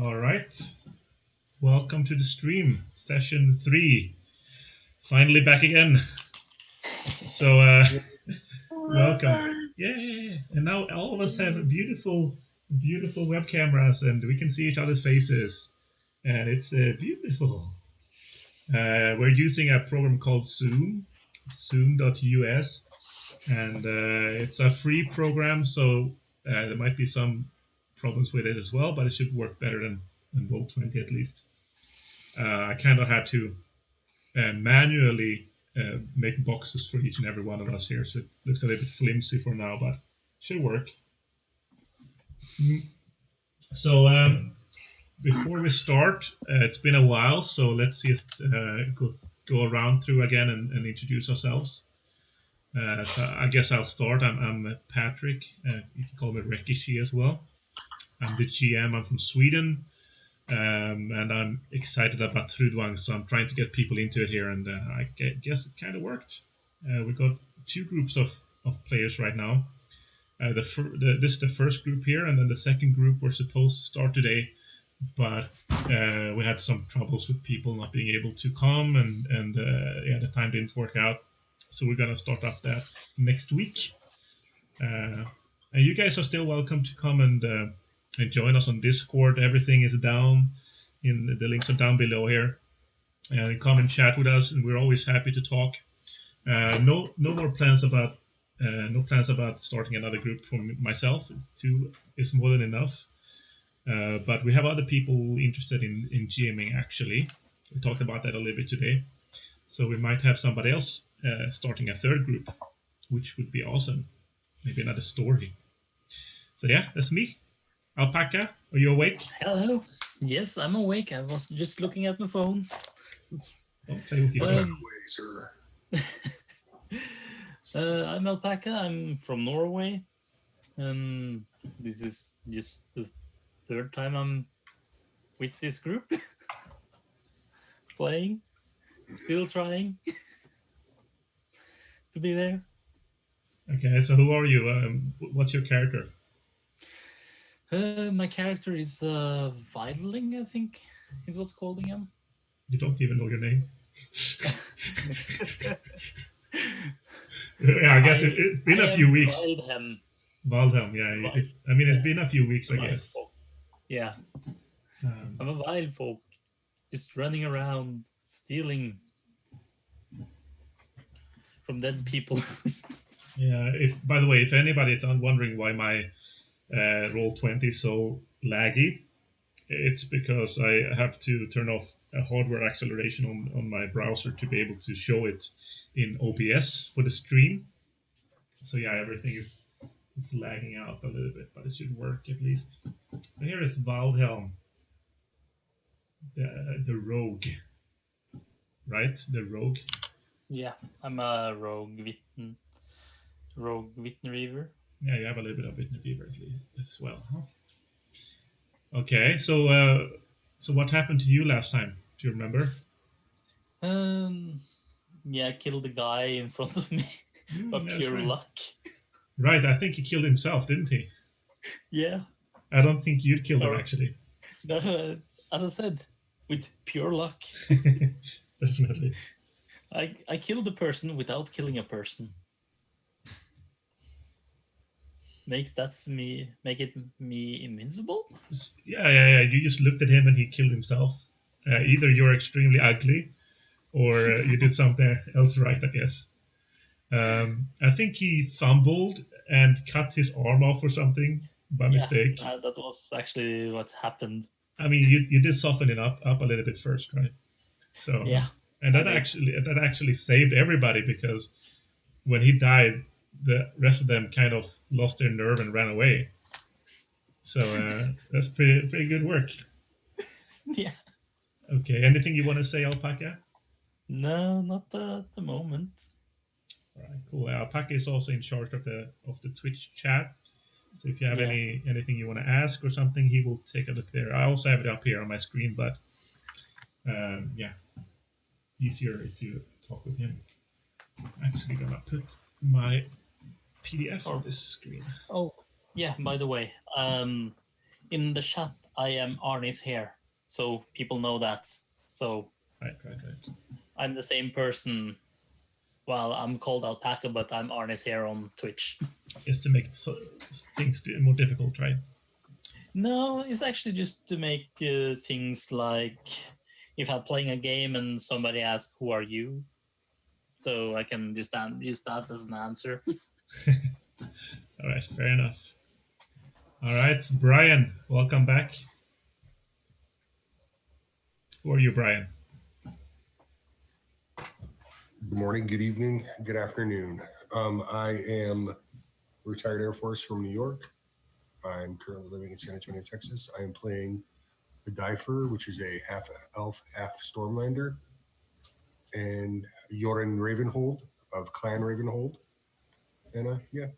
All right. Welcome to the stream, session 3. Finally back again. So, welcome. Yeah. And now all of us have beautiful web cameras and we can see each other's faces. And it's beautiful. We're using a program called Zoom, zoom.us. And it's a free program, so there might be some problems with it as well, but it should work better than Roll20 at least. I kind of had to manually make boxes for each and every one of us here, so it looks a little bit flimsy for now, but it should work. So before we start, it's been a while, so let's just go around through again and introduce ourselves. So I guess I'll start. I'm Patrick. You can call me Rekishi as well. I'm the GM. I'm from Sweden, and I'm excited about Trudvang, so I'm trying to get people into it here, and I guess it kind of worked. We've got 2 groups of players right now. This is the first group here, and then the second group we're supposed to start today, but we had some troubles with people not being able to come, and the time didn't work out. So we're going to start up that next week. And you guys are still welcome to come and join us on Discord. Everything is down. The links are down below here. And come and chat with us, and we're always happy to talk. No more plans about starting another group for myself. 2 is more than enough. But we have other people interested in GMing actually. We talked about that a little bit today. So we might have somebody else starting a 3rd group, which would be awesome. Maybe another story. So yeah, that's me. Alpaca, are you awake? Hello. Yes, I'm awake. I was just looking at my phone. Don't play with your phone. I'm Alpaca. I'm from Norway. This is just the 3rd time I'm with this group. Playing. Still trying to be there. Okay, so who are you? What's your character? My character is Waldhelm, I think it was called again. You don't even know your name. Yeah, I guess it's been a few weeks. Waldhelm, yeah. It's been a few weeks, I guess. Yeah. I'm a wild folk, just running around, stealing from dead people. Yeah. By the way, if anybody is wondering why my Roll20 is so laggy, it's because I have to turn off a hardware acceleration on my browser to be able to show it in OBS for the stream. So yeah, everything is lagging out a little bit, but it should work at least. So here is Waldhelm, the rogue, right? The rogue. Yeah, I'm a rogue Wittenreaver. Yeah, you have a little bit of Wittenreaver at least as well, huh? Okay, so what happened to you last time? Do you remember? Yeah, I killed a guy in front of me by pure luck. Right, I think he killed himself, didn't he? Yeah. I don't think you'd killed him, actually. No, as I said, with pure luck. Definitely. I killed a person without killing a person. Make it me invincible? Yeah. You just looked at him and he killed himself. Either you're extremely ugly, or you did something else right, I guess. I think he fumbled and cut his arm off or something by mistake. That was actually what happened. I mean, you did soften it up a little bit first, right? So yeah, and that actually saved everybody, because when he died, the rest of them kind of lost their nerve and ran away. So that's pretty good work. Yeah. Okay. Anything you want to say, Alpaca? No, not at the moment. All right, cool. Alpaca is also in charge of the Twitch chat. So if you have anything you want to ask or something, he will take a look there. I also have it up here on my screen, but yeah, easier if you talk with him. I'm actually gonna put my PDF on this screen. Oh, yeah, by the way, in the chat, I am Arne's hair, so people know that. So Right. I'm the same person. Well, I'm called Alpaca, but I'm Arne's hair on Twitch. Just to make things more difficult, right? No, it's actually just to make things like if I'm playing a game and somebody asks, "Who are you?" So I can just use that as an answer. All right, fair enough. All right, Brian, welcome back. Who are you, Brian? Good morning, good evening, good afternoon. I am retired Air Force from New York. I'm currently living in San Antonio, Texas. I am playing the Difer, which is a half elf, half Stormlander, and Jorin Ravenhold of Clan Ravenhold. And yeah,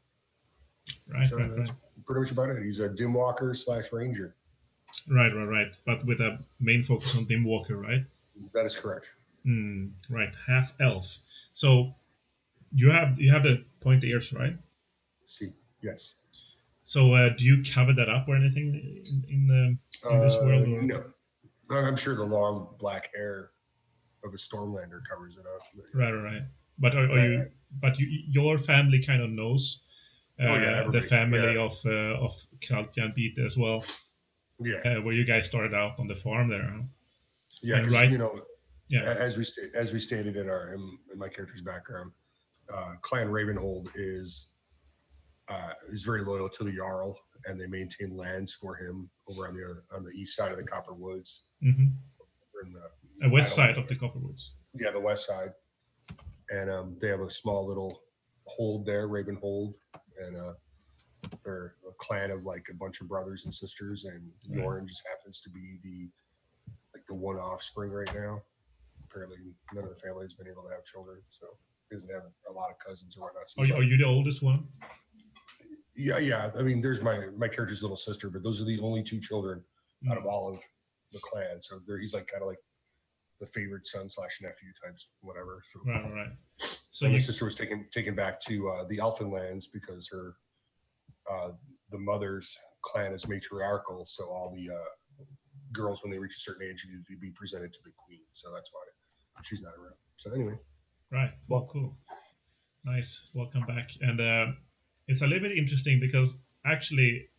Right. that's pretty much about it. He's a Dimwalker / Ranger. Right. But with a main focus on Dimwalker, right? That is correct. Right, half elf. So you have the pointy ears, right? See, yes. So do you cover that up or anything in this world? Or? No, I'm sure the long black hair of a Stormlander covers it up. Right. But are you? But your family kind of knows the family of Kraltia and Bite as well. Yeah. Where you guys started out on the farm there. Huh? Yeah, because right. As we stated in my character's background, Clan Ravenhold is very loyal to the Jarl, and they maintain lands for him over on the east side of the Copper Woods. Mm-hmm. In the west side of the Copper Woods. Yeah, the west side, and they have a small little hold there, Ravenhold, and they're a clan of like a bunch of brothers and sisters, and Jorin just happens to be the one offspring right now. Apparently, none of the family has been able to have children, so he doesn't have a lot of cousins or whatnot. So are you the oldest one? Yeah. I mean, there's my character's little sister, but those are the only two children out of all of the clan. So he's like kind of like the favorite son / nephew types, whatever. So, right. So my sister was taken back to the Elfin lands because her the mother's clan is matriarchal, so all the girls, when they reach a certain age, need to be presented to the queen. So that's why she's not around. So anyway, right. Well, cool, nice. Welcome back. And it's a little bit interesting because actually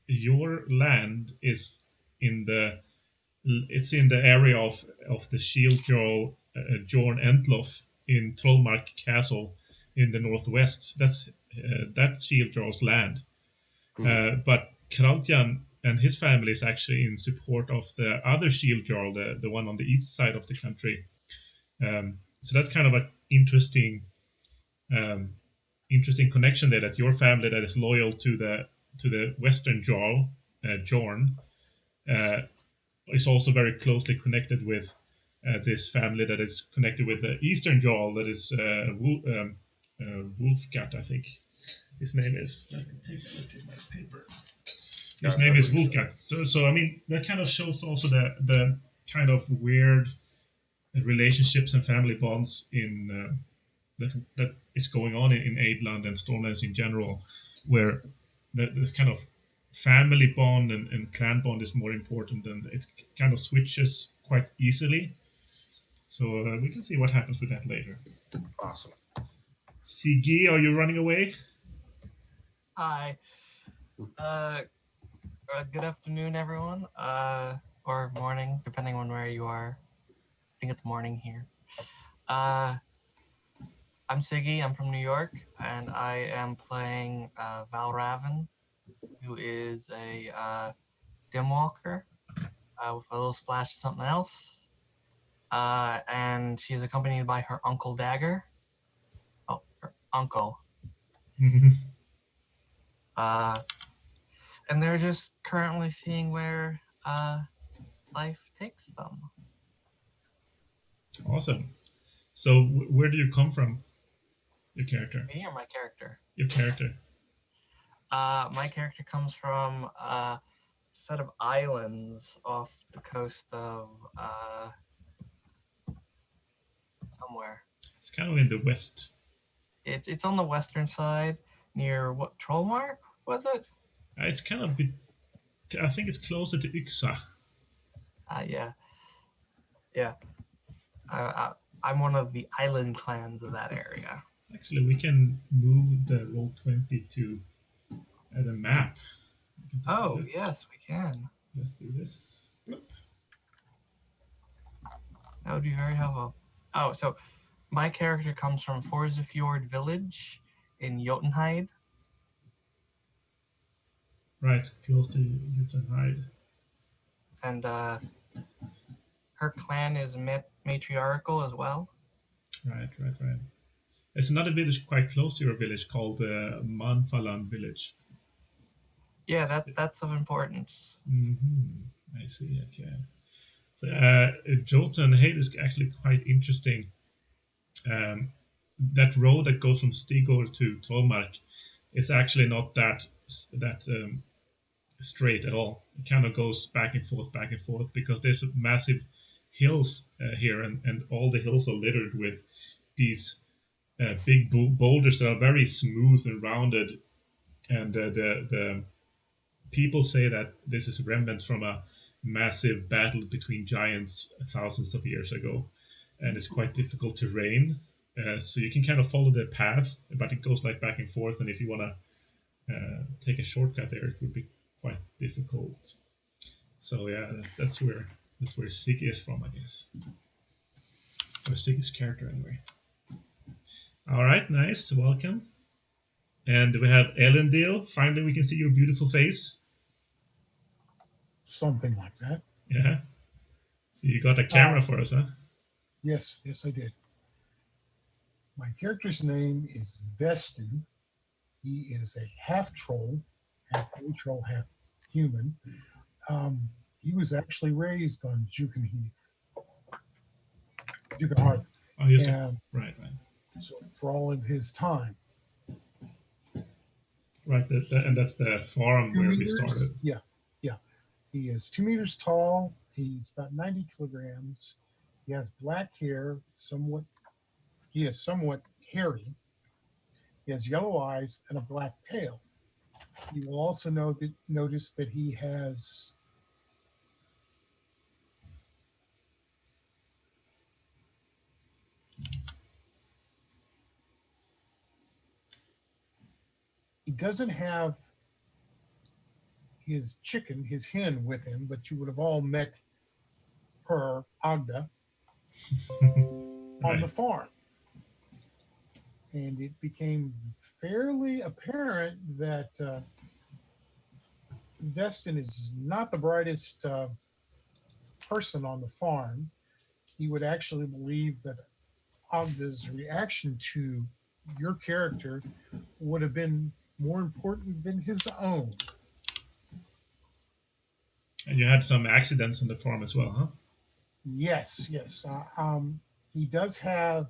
your land is in the area of the shield jarl Jorn Entlof in Trollmark Castle in the northwest. That's shield jarl's land. But Kraljan and his family is actually in support of the other shield jarl, the one on the east side of the country. So that's kind of an interesting connection there, that your family that is loyal to the western jarl, Jorn, is also very closely connected with this family that is connected with the eastern jarl, that is Wolfgat, I think his name is. Let me take a look at my paper. His name is Wolfgat. So I mean, that kind of shows also the kind of weird relationships and family bonds in that is going on in Aidland and Stormlands in general, where this kind of family bond and clan bond is more important, and it kind of switches quite easily. So we can see what happens with that later. Awesome. Sigi, are you running away? Hi. Good afternoon, everyone. Or morning, depending on where you are. I think it's morning here. I'm Siggy. I'm from New York, and I am playing Valravn, who is a Dimwalker with a little splash of something else. And she is accompanied by her uncle Dagger. Oh, her uncle. And they're just currently seeing where life takes them. Awesome. So where do you come from? Your character? Me or my character? Your character. My character comes from a set of islands off the coast of somewhere. It's kind of in the west. It's on the western side, near what, Trollmark, was it? It's kind of I think it's closer to Yxa. Yeah. I'm one of the island clans of that area. Actually, we can move the Roll20 to the map. Oh, yes, we can. Let's do this. That would be very helpful. Oh, so my character comes from Forsafjord village in Jotunheim. Right, close to Jotunheim. And her clan is matriarchal as well. Right. There's another village quite close to your village called Manfalan village. Yeah, that's of importance. I see, okay. So Jotunheim is actually quite interesting. That road that goes from Stigor to Trollmark is actually not that straight at all. It kind of goes back and forth, because there's massive hills here, and all the hills are littered with these big boulders that are very smooth and rounded, and the people say that this is remnants from a massive battle between giants thousands of years ago, and it's quite difficult to terrain. So you can kind of follow the path, but it goes like back and forth, and if you want to take a shortcut there, it would be quite difficult. So yeah, that's where Siggy is from, I guess. Or Siggy's character, anyway. All right, nice, welcome. And we have Elendil. Finally, we can see your beautiful face. Something like that. Yeah. So you got a camera for us, huh? Yes, I did. My character's name is Vestin. He is a half troll, half human. He was actually raised on Jukenheath. Jukenhearth. Oh, yes. Right. So for all of his time. Right, and that's the farm where we started. Yeah. He is 2 meters tall. He's about 90 kilograms. He has black hair. He is somewhat hairy. He has yellow eyes and a black tail. You will also notice that he has he doesn't have his hen with him, but you would have all met her, Agda, on the farm. And it became fairly apparent that Vestin is not the brightest person on the farm. He would actually believe that Agda's reaction to your character would have been more important than his own. And you had some accidents on the farm as well, huh? Yes. He does have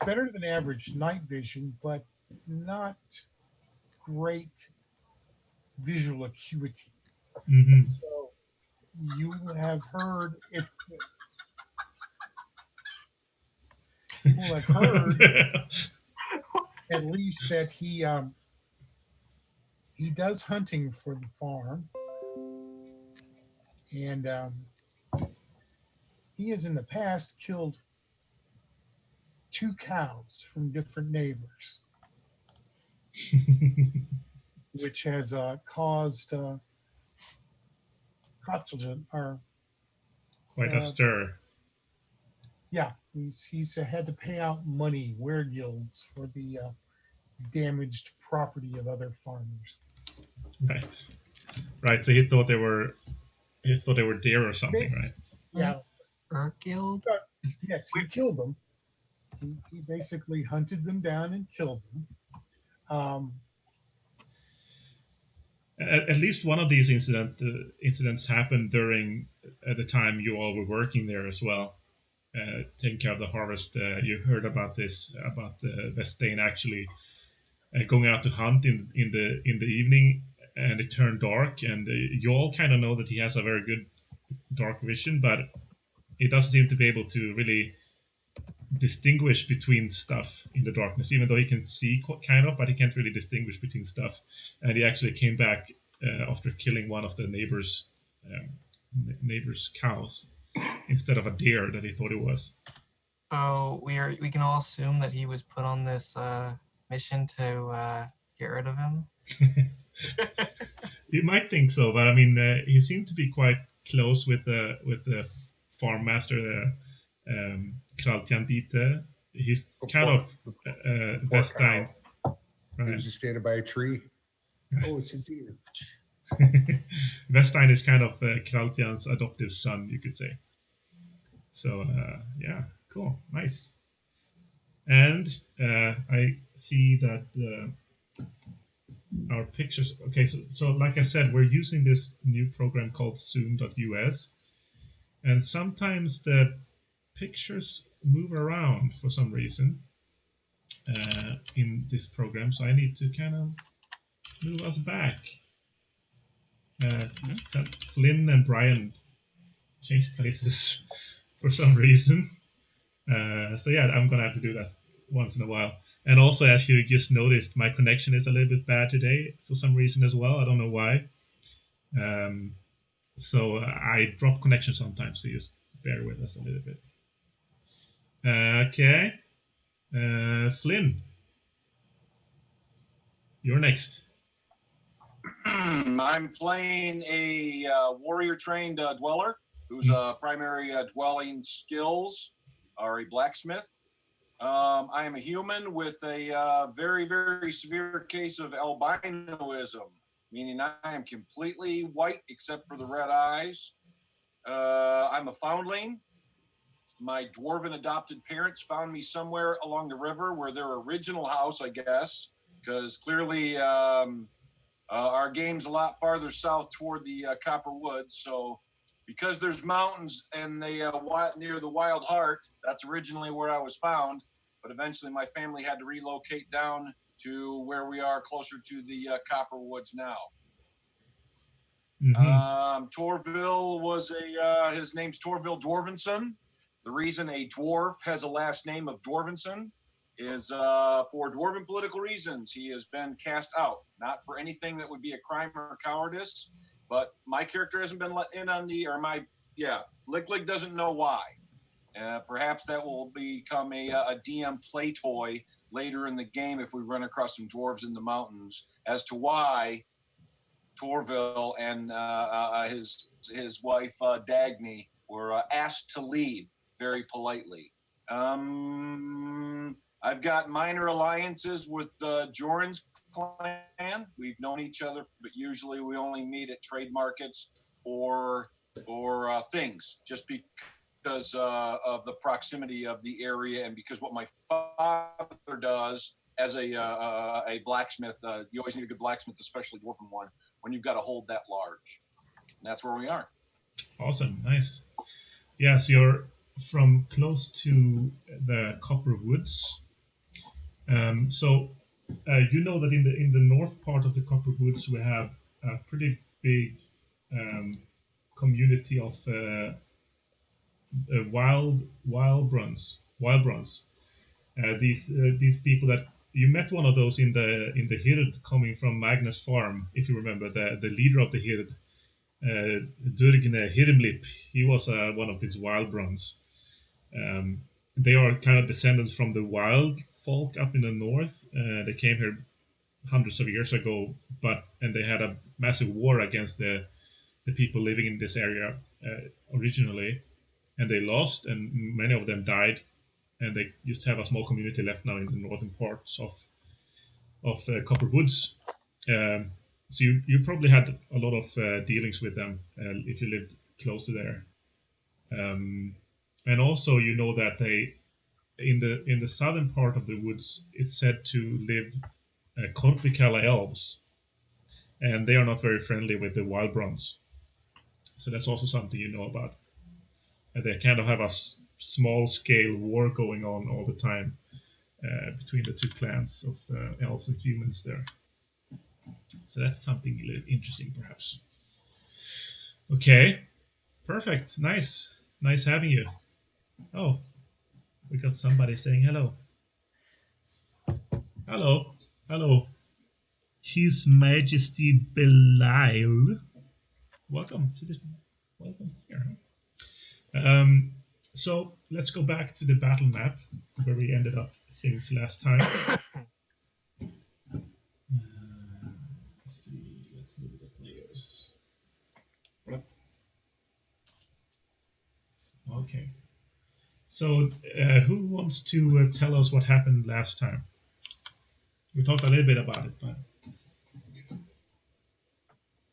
better than average night vision, but not great visual acuity. Mm-hmm. So you have heard at least that he does hunting for the farm, and he has in the past killed 2 cows from different neighbors, which has caused quite a stir. Yeah, he's had to pay out money, wereguilds, for the damaged property of other farmers. Right. So he thought they were deer or something, right? Yeah. Wereguild? Yes, he killed them. He basically hunted them down and killed them. At least one of these incidents happened during the time you all were working there as well, taking care of the harvest. You heard about this, about Vestain actually going out to hunt in the evening, and it turned dark, and you all kind of know that he has a very good dark vision, but he doesn't seem to be able to really distinguish between stuff in the darkness, even though he can see kind of, but he can't really distinguish between stuff. And he actually came back after killing one of the neighbor's cows instead of a deer that he thought it was. So we can all assume that he was put on this mission to get rid of him. You might think so, but I mean, he seemed to be quite close with the farm master there, Trudvang Bite. He's kind of Vestein's. He was just standing by a tree. Oh, it's a deer. Vestein is kind of Trudvang's adoptive son, you could say. So yeah, cool, nice. And I see that our pictures. Okay, so like I said, we're using this new program called Zoom.us, and sometimes the pictures move around for some reason in this program. So I need to kind of move us back. Flynn and Brian changed places for some reason. So yeah, I'm gonna have to do that once in a while. And also, as you just noticed, my connection is a little bit bad today for some reason as well. I don't know why. So I drop connection sometimes, so just bear with us a little bit. Okay. Flynn, you're next. I'm playing a warrior-trained dweller whose primary dwelling skills are a blacksmith. I am a human with a very, very severe case of albinoism, meaning I am completely white except for the red eyes. I'm a foundling. My dwarven adopted parents found me somewhere along the river where their original house, I guess, because clearly our game's a lot farther south toward the Copper Woods. So because there's mountains and they near the Wild Heart, that's originally where I was found. But eventually my family had to relocate down to where we are closer to the Copper Woods now. Mm-hmm. Torville was his name's Torville Dwarvenson. The reason a dwarf has a last name of Dwarvenson is for dwarven political reasons. He has been cast out, not for anything that would be a crime or cowardice, but my character hasn't been let in on Lycklig doesn't know why. Perhaps that will become a DM play toy later in the game if we run across some dwarves in the mountains as to why Torville and his wife Dagny were asked to leave very politely. I've got minor alliances with Jorin's clan. We've known each other, but usually we only meet at trade markets or things, just because of the proximity of the area and because what my father does as a blacksmith. You always need a good blacksmith, especially a dwarven one, when you've got to hold that large. And that's where we are. Awesome, nice. Yeah, so you're from close to the Copper Woods. So you know that in the north part of the Copper Woods we have a pretty big community of wild bronze. These people that you met one of those in the Hird coming from Magne's farm, if you remember, the leader of the Hird, Durgne Hirmlip. He was one of these wild bronze. They are kind of descendants from the wild folk up in the north. They came here hundreds of years ago, and they had a massive war against the people living in this area originally, and they lost, and many of them died, and they just have a small community left now in the northern parts of Copper Woods. So you probably had a lot of dealings with them if you lived close to there. And also, you know that they, in the southern part of the woods, it's said to live Korpikala elves, and they are not very friendly with the wild bronze. So that's also something you know about. And they kind of have a small-scale war going on all the time between the two clans of elves and humans there. So that's something a little interesting, perhaps. Okay, perfect, nice having you. Oh, We got somebody saying hello. Hello. Hello. His Majesty Belial. Welcome here. So let's go back to the battle map where we ended up things last time. Let's see. Let's move the players. Okay. So who wants to tell us what happened last time? We talked a little bit about it, but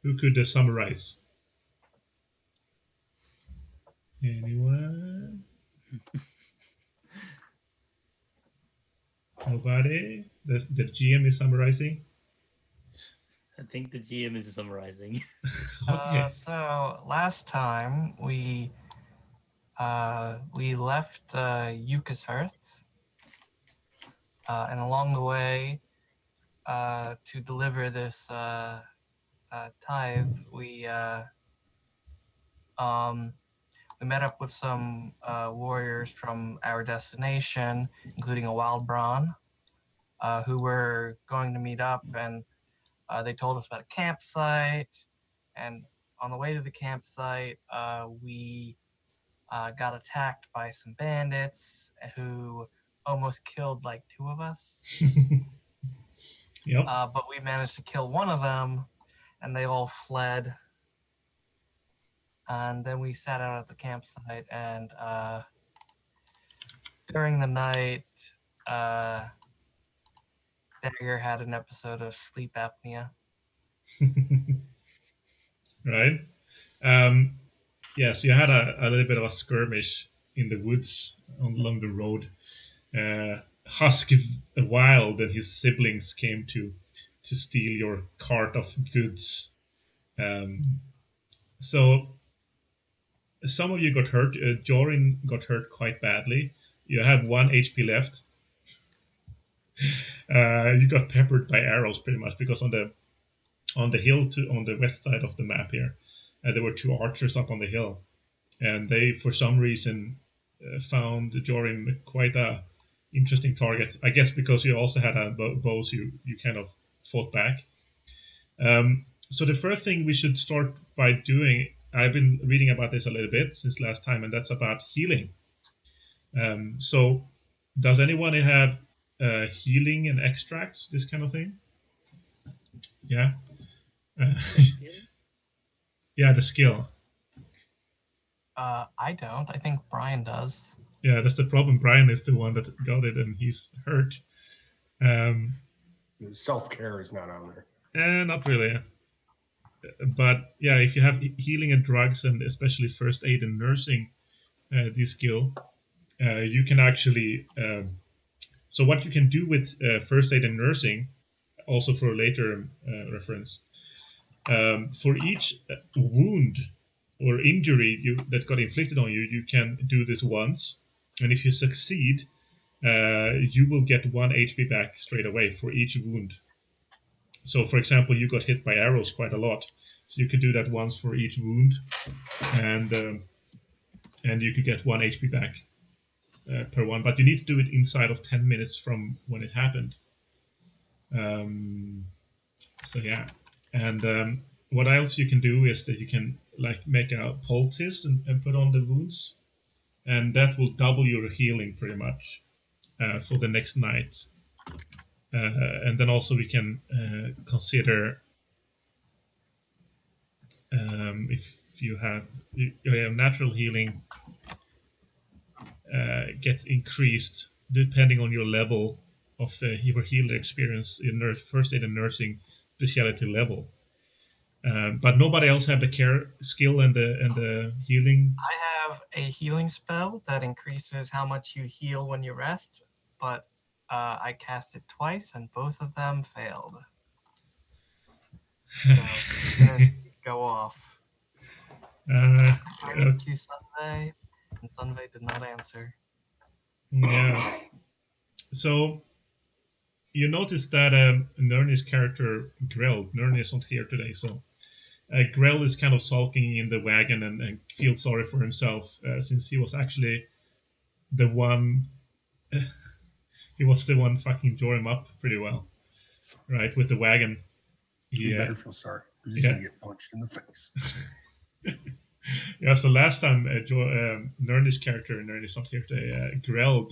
who could summarize? Anyone? Nobody? The GM is summarizing? I think the GM is summarizing. Okay. So last time we left Yuka's hearth, and along the way to deliver this tithe, we met up with some warriors from our destination, including a Waldhelm, who were going to meet up, and they told us about a campsite. And on the way to the campsite, we got attacked by some bandits who almost killed like 2 of us. Yep. But we managed to kill one of them, and they all fled. And then we sat out at the campsite, and during the night, Dagger had an episode of sleep apnea. Right. Yes, you had a little bit of a skirmish in the woods along the road. Husk Wild and his siblings came to steal your cart of goods. So some of you got hurt. Jorin got hurt quite badly. You have 1 HP left. You got peppered by arrows pretty much because on the hill on the west side of the map here, there were 2 archers up on the hill, and they for some reason found Jorin quite a interesting target. I guess because you also had a bows, you kind of fought back. So the first thing we should start by doing, I've been reading about this a little bit since last time, and that's about healing. So does anyone have healing and extracts, this kind of thing? Yeah. Yeah, the skill. I don't. I think Brian does. Yeah, that's the problem. Brian is the one that got it, and he's hurt. Self-care is not on there. Not really. But yeah, if you have healing and drugs, and especially first aid and nursing, this skill, you can actually. So what you can do with first aid and nursing, also for a later reference, for each wound or injury that got inflicted on you, you can do this once, and if you succeed, you will get 1 HP back straight away for each wound. So, for example, you got hit by arrows quite a lot, so you could do that once for each wound, and you could get 1 HP back per one. But you need to do it inside of 10 minutes from when it happened. So yeah, and what else you can do is that you can make a poultice and put on the wounds, and that will double your healing pretty much for the next night. And then also we can consider if you have natural healing gets increased depending on your level of your healer experience in first aid and nursing specialty level. But nobody else have the care skill and the healing. I have a healing spell that increases how much you heal when you rest, but I cast it twice and both of them failed. So go off. I went to Sunday, and Sunday did not answer. Yeah. So you notice that Nerney's character Grell, Nerney is not here today, so Grell is kind of sulking in the wagon and feels sorry for himself since he was actually the one he was the one fucking drew him up pretty well, right, with the wagon. You better feel sorry. He's Yeah. gonna get punched in the face. Yeah, so last time Nerni's character, Nerni's not here today, Grell,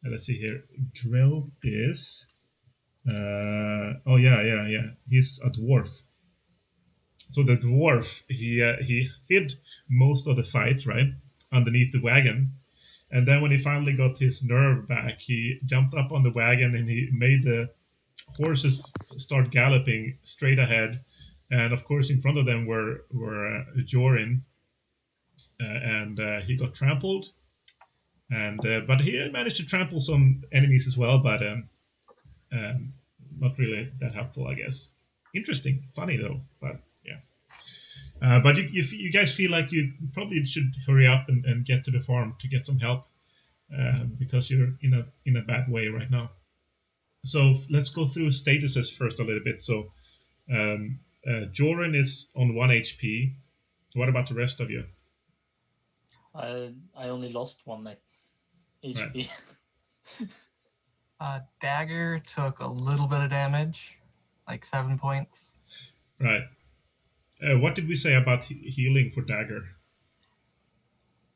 let's see here, Grell is, he's a dwarf. So the dwarf, he hid most of the fight, right, underneath the wagon. And then when he finally got his nerve back, he jumped up on the wagon and he made the horses start galloping straight ahead. And of course, in front of them were Jorin, and he got trampled. And but he managed to trample some enemies as well, but not really that helpful, I guess. Interesting, funny though, but yeah. But you guys feel like you probably should hurry up and get to the farm to get some help, because you're in a bad way right now. So let's go through statuses first a little bit. So Jorin is on 1 HP. What about the rest of you? I only lost 1 HP. Right. Dagger took a little bit of damage, like 7 points. Right. What did we say about healing for Dagger?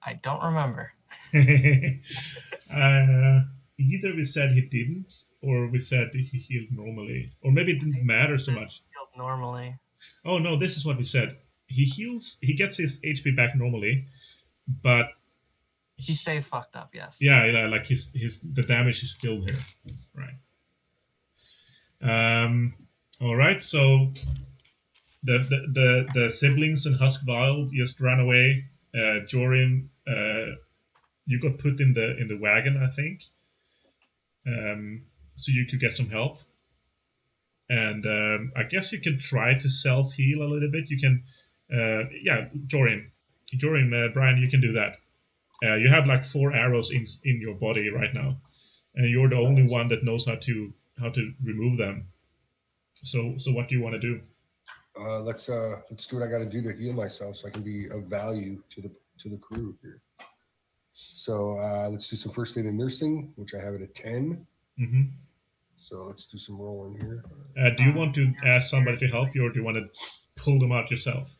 I don't remember. Either we said he didn't, or we said he healed normally, or maybe it didn't matter so much. Healed normally. Oh no, this is what we said. He heals. He gets his HP back normally, but he stays fucked up. Yes. Yeah, like the damage is still there. Right. All right. So the siblings and Huskwild just ran away. Jorin, you got put in the wagon, I think. So you could get some help. And I guess you can try to self-heal a little bit. You can, Jorin, Brian, you can do that. You have like 4 arrows in your body right now, and you're the only one that knows how to remove them. So what do you want to do? Let's do what I got to do to heal myself, so I can be of value to the crew here. So let's do some first aid and nursing, which I have at a 10. Mm-hmm. So let's do some rolling here. Do you want to ask somebody to help you, or do you want to pull them out yourself?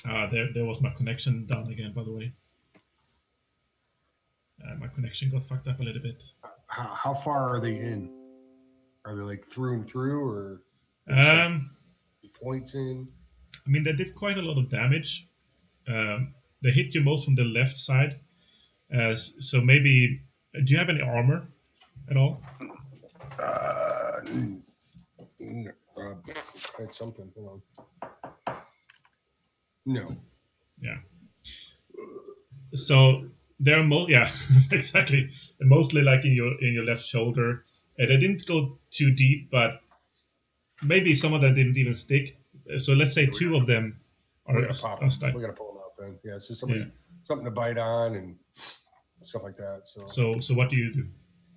There was my connection down again, by the way. My connection got fucked up a little bit. How far are they in? Are they like through and through, or points in? I mean, they did quite a lot of damage. They hit you most from the left side. So maybe, do you have any armor at all? That's something. Hold on. No. Yeah. So they're exactly. Mostly like in your left shoulder. They didn't go too deep, but maybe some of them didn't even stick. So let's say 2 of them are stuck. We gotta pull them out then. Yeah, it's just something to bite on and stuff like that. So what do you do?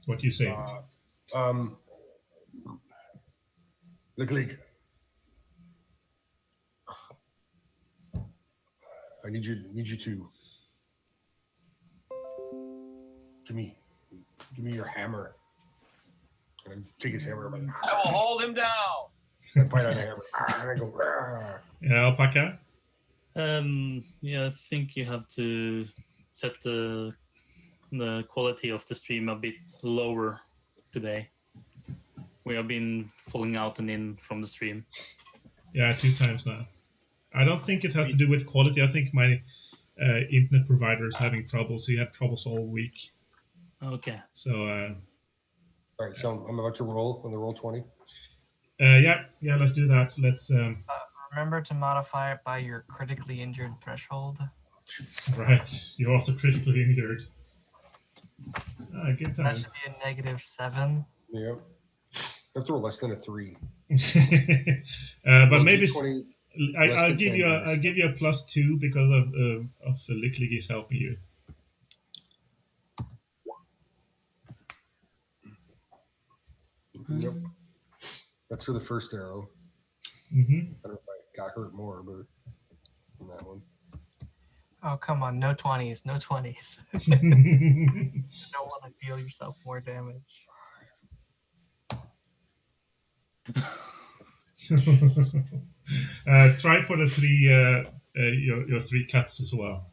What do you say? Lycklig. I need you to give me your hammer. And take his hammer. I will hold him down. I bite on the hammer. And I go. Rah. Yeah, Alpaca. I think you have to set the quality of the stream a bit lower today. We have been falling out and in from the stream. Yeah, 2 times now. I don't think it has to do with quality. I think my internet provider is having troubles. He had troubles all week. Okay. So. All right, so I'm about to roll on the roll 20. Yeah, let's do that. Let's. Remember to modify it by your critically injured threshold. Right, you're also critically injured. Good times. That should be a -7. Yep. I have to roll less than a 3. But maybe 20, I'll give you a +2 because of Lycklig is helping you. Nope. That's for the first arrow. Mm-hmm. I don't know if I got hurt more, but in that one. Oh, come on. No 20s. No 20s. You don't want to deal yourself more damage. Try for the three your 3 cuts as well.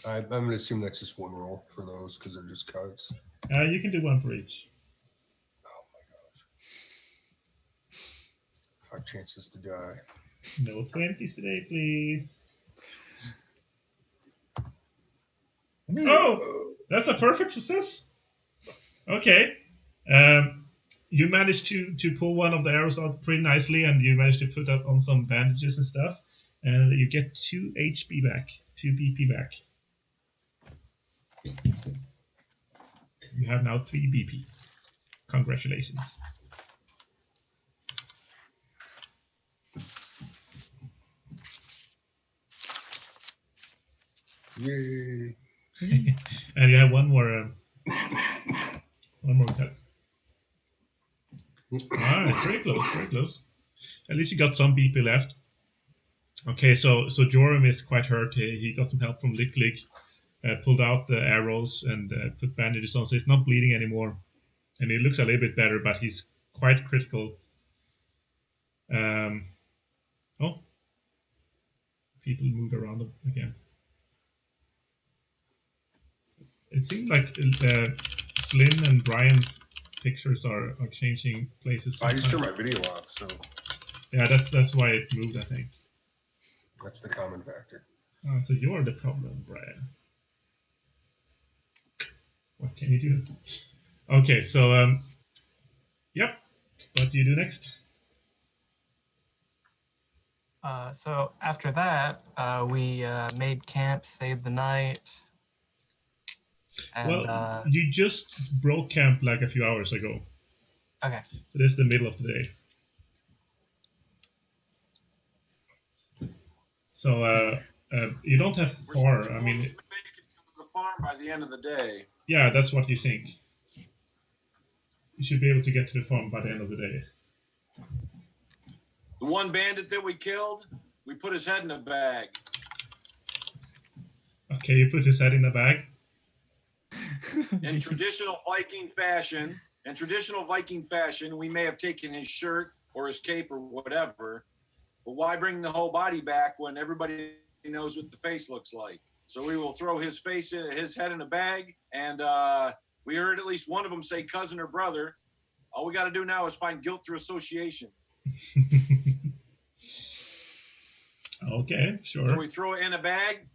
I'm going to assume that's just one roll for those because they're just cuts. You can do 1 for each. Oh my gosh. 5 chances to die. No 20s today, please. Oh, that's a perfect success. Okay. You managed to pull one of the arrows out pretty nicely, and you managed to put up on some bandages and stuff, and you get 2 HP back, 2 BP back. You have now 3 BP. Congratulations. Yay. And you have one more cut. Alright, pretty close, pretty close. At least you got some BP left. Okay, so Jorin is quite hurt. He got some help from Lycklig, pulled out the arrows and put bandages on, so he's not bleeding anymore. And he looks a little bit better, but he's quite critical. Oh, people moved around again. It seemed like Flynn and Brian's pictures are changing places. I just turned my video off, so yeah, that's why it moved, I think. that's the common factor. Oh, so you're the problem, Brian. What can you do? Okay, so yep. What do you do next? So after that, we made camp, stayed the night. And, Well, you just broke camp like a few hours ago. Okay. So this is the middle of the day. So you don't have far. I mean, We're supposed to make it to the farm by the end of the day. yeah, that's what you think. You should be able to get to the farm by the end of the day. The one bandit that we killed, we put his head in a bag. Okay, you put his head in a bag. In traditional Viking fashion, we may have taken his shirt or his cape or whatever, but why bring the whole body back when everybody knows what the face looks like? So we will throw his head in a bag, and we heard at least one of them say cousin or brother. All we got to do now is find guilt through association. Okay, sure. So we throw it in a bag,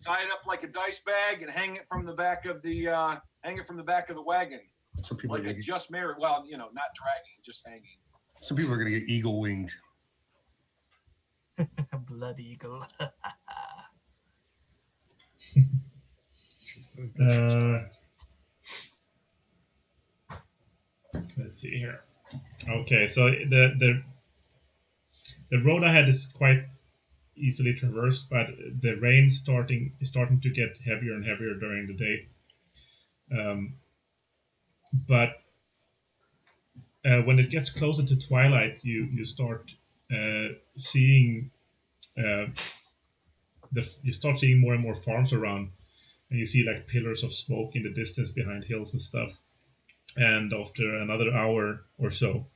tie it up like a dice bag, and hang it from the back of the wagon. Some people Like are a gonna just married. Well, you know, not dragging, just hanging. some people are gonna get eagle winged. Blood eagle. Let's see here. Okay, so the road ahead is quite easily traversed, but the rain is starting to get heavier and heavier during the day. But when it gets closer to twilight, you start seeing you start seeing more and more farms around, and you see like pillars of smoke in the distance behind hills and stuff. And after another hour or so,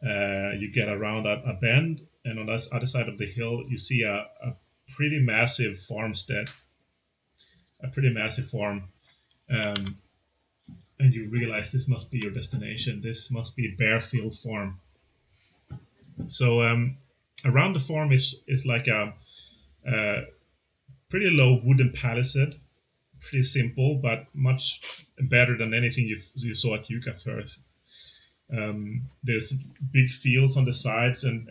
you get around a bend, and on the other side of the hill, you see a pretty massive farmstead, a pretty massive farm. And you realize this must be your destination. This must be Barefield farm. So around the farm is like a pretty low wooden palisade, pretty simple, but much better than anything you saw at Yukashearth. There's big fields on the sides, and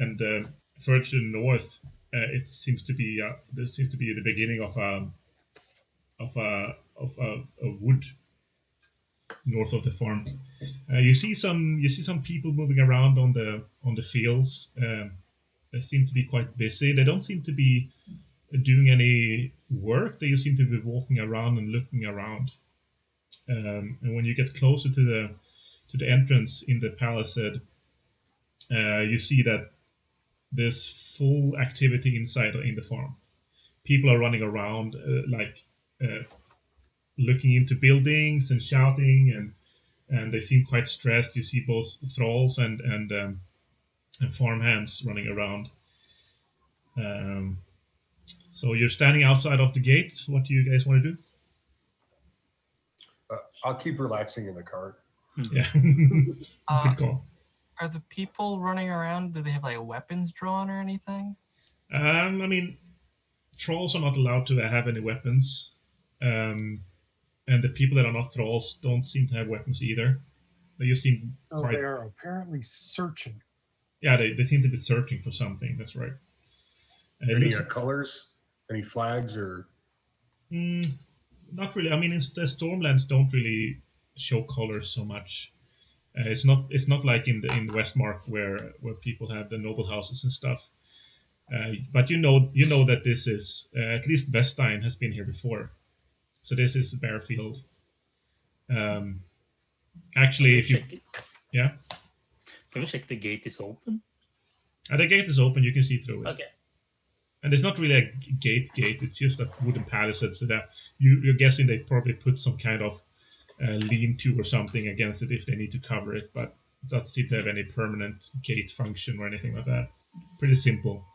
further to the north, it seems to be there seems to be the beginning of a wood north of the farm. You see some people moving around on the fields. They seem to be quite busy. They don't seem to be doing any work. They just seem to be walking around and looking around. And when you get closer to the entrance in the palisade, you see that there's full activity inside in the farm. People are running around, looking into buildings and shouting, and they seem quite stressed. You see both thralls and farmhands running around. So you're standing outside of the gates. What do you guys want to do? I'll keep relaxing in the cart. Yeah, good call. Are the people running around, do they have like weapons drawn or anything? I mean, trolls are not allowed to have any weapons. And the people that are not thralls don't seem to have weapons either. They just seem quite... they are apparently searching. Yeah, they seem to be searching for something. That's right. Any colors? Any flags or? Not really. I mean, the Stormlands don't really show colors so much. It's not like in Westmark where people have the noble houses and stuff. But you know that this is at least Vestine has been here before. So this is Barefield. Actually, if you... Yeah? Can we check the gate is open? The gate is open. You can see through it. Okay. And it's not really a gate. It's just a wooden palisade. So that you're guessing they probably put some kind of lean-to or something against it if they need to cover it. But it doesn't seem to have any permanent gate function or anything like that. Pretty simple.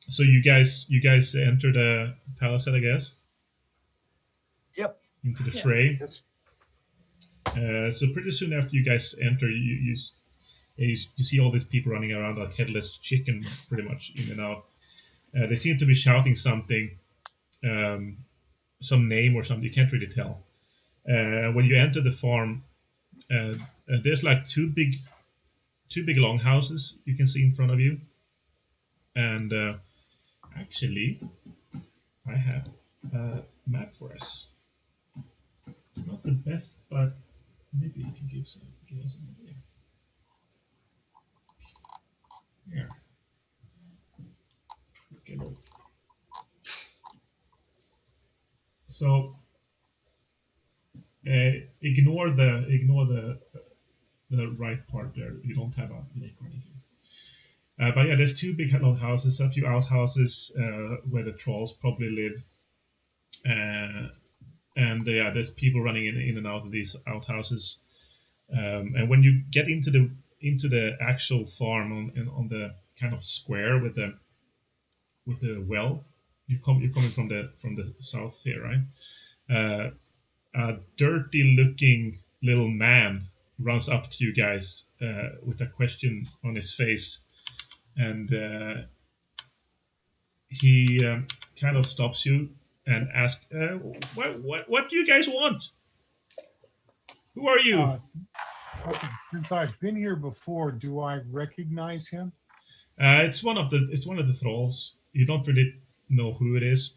So you guys enter the palisade, I guess? Yep. Into the fray. Yes. So pretty soon after you guys enter, you see all these people running around like headless chicken, pretty much in and out. They seem to be shouting something, some name or something. You can't really tell. When you enter the farm, there's like two big longhouses you can see in front of you. And actually, I have a map for us. It's not the best, but maybe it can give us an idea. Here. Okay, look. So ignore the right part there. You don't have a lake or anything. But yeah, there's two big long houses, a few outhouses where the trolls probably live, and yeah, there's people running in and out of these outhouses. And when you get into the actual farm on the kind of square with the well, you're coming from the south here, right? A dirty-looking little man runs up to you guys with a question on his face. And he kind of stops you and asks, "What do you guys want? Who are you?" Okay. Since I've been here before, do I recognize him? It's one of the thralls. You don't really know who it is.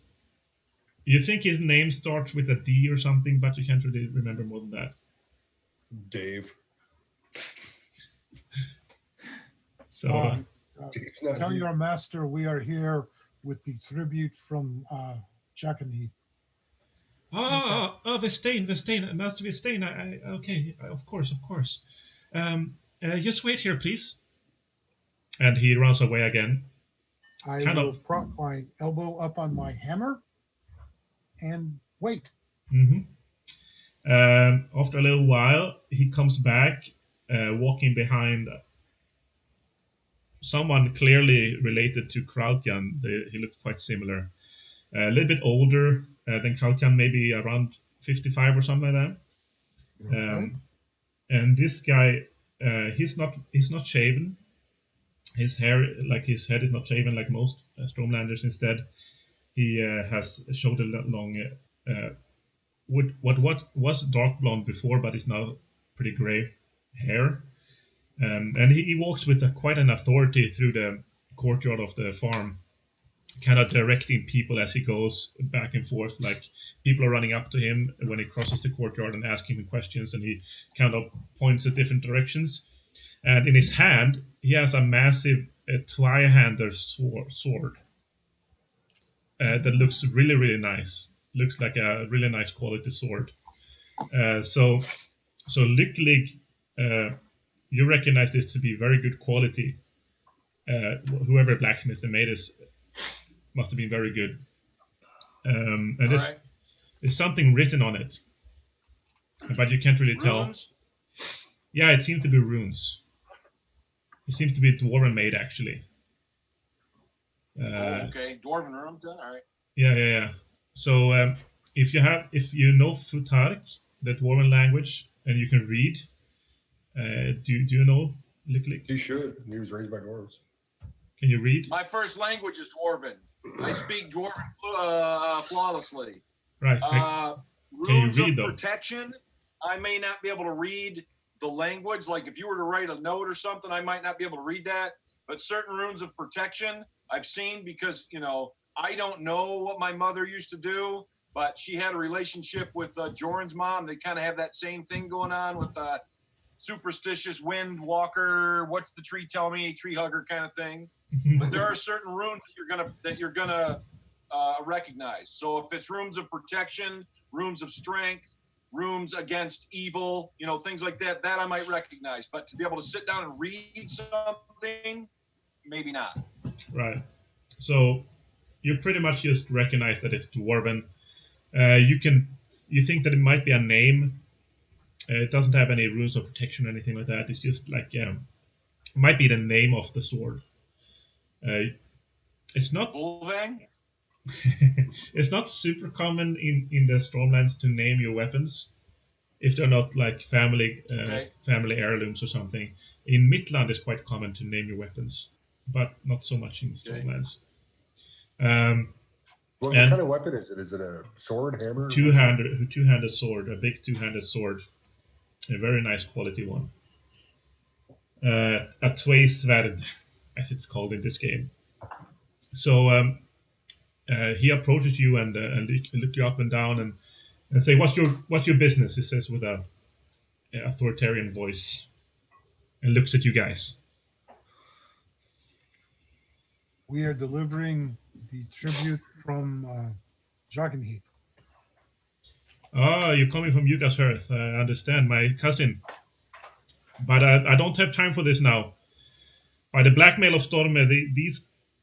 You think his name starts with a D or something, but you can't really remember more than that. Dave. So. Tell your master we are here with the tribute from Jackenheath. Vestaine, Master Vestaine. Okay, of course. Just wait here, please. And he runs away again. I will prop my elbow up on my hammer and wait. Mm-hmm. After a little while, he comes back, walking behind someone clearly related to Krautjan. He looked quite similar. A little bit older than Krautjan, maybe around 55 or something like that. Okay. And this guy, he's not shaven. His head is not shaven like most Stormlanders. Instead, he has shoulder long, what was dark blonde before, but is now pretty gray hair. And he walks with quite an authority through the courtyard of the farm, kind of directing people as he goes back and forth. Like people are running up to him when he crosses the courtyard and asking him questions, and he kind of points at different directions. And in his hand, he has a massive Trolljaeger sword that looks really, really nice. Looks like a really nice quality sword. So So Lycklig, you recognize this to be very good quality. Whoever blacksmith they made this must have been very good. And this is something written on it, but you can't really tell. Runes? Yeah, it seemed to be runes. It seems to be dwarven made, actually. Okay, dwarven runes then. All right. Yeah. So if you know Futark, the dwarven language, and you can read, do you know Lycklig? He should. He was raised by dwarves. Can you read? My first language is dwarven. I speak dwarven flawlessly. Right. Runes read, of though? protection. I may not be able to read the language. Like if you were to write a note or something, I might not be able to read that. But certain runes of protection I've seen because, I don't know what my mother used to do, but she had a relationship with Jorin's mom. They kind of have that same thing going on with superstitious wind walker. What's the tree tell me? Tree hugger kind of thing. But there are certain runes that you're gonna recognize. So if it's runes of protection, runes of strength, runes against evil, things like that I might recognize. But to be able to sit down and read something, maybe not. Right. So you pretty much just recognize that it's dwarven. You think that it might be a name. It doesn't have any runes of protection or anything like that. It's just like it might be the name of the sword. It's not. Volvang? It's not super common in the Stormlands to name your weapons if they're not like family heirlooms or something. In Midland, it's quite common to name your weapons, but not so much in Stormlands. What kind of weapon is it? Is it a sword, hammer? Two-handed sword, a big two-handed sword, a very nice quality one. A Twaysvärd, as it's called in this game. So he approaches you and look you up and down and say, "What's your business?" He says with a authoritarian voice, and looks at you guys. We are delivering the tribute from Jogenheath. Oh, you're coming from Yugashearth. I understand, my cousin. But I don't have time for this now. By the blackmail of Storme,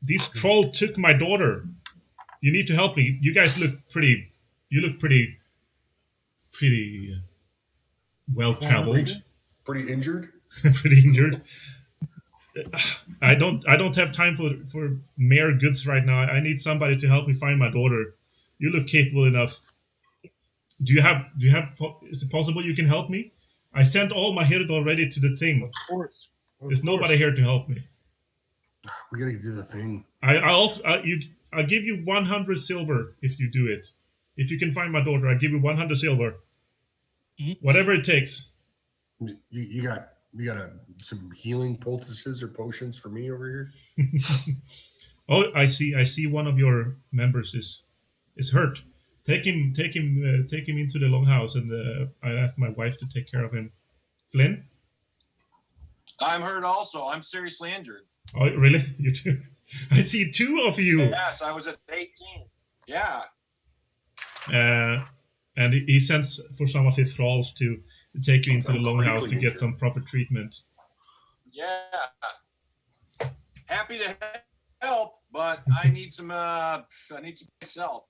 these trolls took my daughter. You need to help me. You guys look pretty. You look pretty well traveled. Pretty injured. Pretty injured. I don't have time for mere goods right now. I need somebody to help me find my daughter. You look capable enough. Do you have? Is it possible you can help me? I sent all my hird already to the thing. Of course. There's nobody here to help me. We gotta do the thing. I'll give you 100 silver if you do it. If you can find my daughter, I'll give you 100 silver. Whatever it takes. You got some healing poultices or potions for me over here? Oh, I see one of your members is hurt. Take him into the longhouse, and I asked my wife to take care of him. Flynn? I'm hurt also. I'm seriously injured. Oh, really? You too? I see two of you. Yes, I was at 18. Yeah. And he sends for some of his thralls to take you into the longhouse to get some proper treatment. Yeah. Happy to help, but I need some myself.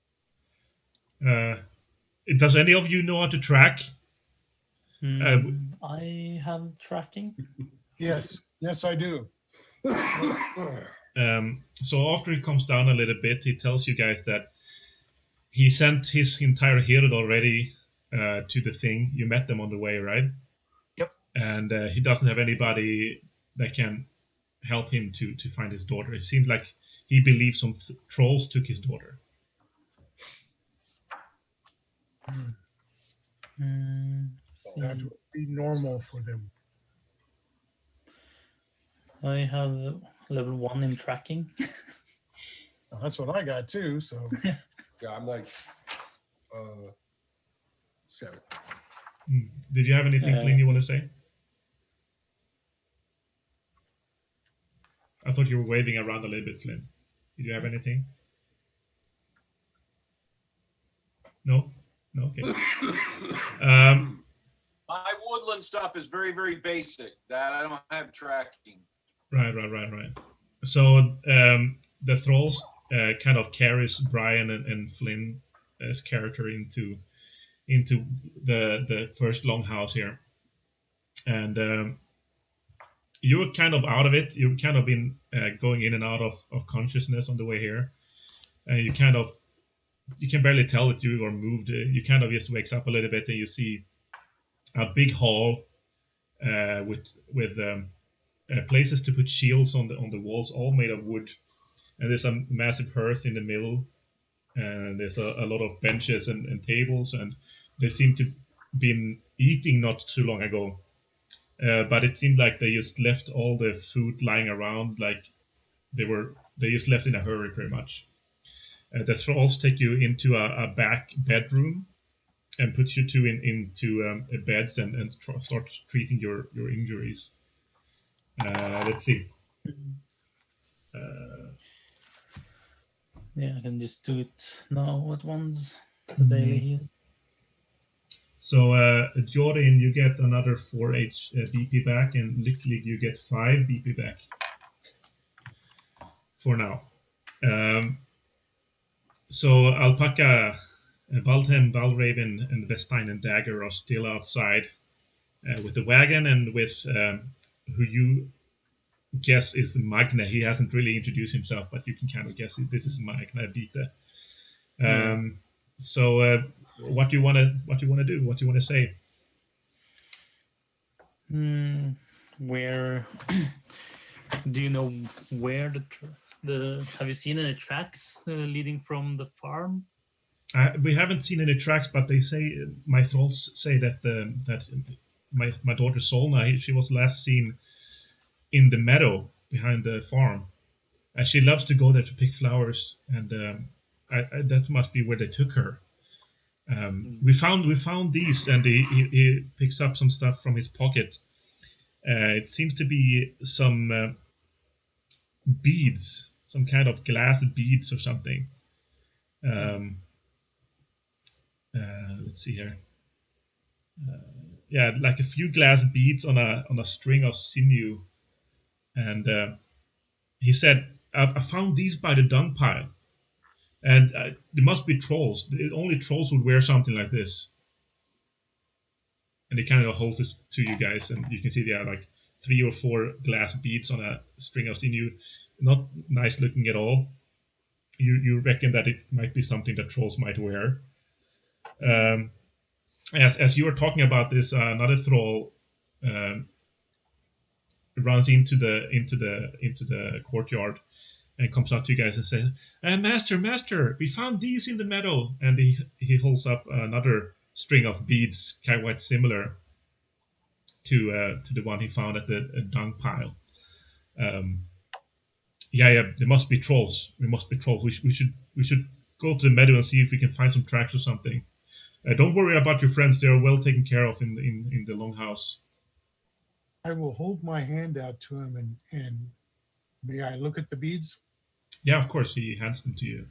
Does any of you know how to track? I have tracking. Yes, I do. So after he comes down a little bit, he tells you guys that he sent his entire hird already to the thing. You met them on the way, right? Yep. And he doesn't have anybody that can help him to find his daughter. It seems like he believes some trolls took his daughter. That would be normal for them. I have level 1 in tracking. Well, that's what I got too. So Yeah, I'm like 7. Did you have anything, Flynn, you want to say? I thought you were waving around a little bit, Flynn. Did you have anything? No? No? Okay. I would goblin stuff is very, very basic. That I don't have tracking. Right. So the thralls kind of carries Brian and Flynn as character into the first longhouse here, and you're kind of out of it. You've kind of been going in and out of consciousness on the way here, and you can barely tell that you are moved. You kind of just wakes up a little bit, and you see a big hall with places to put shields on the walls, all made of wood, and there's a massive hearth in the middle, and there's a lot of benches and tables, and they seem to been eating not too long ago, but it seemed like they just left all the food lying around, like they just left in a hurry pretty much. The thralls take you into a back bedroom and put you two into beds and start treating your injuries. Let's see. Yeah, I can just do it now at once. The daily heal. So Jorin, you get another 4 BP back, and Lycklig, you get 5 BP back. For now. So Alpaca, Waldhelm, Valravn, and Vestine and Dagger are still outside with the wagon and with who you guess is Magne. He hasn't really introduced himself, but you can kind of guess this is Magne Bite. So what do you want to do? What do you want to say? Where do you know where the have you seen any tracks leading from the farm? We haven't seen any tracks, but they say my thralls say that that my daughter Solna, she was last seen in the meadow behind the farm. She loves to go there to pick flowers, and that must be where they took her. We found these, and he picks up some stuff from his pocket. It seems to be some beads, some kind of glass beads or something. Let's see here. Yeah, like a few glass beads on a string of sinew. And he said, I found these by the dung pile. And there must be trolls. Only trolls would wear something like this. And he kind of holds it to you guys, and you can see there are like 3 or 4 glass beads on a string of sinew. Not nice looking at all. You reckon that it might be something that trolls might wear. As you were talking about this, another thrall runs into the courtyard and comes up to you guys and says, Master, we found these in the meadow. And he holds up another string of beads, quite similar to the one he found at the dung pile. Yeah, there must be trolls. We should go to the meadow and see if we can find some tracks or something. Don't worry about your friends; they are well taken care of in the longhouse. I will hold my hand out to him and may I look at the beads? Yeah, of course. He hands them to you.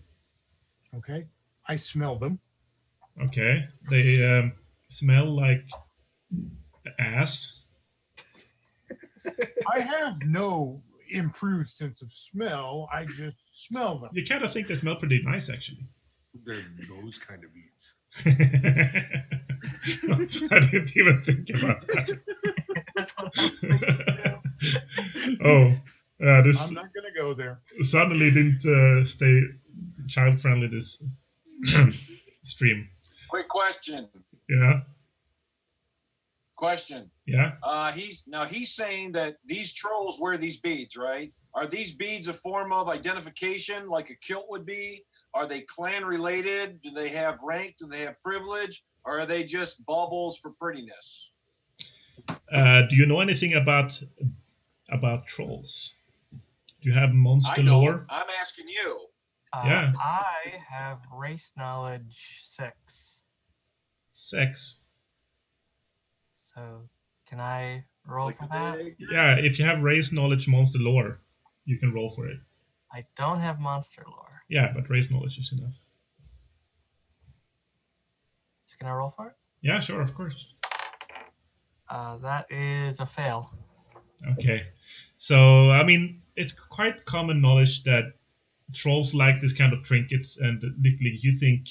Okay. I smell them. Okay. They smell like ass. I have no improved sense of smell. I just smell them. You kind of think they smell pretty nice, actually. They're those kind of beads. I didn't even think about that. That's what I was thinking too. Oh, this I'm not going to go there. suddenly didn't stay child friendly. This stream. Quick question. Yeah. Question. Yeah. He's saying that these trolls wear these beads, right? Are these beads a form of identification, like a kilt would be? Are they clan related? Do they have rank? Do they have privilege? Or are they just baubles for prettiness? Do you know anything about trolls? Do you have monster I don't. lore? I'm asking you. Yeah. I have race knowledge 6. Sex. So can I roll Like for the that? day? Yeah, if you have race knowledge monster lore, you can roll for it. I don't have monster lore. Yeah, but race knowledge is enough. So can I roll for it? Yeah, sure, of course. That is a fail. Okay. So, I mean, it's quite common knowledge that trolls like this kind of trinkets, and Lycklig, you think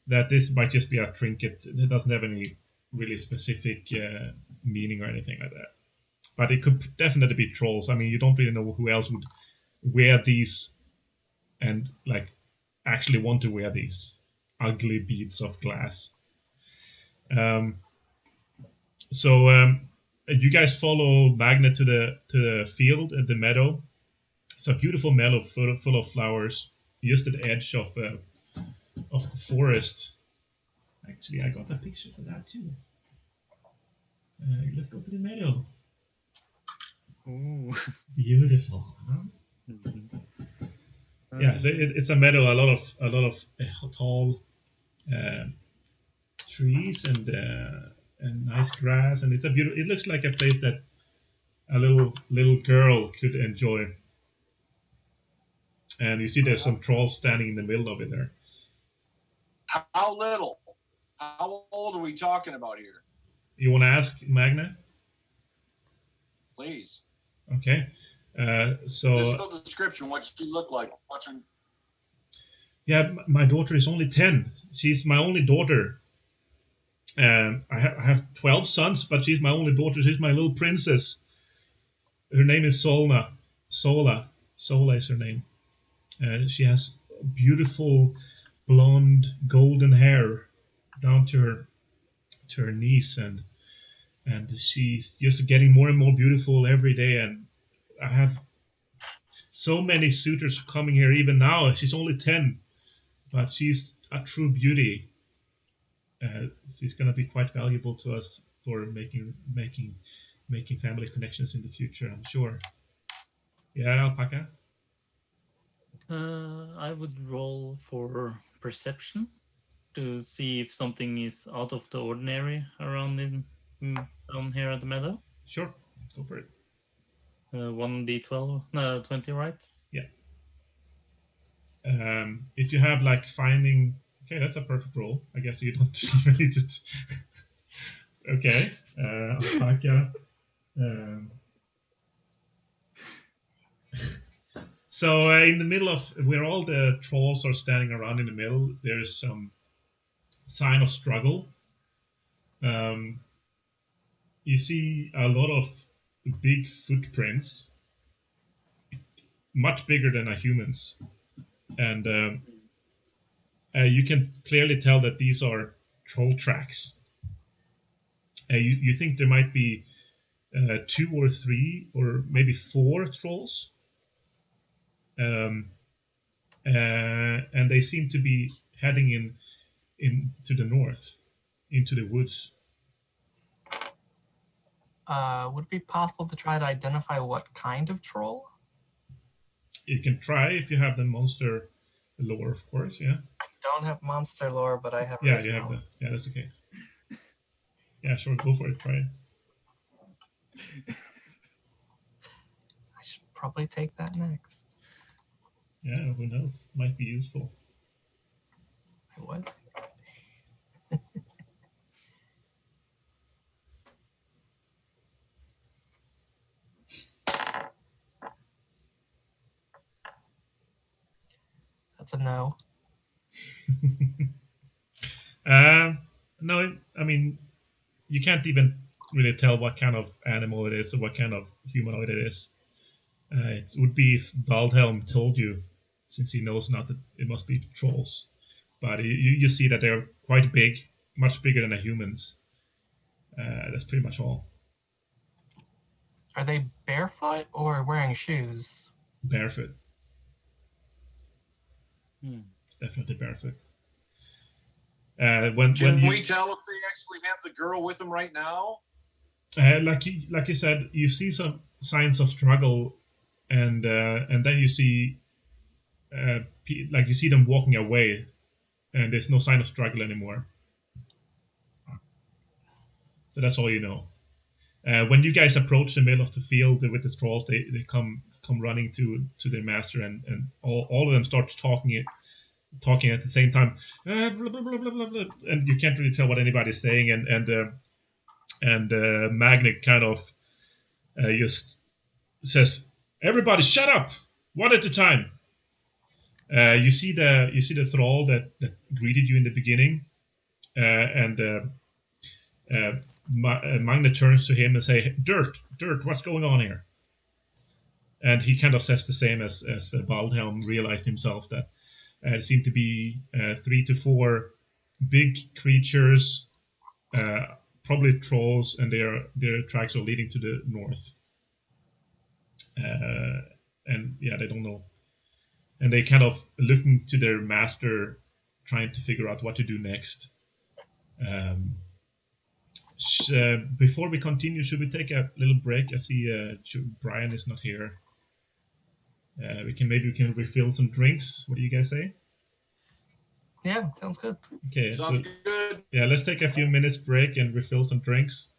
that this might just be a trinket. It doesn't have any really specific meaning or anything like that. But it could definitely be trolls. I mean, you don't really know who else would wear these and like actually want to wear these ugly beads of glass. So you guys follow Magne to the field and the meadow. It's a beautiful meadow full of flowers, just at the edge of the forest. Actually, I got a picture for that too. Let's go to the meadow. Ooh. Beautiful, huh? Yeah, so it's a meadow. A lot of tall trees and nice grass, and it's a beautiful. It looks like a place that a little girl could enjoy. And you see there's some trolls standing in the middle of it there. How little? How old are we talking about here? You want to ask Magne? Please. Okay. So. Visual description. What she look like? Watching. Yeah, my daughter is only 10. She's my only daughter. I have 12 sons, but she's my only daughter. She's my little princess. Her name is Solna. Sola is her name. She has beautiful blonde golden hair down to her knees, and she's just getting more and more beautiful every day. And I have so many suitors coming here even now. She's only 10, but she's a true beauty. She's gonna be quite valuable to us for making family connections in the future, I'm sure. Yeah, Alpaca? I would roll for perception to see if something is out of the ordinary around down here at the meadow. Sure, go for it. 1d12, no, 20, right? Yeah. If you have like finding, okay, that's a perfect roll. I guess you don't even need it. Okay, Alpaca. So in the middle of where all the trolls are standing around in the middle, there's some sign of struggle. You see a lot of big footprints, much bigger than a human's, and you can clearly tell that these are troll tracks. You think there might be 2 or 3 or maybe 4 trolls. And they seem to be heading in to the north, into the woods. Would it be possible to try to identify what kind of troll? You can try if you have the monster lore, of course. Yeah. I don't have monster lore, but I have. Yeah, you have the. Yeah, that's okay. Yeah, sure, go for it. Try it. I should probably take that next. Yeah, who knows? Might be useful. It was. That's a no. No, I mean, you can't even really tell what kind of animal it is or what kind of humanoid it is. It would be if Waldhelm told you, since he knows not that it must be trolls. But you see that they're quite big, much bigger than the humans. That's pretty much all. Are they barefoot or wearing shoes? Barefoot. Definitely barefoot. When we tell if they actually have the girl with them right now? Like you said, you see some signs of struggle, and then you see you see them walking away, and there's no sign of struggle anymore. So that's all you know. When you guys approach the middle of the field with the trolls, they come running to their master, and all of them start talking at the same time, blah, blah, blah, blah, blah, blah, and you can't really tell what anybody's saying, and And Magne kind of just says, "Everybody, shut up, one at a time." You see the thrall that greeted you in the beginning, and Magne turns to him and say, "Dirt, what's going on here?" And he kind of says the same as Waldhelm realized himself, that it seemed to be 3 to 4 big creatures, probably trolls, and their tracks are leading to the north. And yeah, they don't know. And they kind of looking to their master, trying to figure out what to do next. Before we continue, should we take a little break? I see Brian is not here. We can refill some drinks. What do you guys say? Yeah, sounds good. Okay, Sounds good. yeah, let's take a few minutes break and refill some drinks.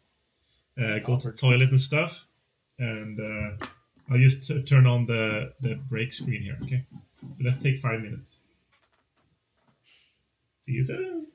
Go to the toilet and stuff, and I'll just turn on the break screen here. Okay, so let's take 5 minutes. See you soon.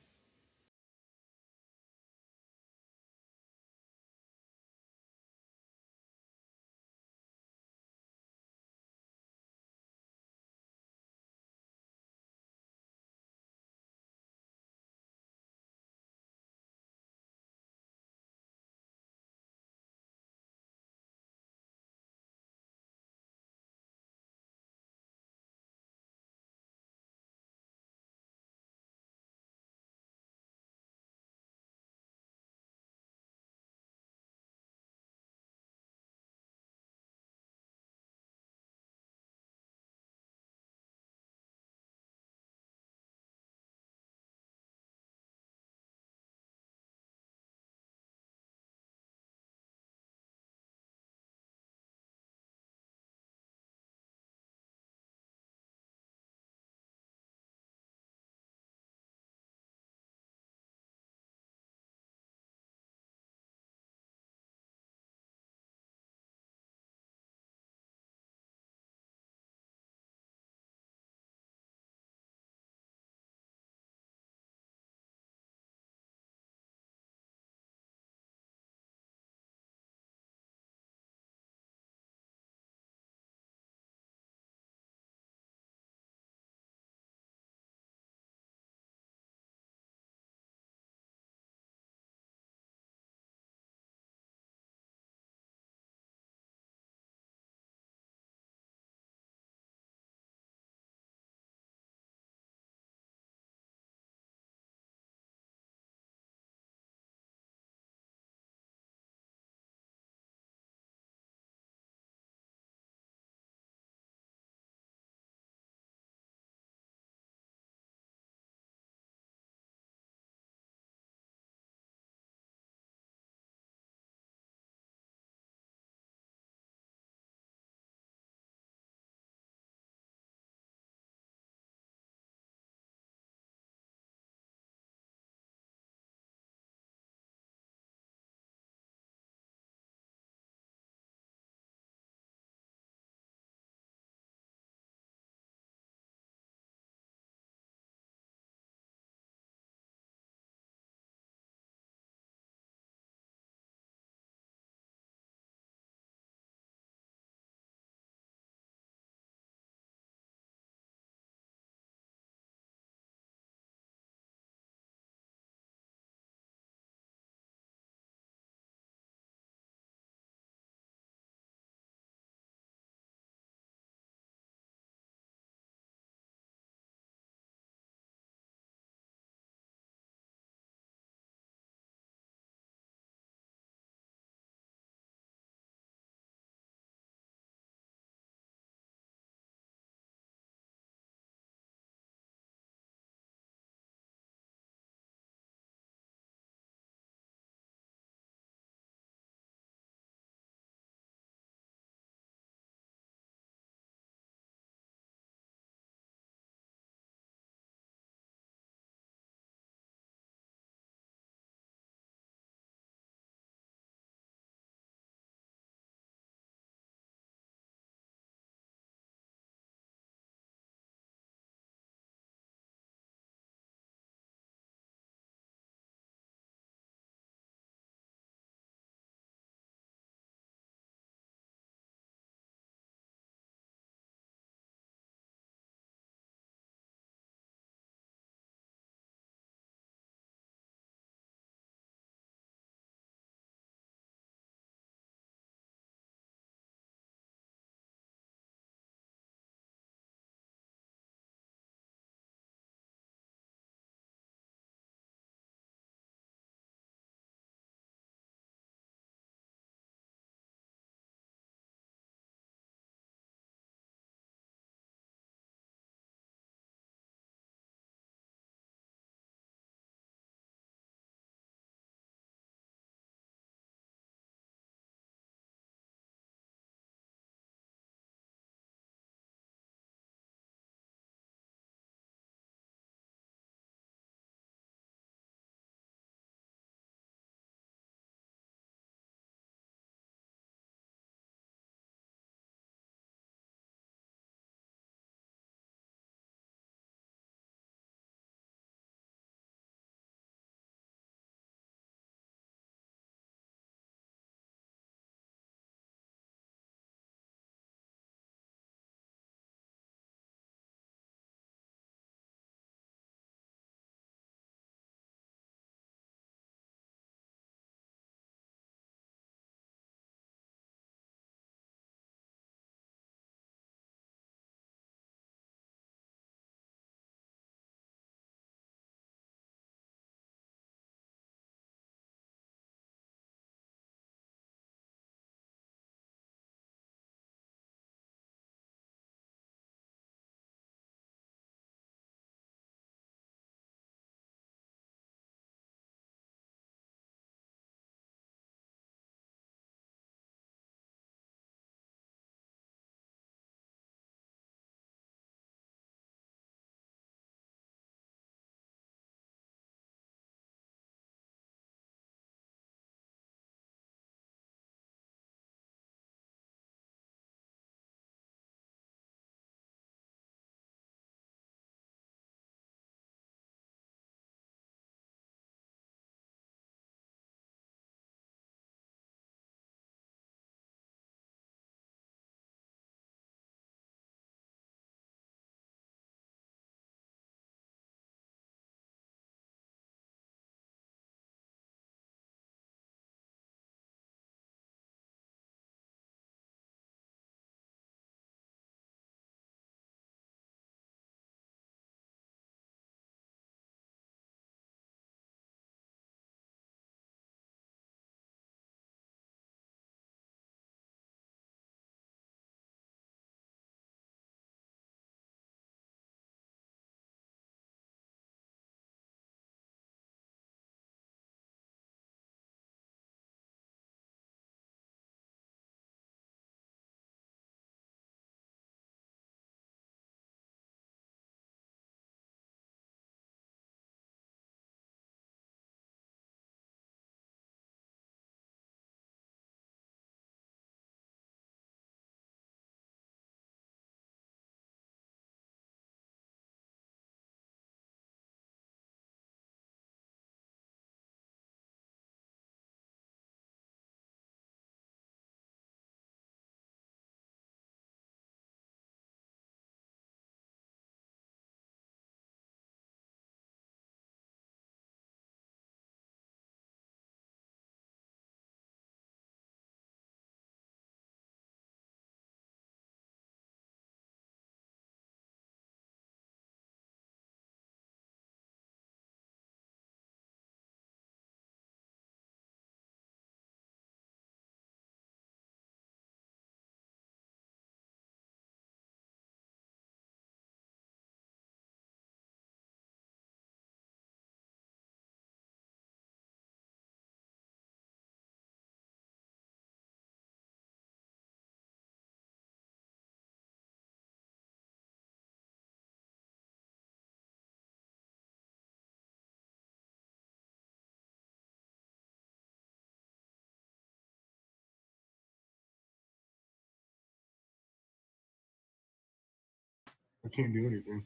I can't do anything.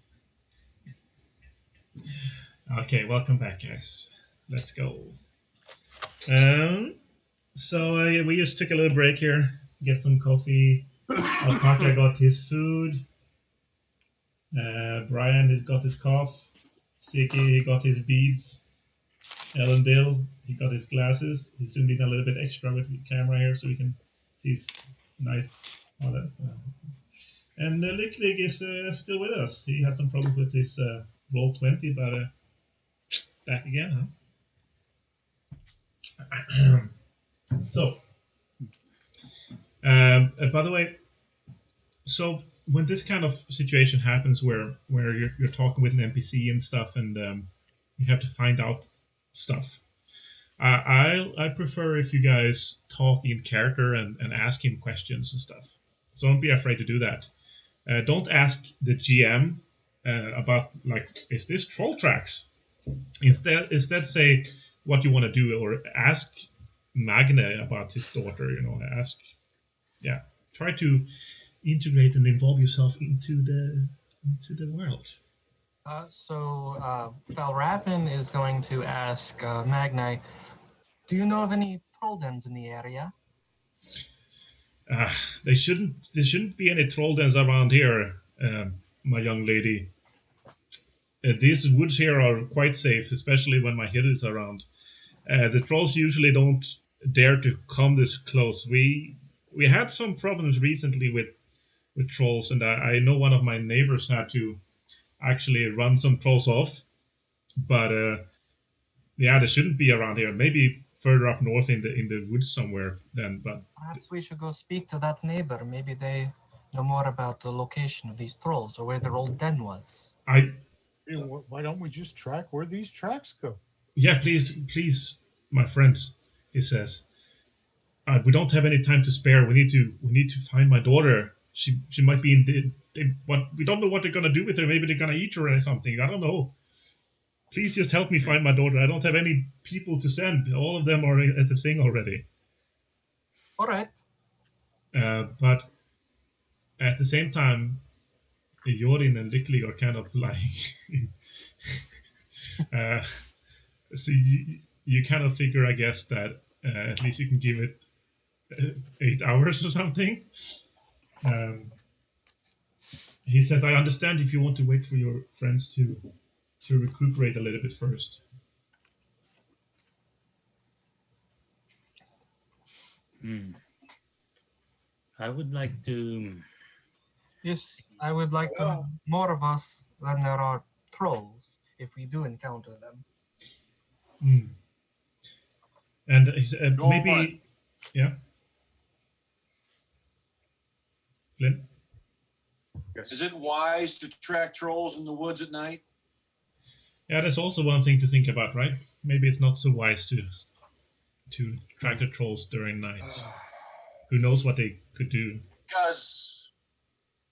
Okay, welcome back, guys. Let's go. So we just took a little break here, get some coffee. Alpaca got his food. Brian has got his cough. Siki got his beads. Ellendale, he got his glasses. He zoomed in a little bit extra with the camera here so we can see his nice. And Lycklig is still with us. He had some problems with his roll 20, but back again, huh? So, by the way, so when this kind of situation happens where you're talking with an NPC and stuff, and you have to find out stuff, I prefer if you guys talk in character and ask him questions and stuff. So don't be afraid to do that. Don't ask the GM about, like, is this troll tracks? Instead say what you want to do, or ask Magne about his daughter. Try to integrate and involve yourself into the world. So Valravn is going to ask Magne, do you know of any troll dens in the area? There shouldn't be any troll dens around here, my young lady. These woods here are quite safe, especially when my hill is around. The trolls usually don't dare to come this close. We had some problems recently with trolls, and I know one of my neighbors had to actually run some trolls off. But they shouldn't be around here. Maybe further up north in the woods somewhere. Then, but perhaps we should go speak to that neighbor. Maybe they know more about the location of these trolls or where their old den was. Why don't we just track where these tracks go? Yeah, please, my friends, he says. We don't have any time to spare. We need to find my daughter. She might be in we don't know what they're gonna do with her. Maybe they're gonna eat her or something. I don't know. Please just help me find my daughter. I don't have any people to send. All of them are at the thing already. All right. But at the same time, Jorin and Lycklig are kind of lying. So you kind of figure, I guess, that at least you can give it 8 hours or something. He says, I understand if you want to wait for your friends to recuperate a little bit first. I would like to... Yes, I would like to know more of us than there are trolls, if we do encounter them. And he said, maybe... Yeah? Flynn? Yes. Is it wise to track trolls in the woods at night? Yeah, that's also one thing to think about, right? Maybe it's not so wise to track the trolls during nights. Who knows what they could do? Because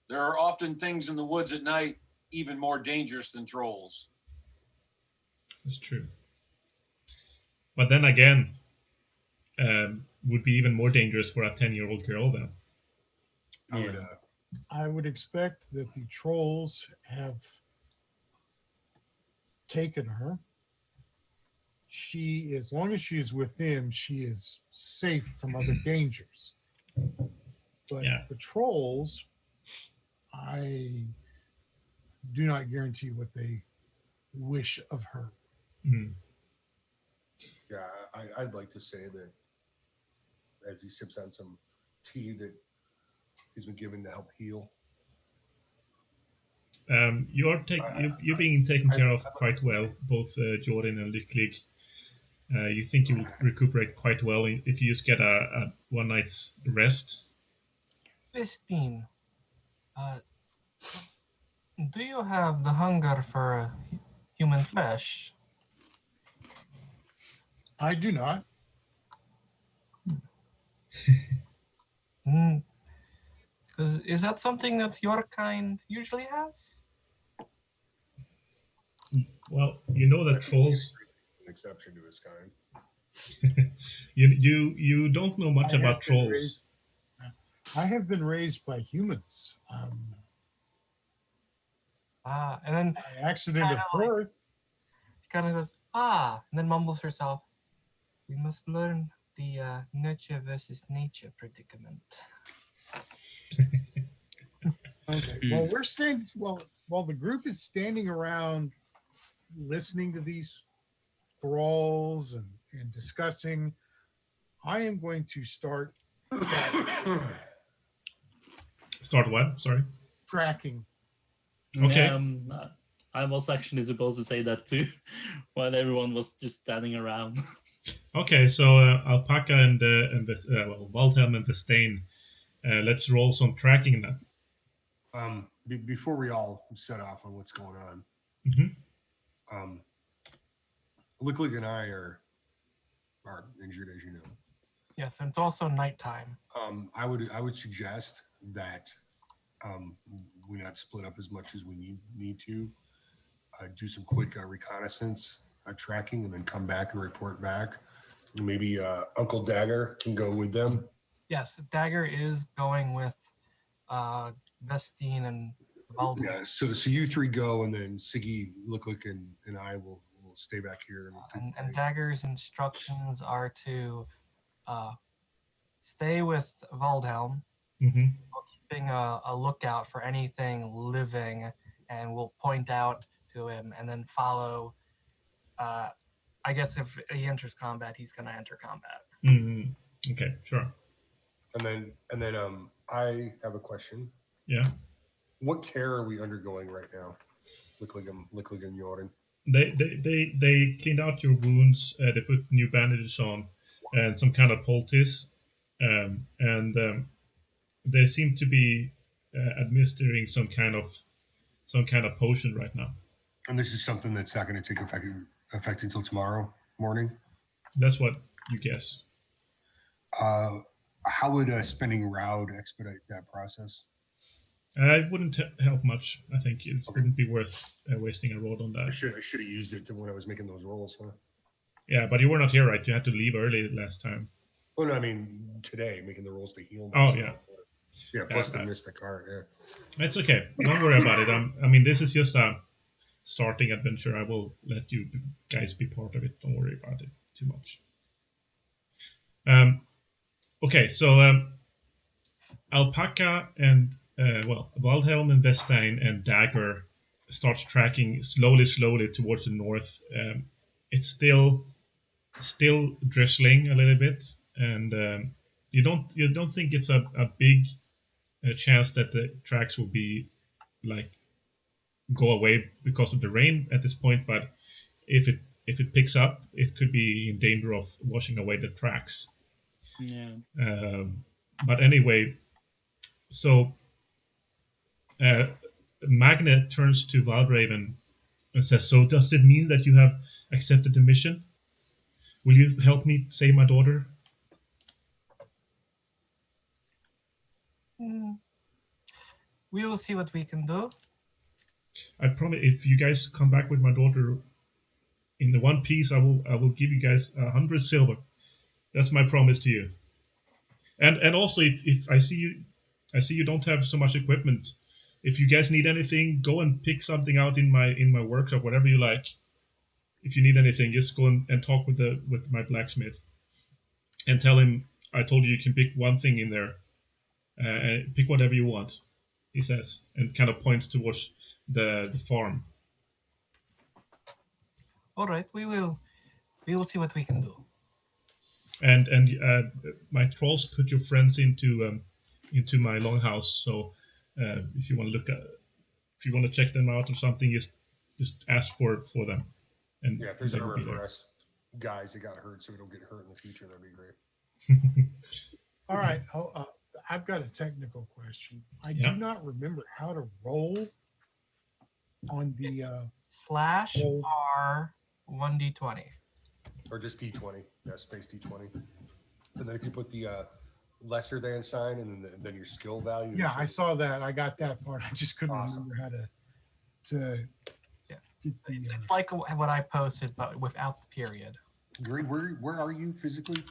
there are often things in the woods at night even more dangerous than trolls. That's true. But then again, would be even more dangerous for a 10-year-old girl then. I would expect that the trolls have taken her. As long as she is with them, she is safe from other dangers. But the trolls, I do not guarantee what they wish of her. Yeah, I'd like to say that as he sips on some tea that he's been given to help heal. You're being taken care of quite well, both Jorin and Lycklig. You think you will recuperate quite well if you just get a one night's rest. 15. Do you have the hunger for human flesh? I do not. Because is that something that your kind usually has? Well, you know that trolls. An exception to his kind. You don't know much about trolls. I have been raised by humans. And then By accident of Kinda like- birth. she kind of goes, and then mumbles herself, we must learn the nurture versus nature predicament. Okay. Well, we're standing. Well, while the group is standing around listening to these thralls and discussing, I am going to start Start what? Sorry. tracking. Okay. I was actually supposed to say that too, while everyone was just standing around. Okay, so Alpaca and Waldhelm and Vestain, let's roll some tracking then. Before we all set off on what's going on, Lycklig and I are injured, as you know. Yes, and it's also nighttime. I would suggest that we not split up as much as we need to. Do some quick reconnaissance, tracking, and then come back and report back. Maybe Uncle Dagger can go with them. Yes, Dagger is going with Vestine and Valravn. Yeah, so you three go, and then Siggy, Lycklig, and I will stay back here. And Dagger's instructions are to stay with Waldhelm, keeping a lookout for anything living, and we'll point out to him, and then follow. I guess if he enters combat, he's going to enter combat. Okay, sure. And then I have a question. Yeah. What care are we undergoing right now, Lycklig and Jorin? They cleaned out your wounds. They put new bandages on and some kind of poultice, and they seem to be administering some kind of potion right now. And this is something that's not going to take effect until tomorrow morning. That's what you guess. How would spending Raud expedite that process? It wouldn't help much. I think it wouldn't be worth wasting a roll on that. I should have used it when I was making those rolls, huh? Yeah, but you were not here, right? You had to leave early last time. Oh no, I mean today, making the rolls to heal myself. Oh yeah. Yeah, plus I missed the card. Yeah. It's okay. Don't worry about it. I mean, this is just a starting adventure. I will let you guys be part of it. Don't worry about it too much. Okay, so Alpaca and Waldhelm and Vestain and Dagger starts tracking slowly towards the north. It's still drizzling a little bit, and you don't think it's a big chance that the tracks will be like go away because of the rain at this point. But if it picks up, it could be in danger of washing away the tracks. Yeah. But anyway, so Magne turns to Valravn and says, "So does it mean that you have accepted the mission? Will you help me save my daughter?" We will see what we can do. I promise, if you guys come back with my daughter in the one piece, I will give you guys 100 silver. That's my promise to you. And also, if I see you don't have so much equipment, if you guys need anything, go and pick something out in my workshop, whatever you like. If you need anything, just go and talk with my blacksmith, and tell him I told you can pick one thing in there. Pick whatever you want, he says, and kind of points towards the farm. All right, we will see what we can do. And my trolls put your friends into my longhouse. So if you want to check them out or something, just ask for them. And yeah, if there's an order for us guys that got hurt, so we don't get hurt in the future, that'd be great. All right, I've got a technical question. I do not remember how to roll on the /R 1d20. Or just D20. Yeah, space D20. And then if you put the lesser than sign and then your skill value. Yeah, I saw that. I got that part. I just couldn't remember how to get the, it's like what I posted, but without the period. Great. Where are you physically?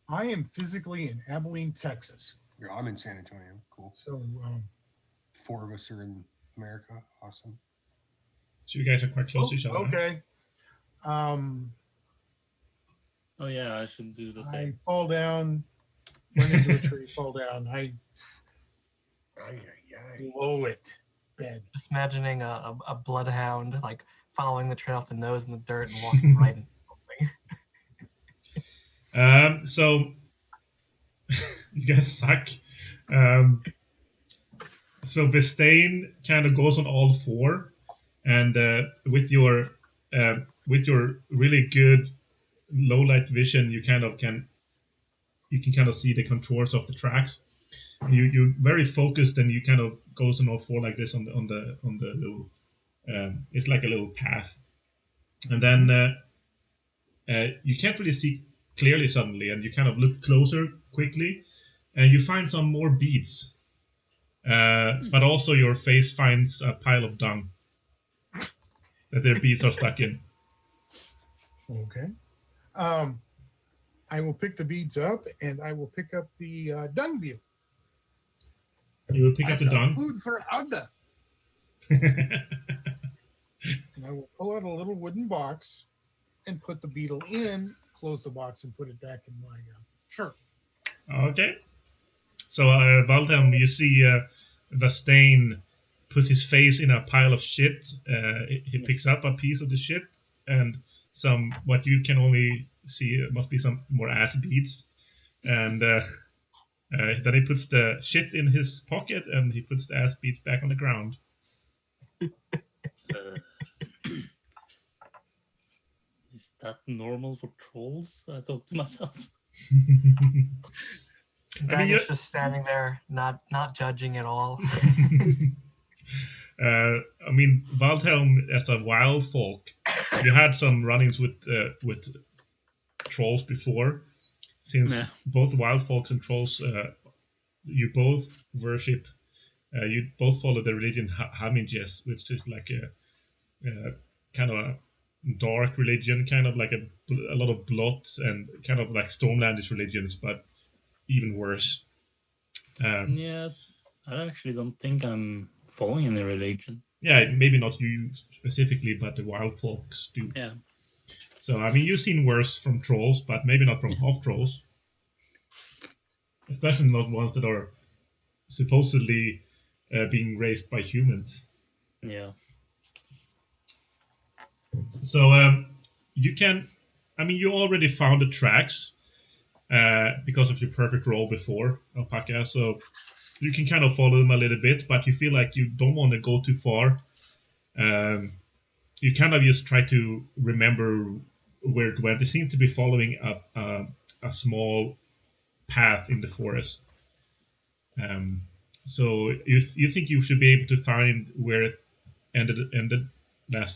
I am physically in Abilene, Texas. Yeah, I'm in San Antonio. Cool. So 4 of us are in America. Awesome. So you guys are quite close to each other. Huh? Okay. Oh yeah, I should do the I same. fall down, run into a tree, fall down. I blow it. Bed. Just imagining a bloodhound like following the trail off the nose in the dirt and walking right into something. So you guys suck. So Bestain kind of goes on all four, and with your really good low light vision, you can kind of see the contours of the tracks. You're very focused, and you kind of goes on all four like this on the little. It's like a little path, and then you can't really see clearly suddenly, and you kind of look closer quickly, and you find some more beads. But also your face finds a pile of dung that their beads are stuck in. Okay. I will pick the beads up, and I will pick up the dung beetle. You will pick up the dung. Food for Agda. And I will pull out a little wooden box and put the beetle in, close the box, and put it back in my shirt. Okay. So, Waldhelm, you see Vastain put his face in a pile of shit. He picks up a piece of the shit and some, what you can only see, must be some more ass beads. And then he puts the shit in his pocket and he puts the ass beads back on the ground. Is that normal for trolls? I thought to myself. Dagger's just standing there, not judging at all. I mean, Waldhelm, as a wild folk, you had some run-ins with trolls before, since both wild folks and trolls, you both worship, you both follow the religion Hamiges, which is like a kind of a dark religion, kind of like a lot of blot and kind of like Stormlandish religions, but even worse. Yeah, I actually don't think I'm following any religion. Yeah, maybe not you specifically, but the wild folks do. Yeah. So, I mean, you've seen worse from trolls, but maybe not from half trolls. Especially not ones that are supposedly being raised by humans. Yeah. So, you can, I mean, you already found the tracks because of your perfect roll before, Alpaca, so you can kind of follow them a little bit, but you feel like you don't want to go too far. You kind of just try to remember where it went. They seem to be following a small path in the forest. So you think you should be able to find where it ended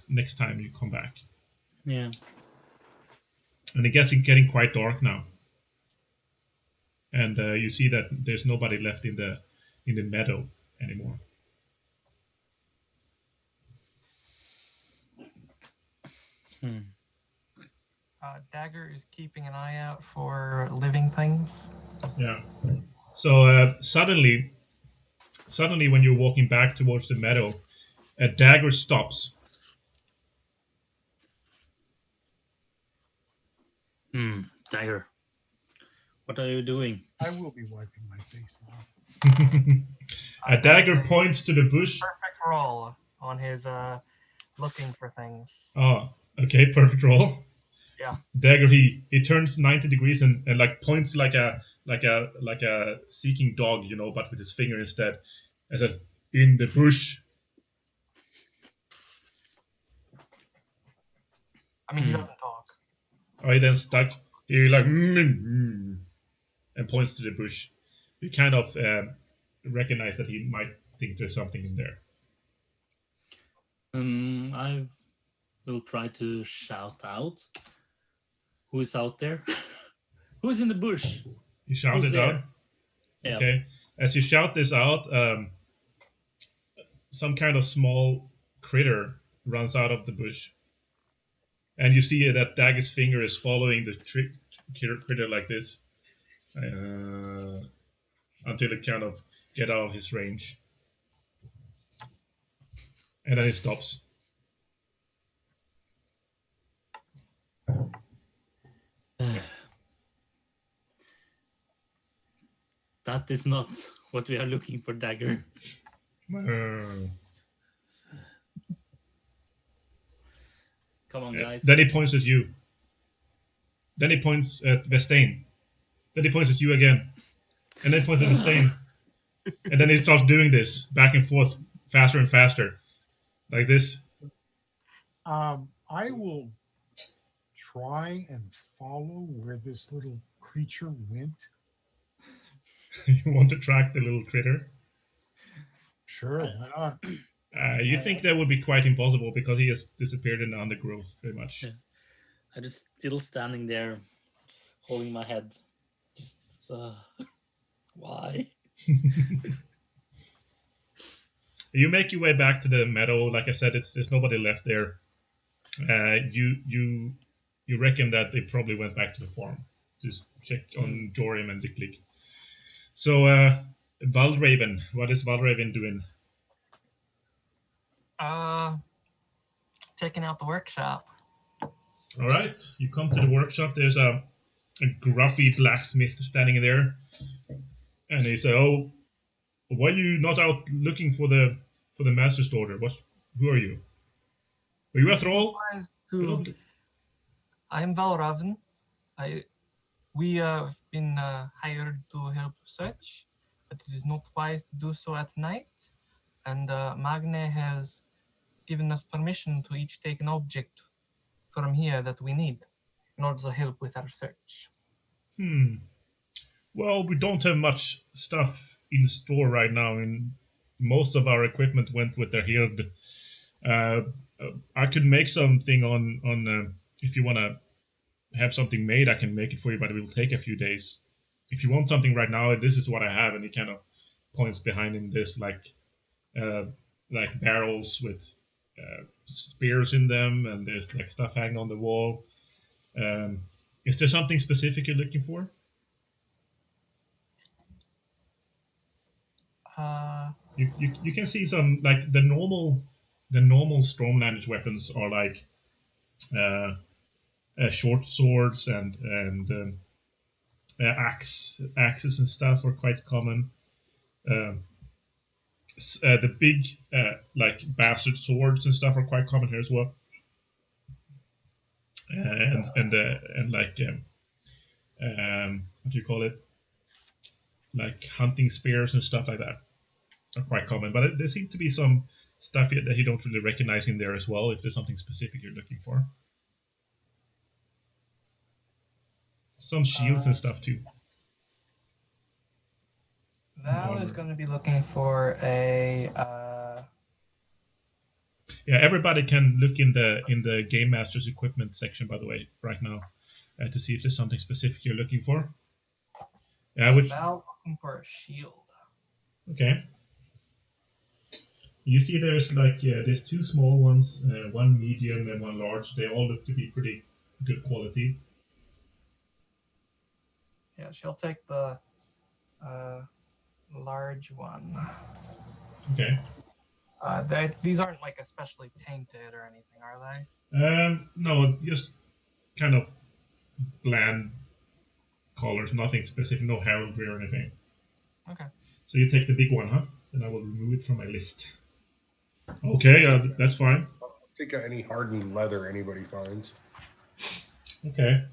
next time you come back. Yeah. And it gets getting quite dark now. And you see that there's nobody left in the meadow anymore. Dagger is keeping an eye out for living things. Yeah. So suddenly, when you're walking back towards the meadow, a Dagger stops. Dagger. What are you doing? I will be wiping my face off. A Dagger points to the bush. Perfect roll on his looking for things. Oh, okay, perfect roll. Yeah. Dagger, he turns 90 degrees and like points like a seeking dog, you know, but with his finger instead. I said, in the bush. I mean, he doesn't talk. Oh, he then stuck. He like and points to the bush. You kind of recognize that he might think there's something in there. I will try to shout out. Who is out there? Who is in the bush? You shout Who's it there? out. Yeah. Okay. As you shout this out, some kind of small critter runs out of the bush. And you see that Dagger's finger is following the critter like this until it kind of get out of his range. And then it stops. That is not what we are looking for, Dagger. Come on, guys. Then he points at you. Then he points at Vestain. Then he points at you again. And then points at Vestain. And then he starts doing this back and forth, faster and faster. Like this. I will try and follow where this little creature went. You want to track the little critter? Sure, why not? You think that would be quite impossible because he has disappeared in the undergrowth, pretty much. Yeah. I'm just still standing there, holding my head. Just, why? You make your way back to the meadow. Like I said, there's nobody left there. You reckon that they probably went back to the farm to check on Jorin and Lycklig. So, Valravn, what is Valravn doing? Checking out the workshop. All right, you come to the workshop. There's a gruffy blacksmith standing there, and he said, "Oh, why are you not out looking for the master's daughter? Who are you? Are you a thrall?" I'm Valravn. We have been hired to help search, but it is not wise to do so at night. And Magne has given us permission to each take an object from here that we need in order to help with our search. Well, we don't have much stuff in store right now, and most of our equipment went with the herd. I could make something on if you want to have something made, I can make it for you, but it will take a few days. If you want something right now, this is what I have, and he kind of points behind him. There's like barrels with spears in them, and there's like stuff hanging on the wall. Is there something specific you're looking for? You can see some like the normal Stormlanders weapons are like short swords and axes and stuff are quite common. The big like bastard swords and stuff are quite common here as well. And like what do you call it? Like hunting spears and stuff like that are quite common. But there seems to be some stuff that you don't really recognize in there as well. If there's something specific you're looking for, some shields and stuff too. Val is going to be looking for a. Yeah, everybody can look in the Game Master's equipment section, by the way, right now, to see if there's something specific you're looking for. Yeah, Val looking for a shield. Okay. You see, there's there's two small ones, one medium and one large. They all look to be pretty good quality. Yeah, she'll take the large one. Okay. These aren't like especially painted or anything, are they? No, just kind of bland colors, nothing specific, no heraldry or anything. Okay. So you take the big one, huh? And I will remove it from my list. Okay, that's fine. I'll take any hardened leather anybody finds. Okay.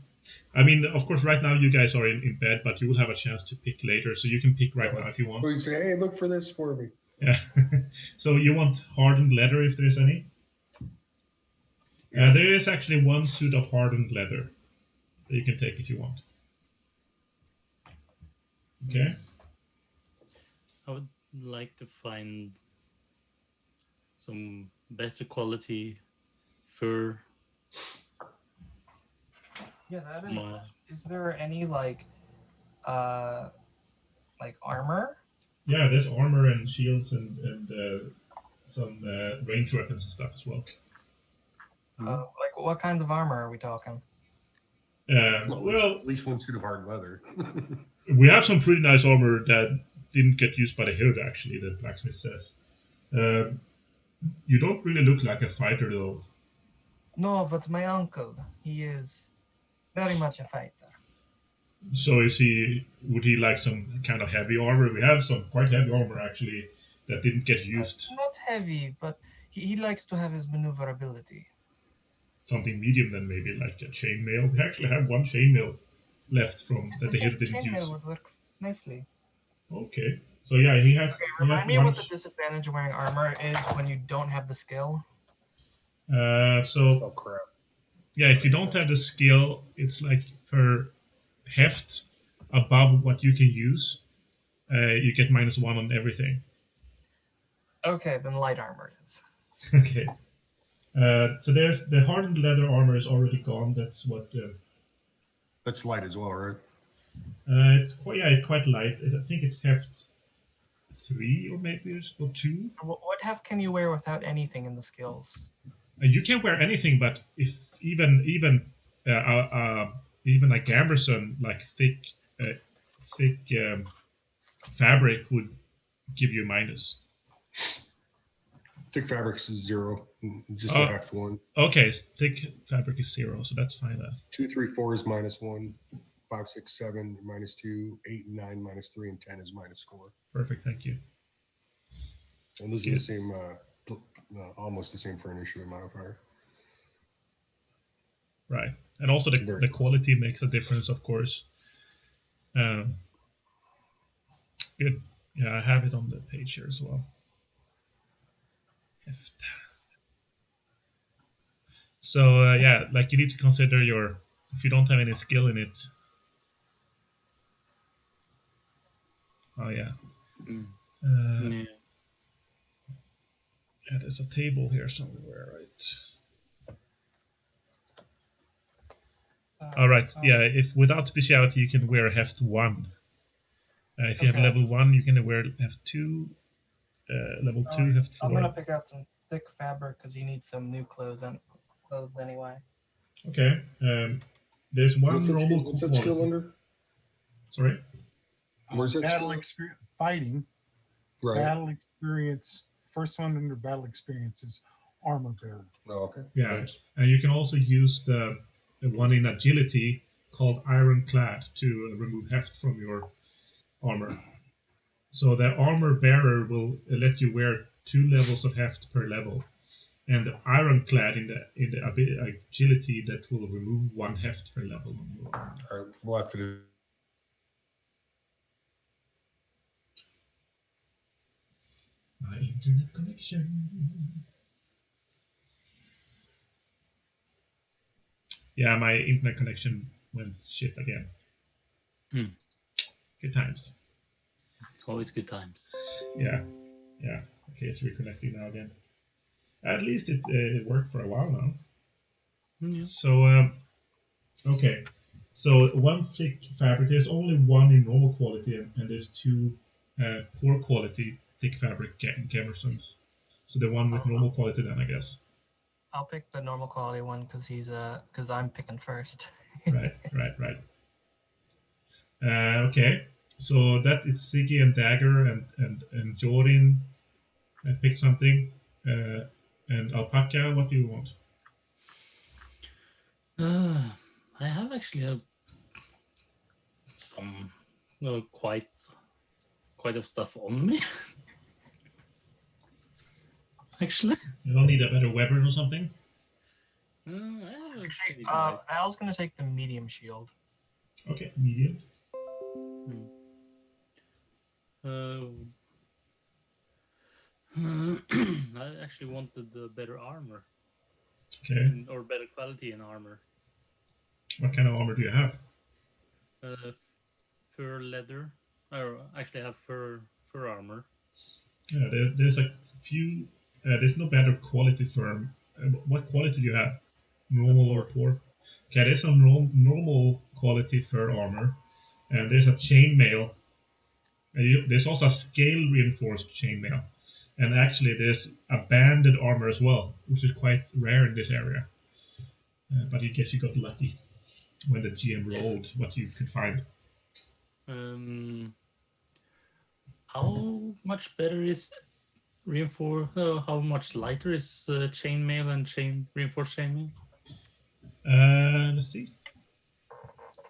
I mean, of course, right now you guys are in bed, but you will have a chance to pick later, so you can pick right now if you want. So you say, hey, look for this for me. Yeah. So you want hardened leather if there's any? There is actually one suit of hardened leather that you can take if you want. Okay. I would like to find some better quality fur. Yeah, that is. Is there any like armor? Yeah, there's armor and shields and some range weapons and stuff as well. Like what kinds of armor are we talking? Well, at least one suit of hard leather. We have some pretty nice armor that didn't get used by the herd, actually, the blacksmith says. You don't really look like a fighter, though. No, but my uncle, he is very much a fighter. So would he like some kind of heavy armor? We have some quite heavy armor actually that didn't get used. Not heavy, but he likes to have his maneuverability. Something medium then maybe, like a chainmail. We actually have one chainmail left from that the hero didn't use. Chainmail would work nicely. Okay. So yeah, he has. Okay, he has remind me one what the disadvantage of wearing armor is when you don't have the skill. So crap. yeah, if you don't have the skill, it's like per heft above what you can use, you get -1 on everything. Okay, then light armor is. Okay. So there's the hardened leather armor is already gone. That's what. That's light as well, right? It's quite light. I think it's heft 3 or maybe or 2. What heft can you wear without anything in the skills? You can wear anything, but if even a gamberson like thick fabric would give you a minus. Thick fabric's 0, just a half 1. Okay, thick fabric is 0, so that's fine. 2, 3, 4 is -1. 5, 6, 7 -2. 8 and 9 -3, and 10 is -4. Perfect, thank you. And those are the same, almost the same for initiative modifier. Right, and also the quality makes a difference, of course. Good. Yeah, I have it on the page here as well. So yeah, like you need to consider if you don't have any skill in it. Oh yeah. Yeah, there's a table here somewhere, right? All right. Yeah, if without speciality you can wear heft 1. If you have level 1, you can wear heft 2. Level 2, heft 4. I'm gonna pick out some thick fabric because you need some new clothes anyway. Okay. There's one normal. What's that skill under? Sorry. Where's that battle skill? experience, fighting. Right. Battle experience. First one under battle experience is armor bearer. Oh, okay. Yeah, Thanks. and you can also use the one in agility called ironclad to remove heft from your armor. So the armor bearer will let you wear 2 levels of heft per level, and the ironclad in the agility that will remove 1 heft per level. All right, we'll have to do. My internet connection. Yeah, my internet connection went shit again. Good times. Always good times. Yeah. Okay, it's reconnecting now again. At least it worked for a while now. Yeah. So, okay. So 1 thick fabric. There's only 1 in normal quality, and there's 2 poor quality thick fabric gambersons. So the one with normal quality then, I guess. I'll pick the normal quality one because I'm picking first. Right. Okay. So that it's Siggy and Dagger and Jorin. I picked something. And Alpaca, what do you want? I have actually some quite of stuff on me. Actually, You don't need a better weapon or something? Al's gonna take the medium shield. Okay, medium. I actually wanted the better armor. Okay. Or better quality in armor. What kind of armor do you have? Fur leather. Or actually I have fur armor. Yeah, there's a few. There's no better quality fur. What quality do you have? Normal or poor? Okay, there's some normal quality fur armor. And there's a chainmail. There's also a scale reinforced chainmail. And actually there's a banded armor as well, which is quite rare in this area. But I guess you got lucky when the GM rolled what you could find. How much better is how much lighter is chainmail and reinforced chainmail? Let's see.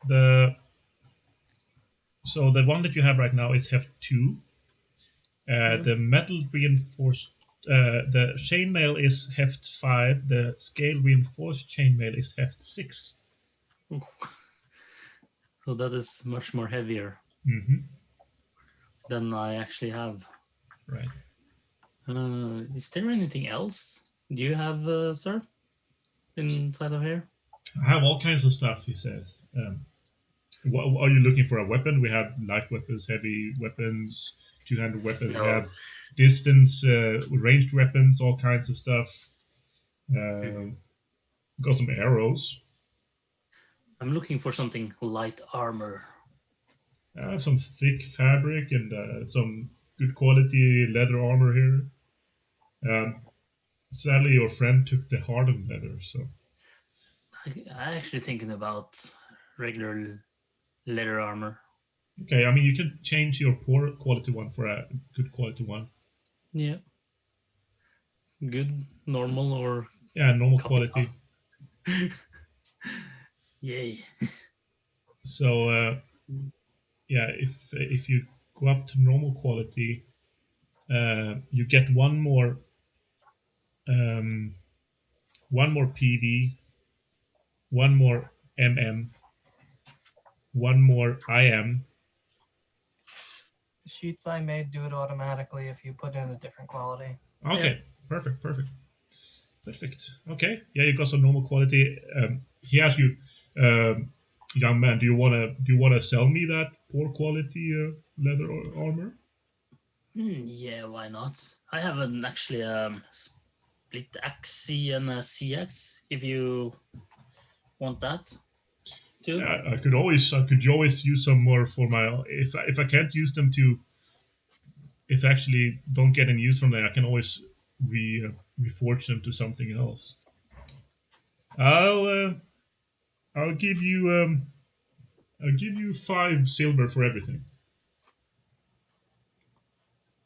The So the one that you have right now is heft 2. The metal reinforced, the chainmail is heft 5. The scale reinforced chainmail is heft 6. Oof. So that is much more heavier than I actually have. Right. Is there anything else? Do you have, sir, inside of here? I have all kinds of stuff, he says. What, are you looking for a weapon? We have light weapons, heavy weapons, two-handed weapons. No. We have distance, ranged weapons, all kinds of stuff. Got some arrows. I'm looking for something light armor. I have some thick fabric and some good quality leather armor here. Sadly, your friend took the hardened leather, so... I actually thinking about regular leather armor. Okay, I mean, you can change your poor quality one for a good quality one. Yeah. Good, normal, or... Yeah, normal quality. Yay. So, yeah, if you go up to normal quality, you get one more PV, one more MM, one more IM. The sheets I made do it automatically if you put in a different quality. Okay, perfect. Okay, yeah, you got some normal quality. He asked you, young man, do you wanna sell me that poor quality leather armor? Yeah, why not? I have actually split XC and a CX. If you want that too. Yeah, I could always use some more for my. If I can't use them to. If I actually don't get any use from them, I can always reforge them to something else. I'll give you 5 silver for everything.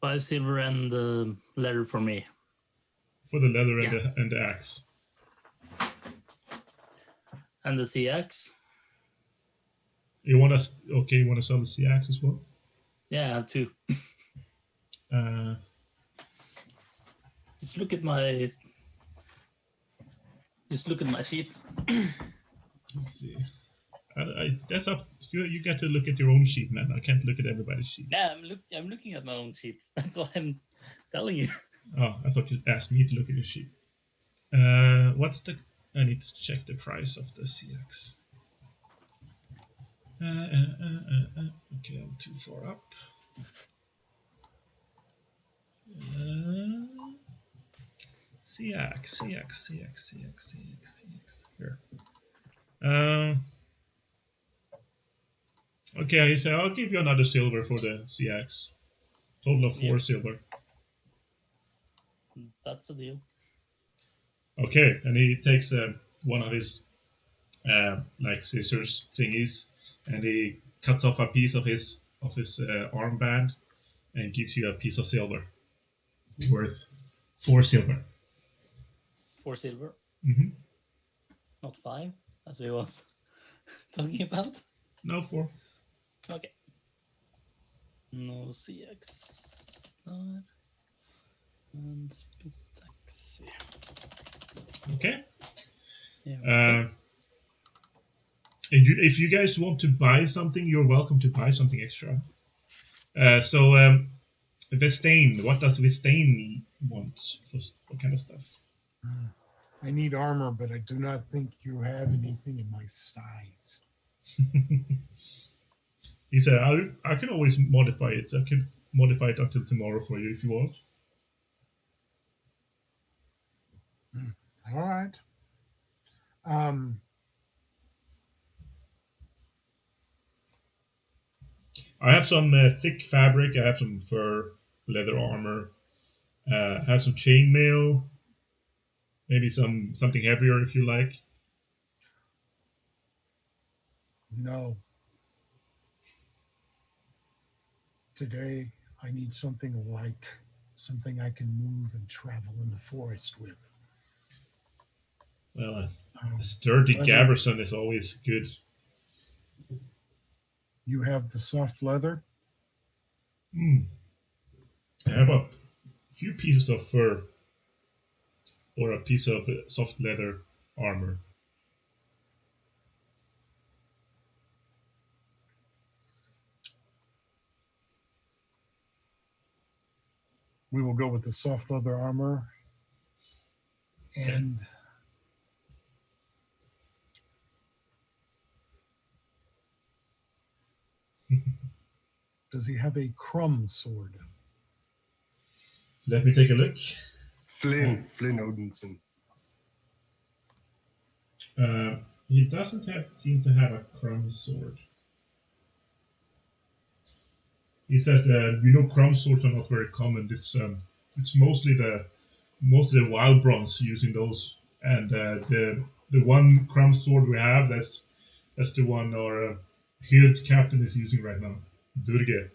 5 silver and leather for me. For the leather and the axe. And the CX. You want to sell the CX as well? Yeah, I have 2. Just look at my sheets. Let's see. That's up. You get to look at your own sheet, man. I can't look at everybody's sheet. Yeah, I'm looking at my own sheets. That's why I'm telling you. Oh, I thought you asked me to look at your sheet. What's the? I need to check the price of the CX. Okay, I'm too far up. CX. Here. Okay, so I'll give you another silver for the CX. Total of 4 silver. That's a deal. Okay, and he takes one of his like scissors thingies, and he cuts off a piece of his armband, and gives you a piece of silver, worth 4 silver. 4 silver. Mm-hmm. Not 5, as we was talking about. No, 4. Okay. No CX. And split taxi. Okay. Yeah, okay. If you guys want to buy something, you're welcome to buy something extra. So Vestain, what does Vestain want? What kind of stuff? I need armor, but I do not think you have anything in my size. He said, I can always modify it. I can modify it until tomorrow for you if you want. All right. I have some thick fabric. I have some fur, leather armor. I have some chainmail. Maybe something heavier if you like. No. Today, I need something light, something I can move and travel in the forest with. Well, a sturdy gabberson is always good. You have the soft leather. I have a few pieces of fur or a piece of soft leather armor. We will go with the soft leather armor. And does he have a crumb sword? Let me take a look. Flynn Odinson. He doesn't seem to have a crumb sword. He says, crumb swords are not very common. It's mostly the wild bronze using those, and the one crumb sword we have, that's the one our Hirt captain is using right now. Do it again.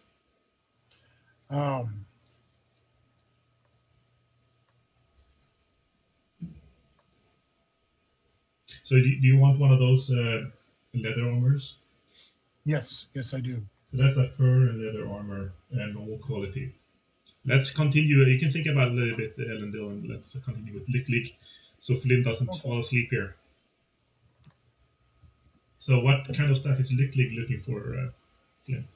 So do you want one of those leather armors? Yes, I do. So that's a fur and leather armor and normal quality. Let's continue. You can think about it a little bit, Elendil, and let's continue with Lycklig, so Flynn doesn't fall asleep here. So what kind of stuff is Lycklig looking for, Flynn?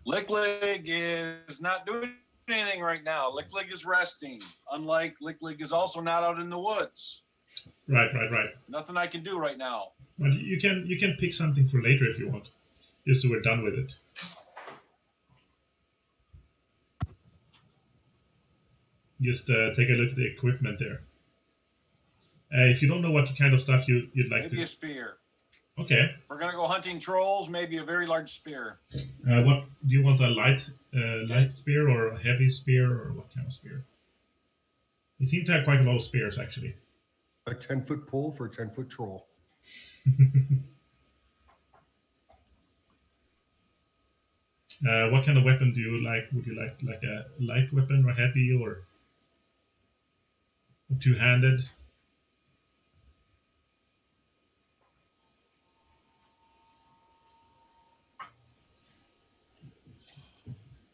Lycklig is not doing anything right now. Lycklig is resting. Unlike Lycklig is also not out in the woods. Right. Nothing I can do right now. But you can pick something for later if you want, just so we're done with it. Just take a look at the equipment there. If you don't know what kind of stuff you'd like maybe to... Maybe a spear. Okay. If we're going to go hunting trolls, maybe a very large spear. What do you want, a light spear or a heavy spear, or what kind of spear? You seem to have quite a lot of spears, actually. A 10-foot pole for a 10-foot troll. What kind of weapon do you like? Would you like a light weapon or heavy or two-handed?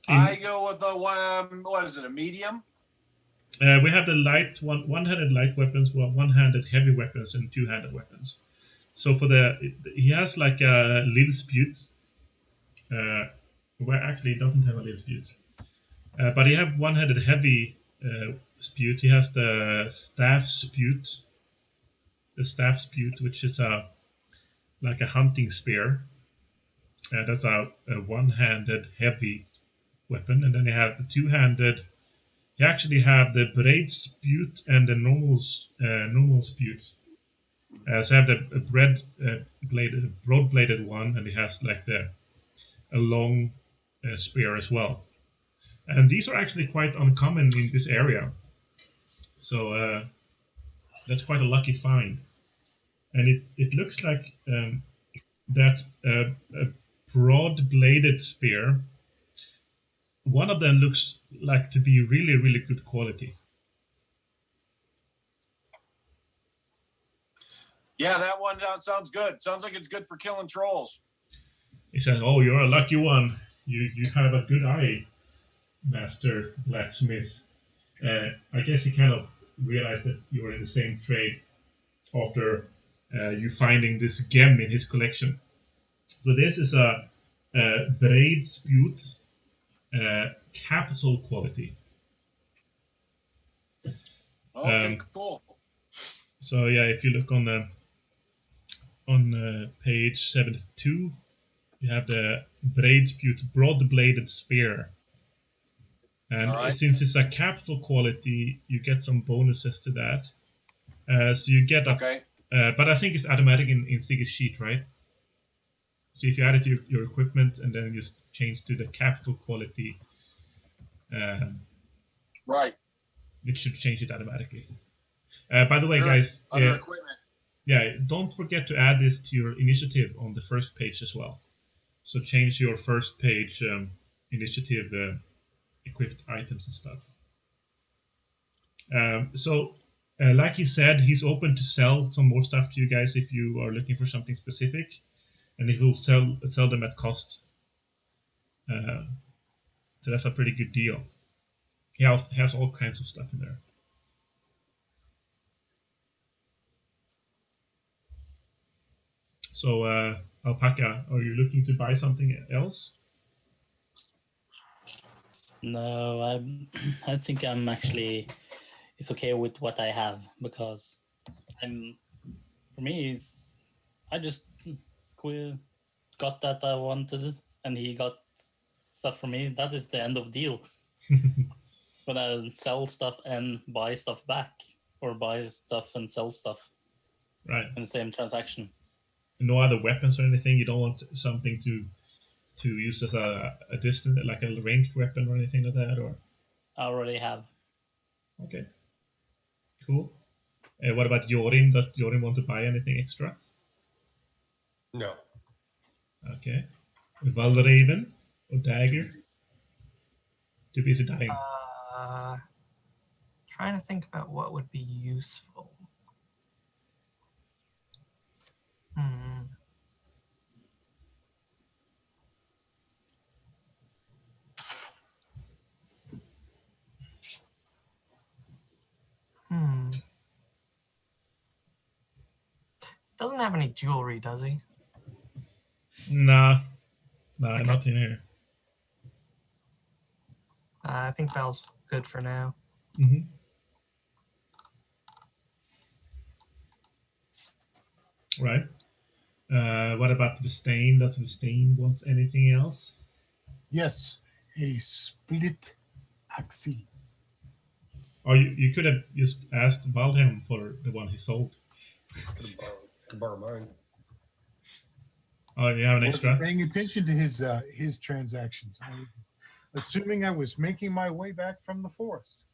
I go with a what is it? A medium? We have the light one-handed light weapons, one-handed heavy weapons, and two-handed weapons. So for he has like a little spewt. Well, actually, he doesn't have a little spewt, but he have one-handed heavy spewt. He has the staff spewt. The staff spewt, which is like a hunting spear. That's a one-handed heavy weapon, and then you have the two-handed. You actually have the braid spewt and the normal spewt. So you have the broad-bladed one, and it has like a long spear as well. And these are actually quite uncommon in this area. So that's quite a lucky find. And it looks like that a broad-bladed spear. One of them looks like to be really, really good quality. Yeah, that one sounds good. Sounds like it's good for killing trolls. He said, "Oh, you're a lucky one. You have a good eye, Master Blacksmith." I guess he kind of realized that you were in the same trade after you finding this gem in his collection. So this is a braid spewt. Capital quality. Okay, cool. So yeah, if you look on page 72, you have the braid spewt, broad-bladed spear, and since it's a capital quality, you get some bonuses to that. So you get but I think it's automatic in Sigurd's sheet, right? So if you add it to your equipment and then just change to the capital quality, right, it should change it automatically. By the way, guys, equipment. Yeah, don't forget to add this to your initiative on the first page as well. So change your first page initiative equipped items and stuff. Like he said, he's open to sell some more stuff to you guys if you are looking for something specific, and he will sell them at cost. So that's a pretty good deal. He has all kinds of stuff in there. So, Alpaca, are you looking to buy something else? No, I think I'm actually it's okay with what I have, because for me I just got that I wanted, and he got stuff from me. That is the end of deal. When I sell stuff and buy stuff back, or buy stuff and sell stuff Right. in the same transaction. No other weapons or anything? You don't want something to use as a distant, like a ranged weapon or anything like that? Or I already have. Okay. Cool. What about Jorin? Does Jorin want to buy anything extra? No. Okay. Valravn or dagger? Too busy dying. Trying to think about what would be useful. Doesn't have any jewelry, does he? Nah, Okay. Not in here. I think Val's good for now. Mm-hmm. Right. What about Vestain? Does Vestain want anything else? Yes, a split axe. Or you could have just asked Waldhelm for the one he sold. Could borrow mine. Oh, you have an I extra? wasn't paying attention to his transactions. I was assuming I was making my way back from the forest.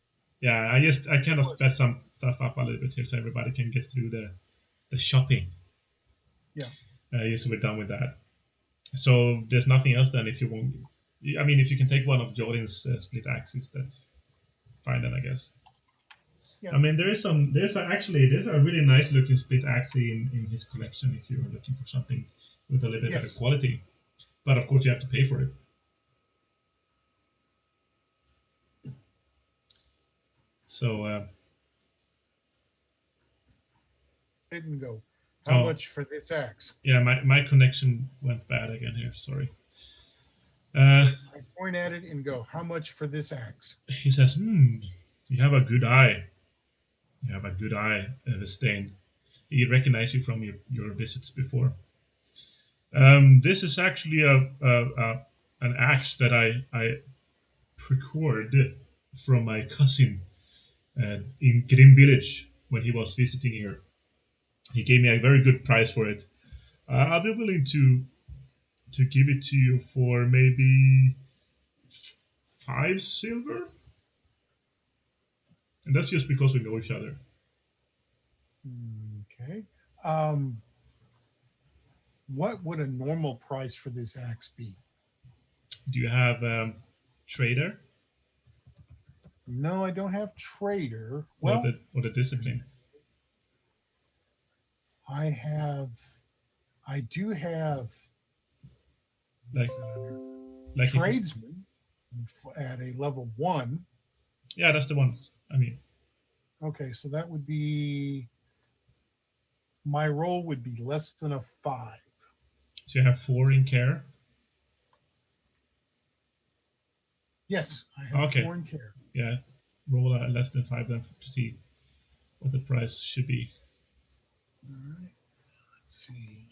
Yeah, I kind of sped some stuff up a little bit here so everybody can get through the shopping. Yeah. So we're done with that. So there's nothing else then if you want. I mean, if you can take one of Jorin's split axes, that's fine then, I guess. Yeah. I mean, there's a really nice looking split axe in his collection if you're looking for something with a little bit better quality. But of course you have to pay for it. So Didn't go. How much for this axe? Yeah, my connection went bad again here. Sorry. I point at it and go, how much for this axe? He says, you have a good eye. You have a good eye, Vestain. He recognized you from your visits before. This is actually an axe that I procured from my cousin in Grim Village when he was visiting here. He gave me a very good price for it. I'll be willing to give it to you for maybe 5 silver. And that's just because we know each other. Okay. What would a normal price for this axe be? Do you have trader? No, I don't have trader. Well, or the discipline. I do have like tradesman at a level 1. Yeah, that's the one. I mean. Okay, so that would be, my roll would be less than a 5. So you have 4 in care? Yes, I have 4 in care. Yeah, roll less than 5 then to see what the price should be. All right, let's see.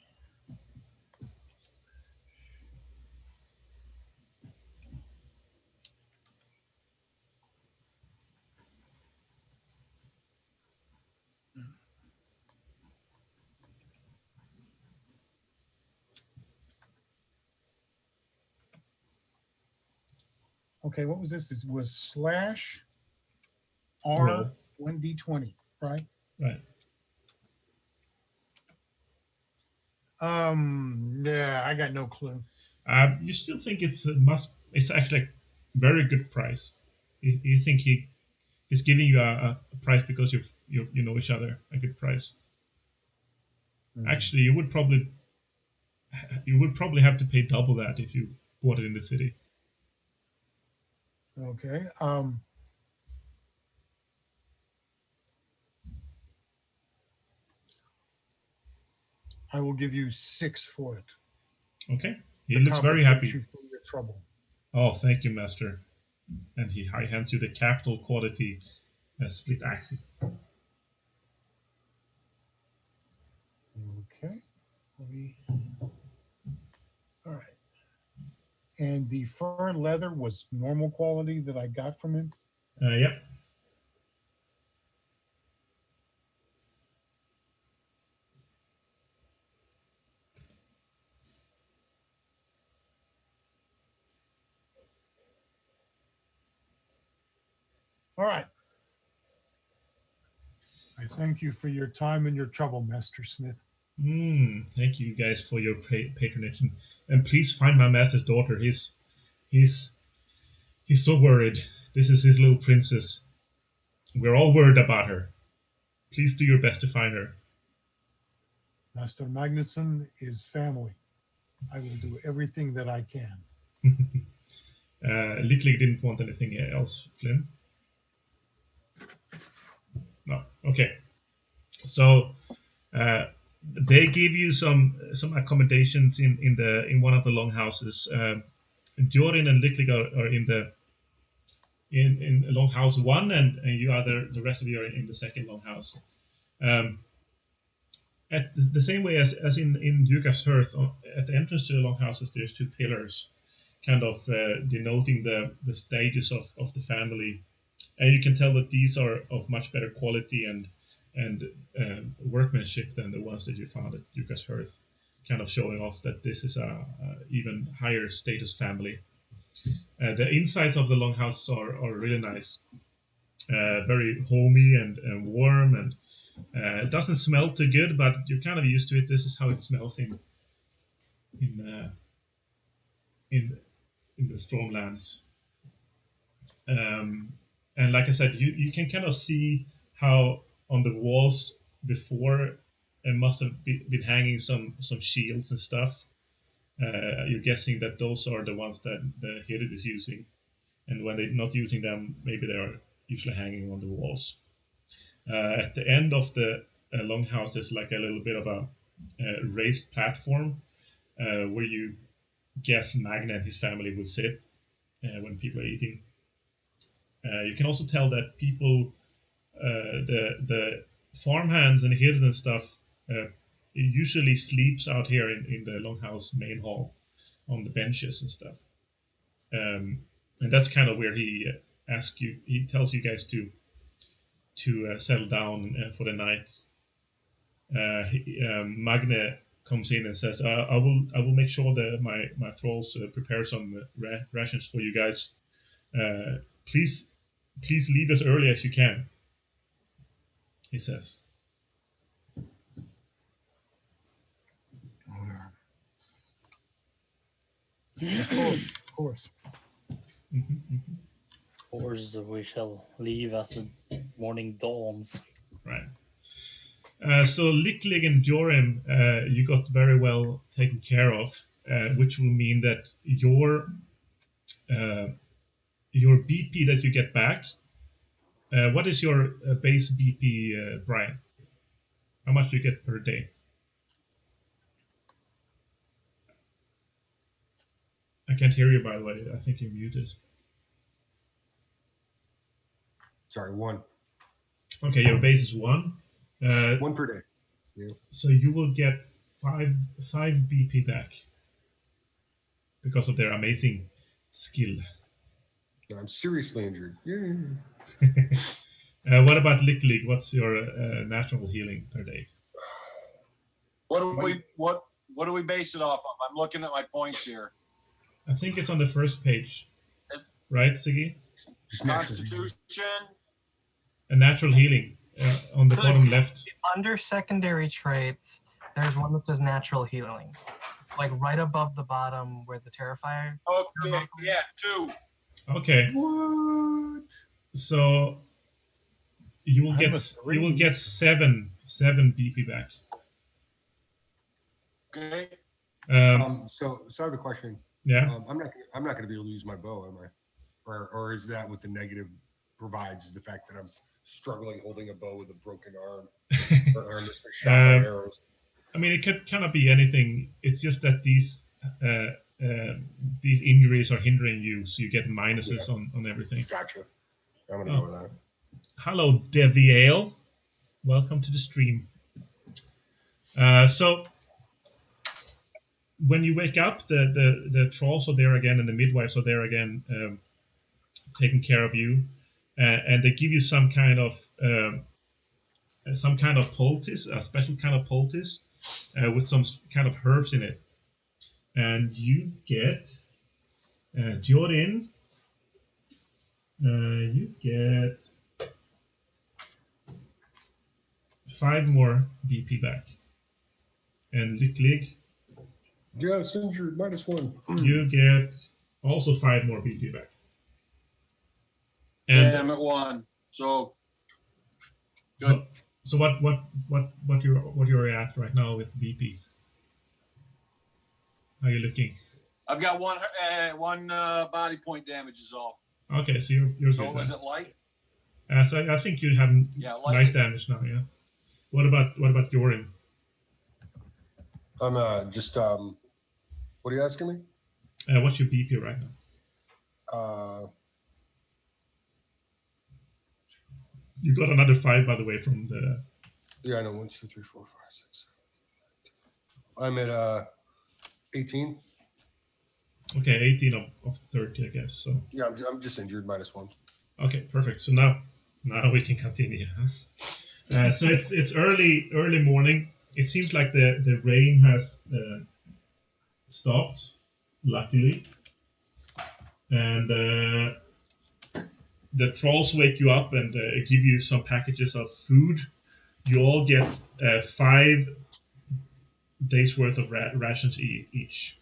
Okay, what was this? This was slash R 1d20, right? Right. Yeah, I got no clue. You still think it's actually a very good price. You think he's giving you a price because you know each other, a good price. Actually, you would probably have to pay double that if you bought it in the city. Okay. I will give you 6 for it. Okay. He to looks very compensate happy. You for your trouble. Oh, thank you, master. And he hands you the capital quality split axe. Okay. All right. And the fur and leather was normal quality that I got from him? Yeah. All right. I thank you for your time and your trouble, Master Smith. Thank you guys for your patronage, and please find my master's daughter. He's so worried. This is his little princess. We're all worried about her. Please do your best to find her. Master Magnusson is family. I will do everything that I can. Lycklig didn't want anything else, Flynn? No. Okay. So they give you some accommodations in one of the longhouses. Jorin and Lycklig are in longhouse 1, and you the rest of you are in the second longhouse. At the same way as in Yuka's Hearth, at the entrance to the longhouses, there's 2 pillars, kind of denoting the stages of the family, and you can tell that these are of much better quality and workmanship than the ones that you found at Yuka's Hearth, kind of showing off that this is a even higher status family. The insides of the longhouses are really nice, very homey and warm, and it doesn't smell too good, but you're kind of used to it. This is how it smells in the Stormlands. And like I said, you can kind of see how on the walls before it must have been hanging some shields and stuff. You're guessing that those are the ones that the Hardened is using, and when they're not using them, maybe they are usually hanging on the walls. At the end of the longhouse, there's like a little bit of a raised platform where you guess Magne and his family would sit when people are eating. You can also tell that people, the farmhands and Hardened and stuff, usually sleeps out here in the longhouse main hall on the benches and stuff. And that's kind of where he tells you guys to settle down for the night. Magne comes in and says, I will make sure that my thralls prepare some rations for you guys. Please leave as early as you can, he says. Of course. Of course, we shall leave as the morning dawns. Right. So Lycklig and Jorin, you got very well taken care of, which will mean that your BP that you get back. What is your base BP, Brian? How much do you get per day? I can't hear you, by the way. I think you're muted. Sorry, 1. Okay, your base is 1. 1 per day. Yeah. So you will get 5 BP back because of their amazing skill. I'm seriously injured. Yeah. What about Lycklig? What's your natural healing per day? What do we base it off of? I'm looking at my points here. I think it's on the first page, right, Siggy? Constitution. A natural healing on the bottom left. Under secondary traits, there's one that says natural healing. like right above the bottom where the Terrifier. Okay, yeah, 2. Okay, What? so you will I'm get a you will get 7 BP back. Okay. So I have a question. Yeah. I'm not going to be able to use my bow, am I? Or is that what the negative provides? Is the fact that I'm struggling holding a bow with a broken arm or arm that's been shot by arrows? I mean, it could kind of be anything. It's just that these injuries are hindering you, so you get minuses on everything. Gotcha. I'm gonna go with that. Hello, Deviale. Welcome to the stream. So when you wake up, the trolls are there again, and the midwives are there again, taking care of you, and they give you some kind of poultice, a special kind of poultice, with some kind of herbs in it, and you get Jorin. You get 5 more BP back, and Lycklig. Yeah, it's injured. -1. You get also 5 more BP back. And I'm at 1. So good. So what you're at right now with BP? How are you looking? I've got one body point damage is all. Okay, so you're So good. is it light? So I think you have light damage now. Yeah. What about Jorin? I'm just what are you asking me? What's your BP right now? You got another 5, by the way, from the. Yeah, I know. 1, 2, 3, 4, 5, 6, 7. I'm at 18. Okay, 18 of 30, I guess. So. Yeah, I'm just injured -1. Okay, perfect. So now we can continue. So it's early morning. It seems like the rain has stopped, luckily, and the trolls wake you up and give you some packages of food. You all get 5 days worth of rations each.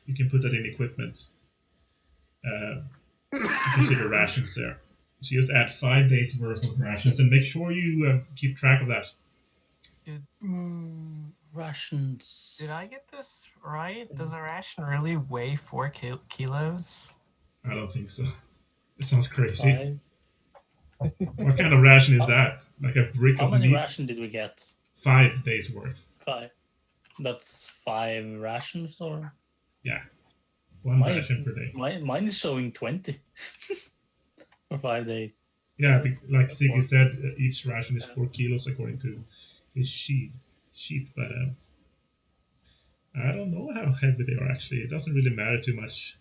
You can put that in equipment. You can see the rations there. So you just add 5 days worth of rations, and make sure you keep track of that. Rations. Did I get this right? Does a ration really weigh 4 kilos? I don't think so. It sounds crazy. 5. What kind of ration is that? Like a brick How of many meat? rations did we get? 5 days worth. 5. That's 5 rations, or? Yeah. 1 ration per day. Mine is showing 20 for 5 days. Yeah, like Siggy said, each ration is 4 kilos according to his sheet. But I don't know how heavy they are actually. It doesn't really matter too much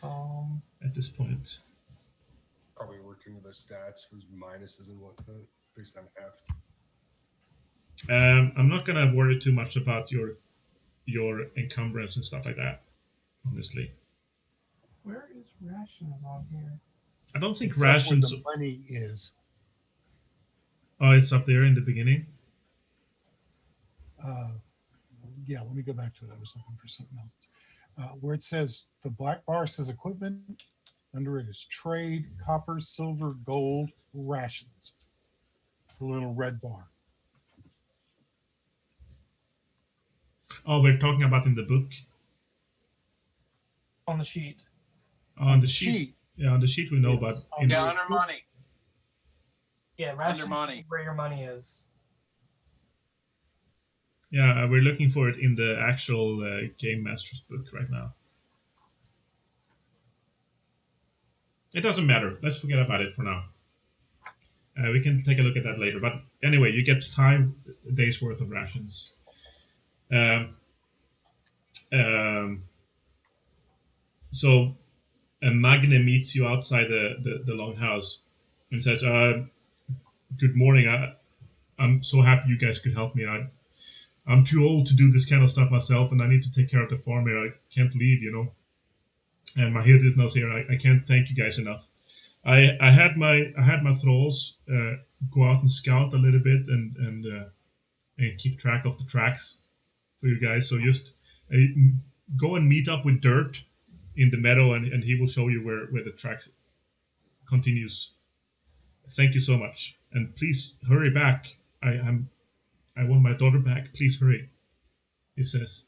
at this point. Probably working with the stats with minuses and whatnot based on heft. I'm not gonna worry too much about your encumbrance and stuff like that, honestly. Where is rations on here? I don't think It's up where rations. the money is. Oh, it's up there in the beginning. Yeah, let me go back to it. I was looking for something else. Where it says the black bar says equipment. Under it is trade, copper, silver, gold, rations. The little red bar. Oh, we're talking about in the book. On the sheet. On the sheet. Yeah, on the sheet we know about. Yeah, under money. Yeah, rations Under money. where your money is. Yeah, we're looking for it in the actual Game Master's book right now. It doesn't matter. Let's forget about it for now. We can take a look at that later. But anyway, you get 5 days worth of rations. So Magne meets you outside the longhouse and says, "Good morning. I'm so happy you guys could help me. I'm too old to do this kind of stuff myself, and I need to take care of the farm here. I can't leave, you know. And my hilt is not here. I can't thank you guys enough. I had my thralls go out and scout a little bit and and keep track of the tracks for you guys. So just go and meet up with Dirt in the meadow, and he will show you where the tracks continues. Thank you so much, and please hurry back. I want my daughter back. Please hurry, he says.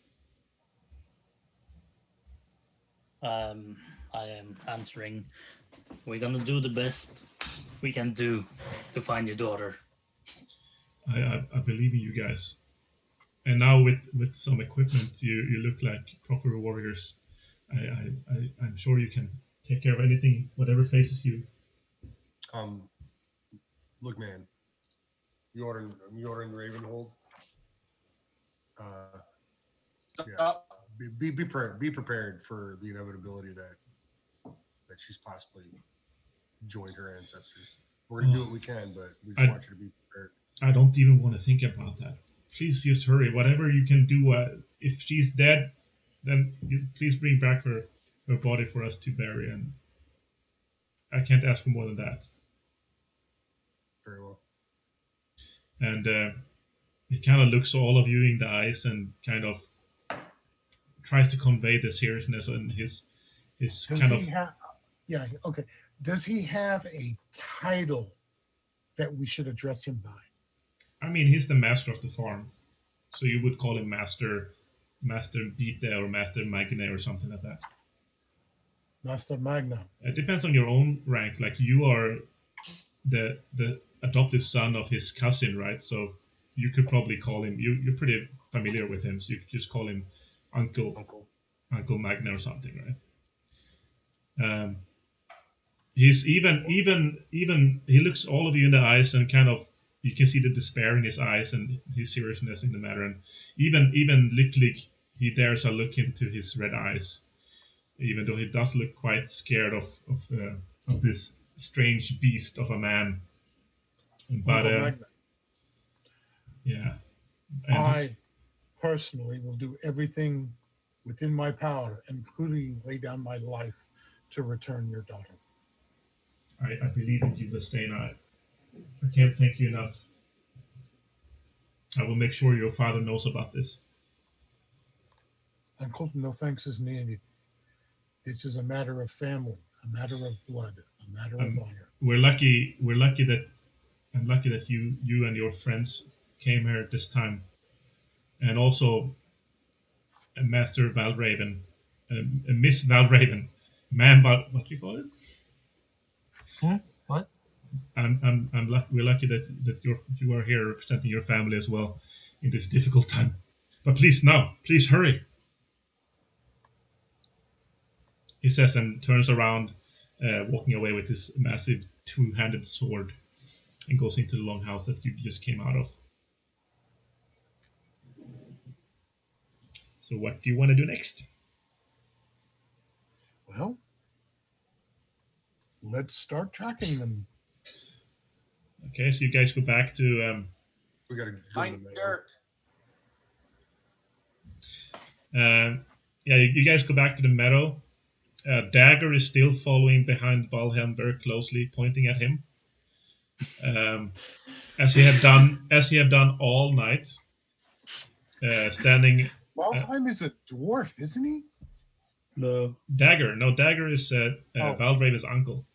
I am answering. We're gonna do the best we can do to find your daughter. I believe in you guys. And now with some equipment, you look like proper warriors. I'm sure you can take care of anything, whatever faces you. Look, man, Jorin Ravenhold. Yeah, be prepared for the inevitability that she's possibly joined her ancestors. We're gonna do what we can, but we just want you to be prepared. I don't even want to think about that. Please just hurry. Whatever you can do. If she's dead, then please bring back her body for us to bury. And I can't ask for more than that. Very well. And he kind of looks all of you in the eyes and kind of tries to convey the seriousness and his kind of. Yeah. Okay. Does he have a title that we should address him by? I mean, he's the master of the farm, so you would call him Master Bite or Master Magne or something like that. Master Magne. It depends on your own rank. Like you are the adoptive son of his cousin, right? So you could probably call him. You're pretty familiar with him, so you could just call him Uncle Magne or something, right? He's even he looks all of you in the eyes and kind of. You can see the despair in his eyes and his seriousness in the matter. And even Lycklig, he dares a look into his red eyes, even though he does look quite scared of this strange beast of a man. But yeah, I personally will do everything within my power, including lay down my life to return your daughter. I believe in you, Vestaina. I can't thank you enough. I will make sure your father knows about this. Uncle, no thanks is needed. This is a matter of family, a matter of blood, a matter of honor. We're lucky that I'm lucky that you and your friends came here this time, and also Master Valravn, Miss Valravn, what do you call it? What? We're lucky that you are here representing your family as well in this difficult time. But please hurry. He says and turns around, walking away with his massive two-handed sword, and goes into the longhouse that you just came out of. So what do you want to do next? Well, let's start tracking them. Okay, so you guys go back to. We gotta Find Dirt. Yeah, you guys go back to the meadow. Dagger is still following behind Waldhelm very closely, pointing at him, as he have done all night. Standing. Waldhelm is a dwarf, isn't he? No. Dagger is Valravn's uncle.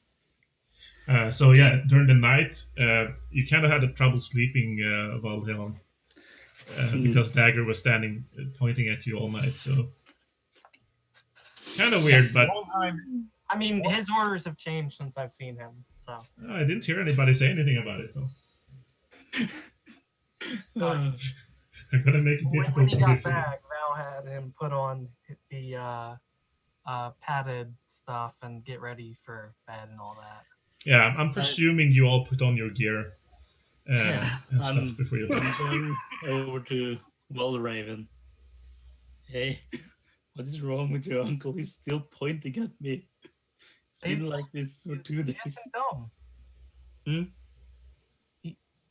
So yeah, during the night, you kind of had a trouble sleeping, Waldhelm, because Dagger was standing, pointing at you all night. So kind of weird, but I mean, his orders have changed since I've seen him. So I didn't hear anybody say anything about it. So I'm gonna make it difficult when he for got this. back, Val had him put on the padded stuff and get ready for bed and all that. Yeah, I'm presuming you all put on your gear and stuff I'm before you leave. going over to Valravn. Hey, what is wrong with your uncle? He's still pointing at me. It's been like this for 2 days.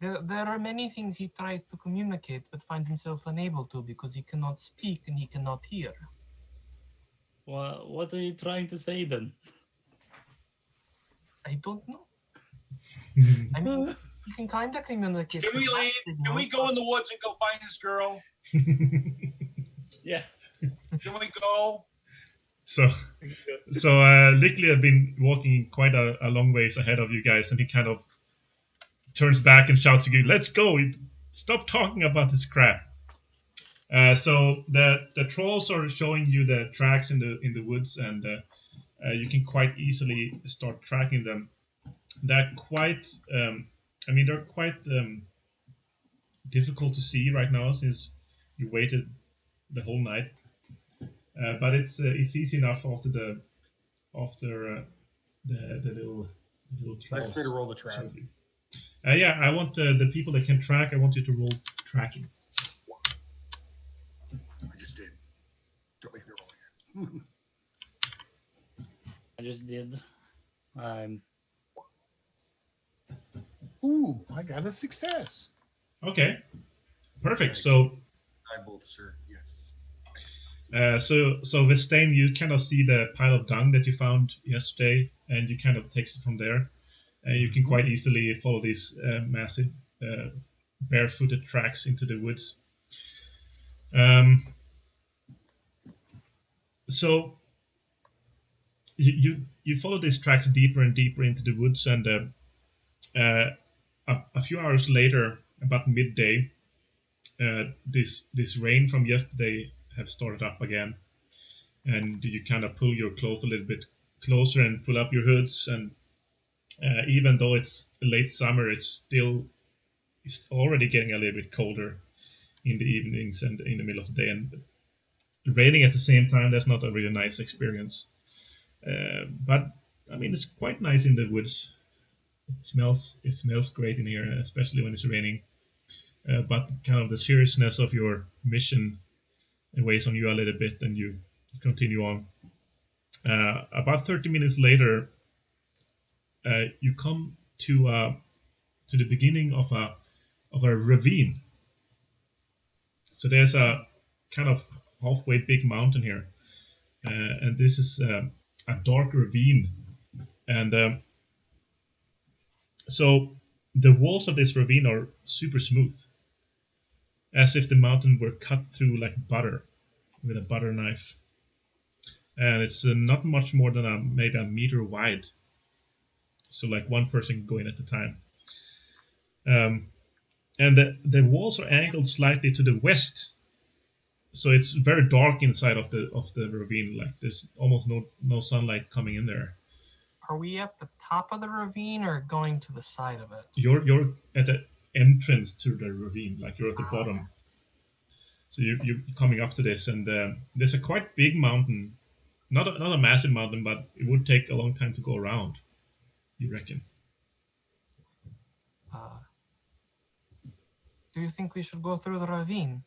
There are many things he tries to communicate but finds himself unable to because he cannot speak and he cannot hear. Well, what are you trying to say then? I don't know. I mean, You can kind of communicate. Can we with leave? that Can we signal. go in the woods and go find this girl? Yeah. Can we go? So Lycklig had been walking quite a long ways ahead of you guys, and he kind of turns back and shouts to you, "Let's go! Stop talking about this crap." So the trolls are showing you the tracks in the woods, and you can quite easily start tracking them. They're quite, they're quite difficult to see right now since you waited the whole night. But it's easy enough after the little trolls. Nice way to roll the trap. Yeah, I want the people that can track. I want you to roll tracking. I just did. Don't make me roll again. I just did. Ooh, I got a success. Okay, perfect. Nice. So I both, sir. Yes. So Vestain, you kind of see the pile of dung that you found yesterday, and you kind of takes it from there. And you can quite easily follow these massive barefooted tracks into the woods. So you follow these tracks deeper and deeper into the woods, and a few hours later, about midday, this rain from yesterday have started up again, and you kind of pull your clothes a little bit closer and pull up your hoods, and even though it's late summer, it's already getting a little bit colder in the evenings and in the middle of the day, and raining at the same time. That's not a really nice experience, but I mean, it's quite nice in the woods. It smells great in here, especially when it's raining. But kind of the seriousness of your mission weighs on you a little bit, and you continue on. About 30 minutes later, you come to the beginning of a ravine. So there's a kind of halfway big mountain here, and this is a dark ravine, and so the walls of this ravine are super smooth, as if the mountain were cut through like butter with a butter knife, and it's not much more than maybe a meter wide, so like one person going at a time. And the walls are angled slightly to the west, so it's very dark inside of the ravine. Like there's almost no sunlight coming in there. Are we at the top of the ravine or going to the side of it? You're at the entrance to the ravine, like you're at the bottom. So you're coming up to this, and there's a quite big mountain, not a massive mountain, but it would take a long time to go around, you reckon? Do you think we should go through the ravine?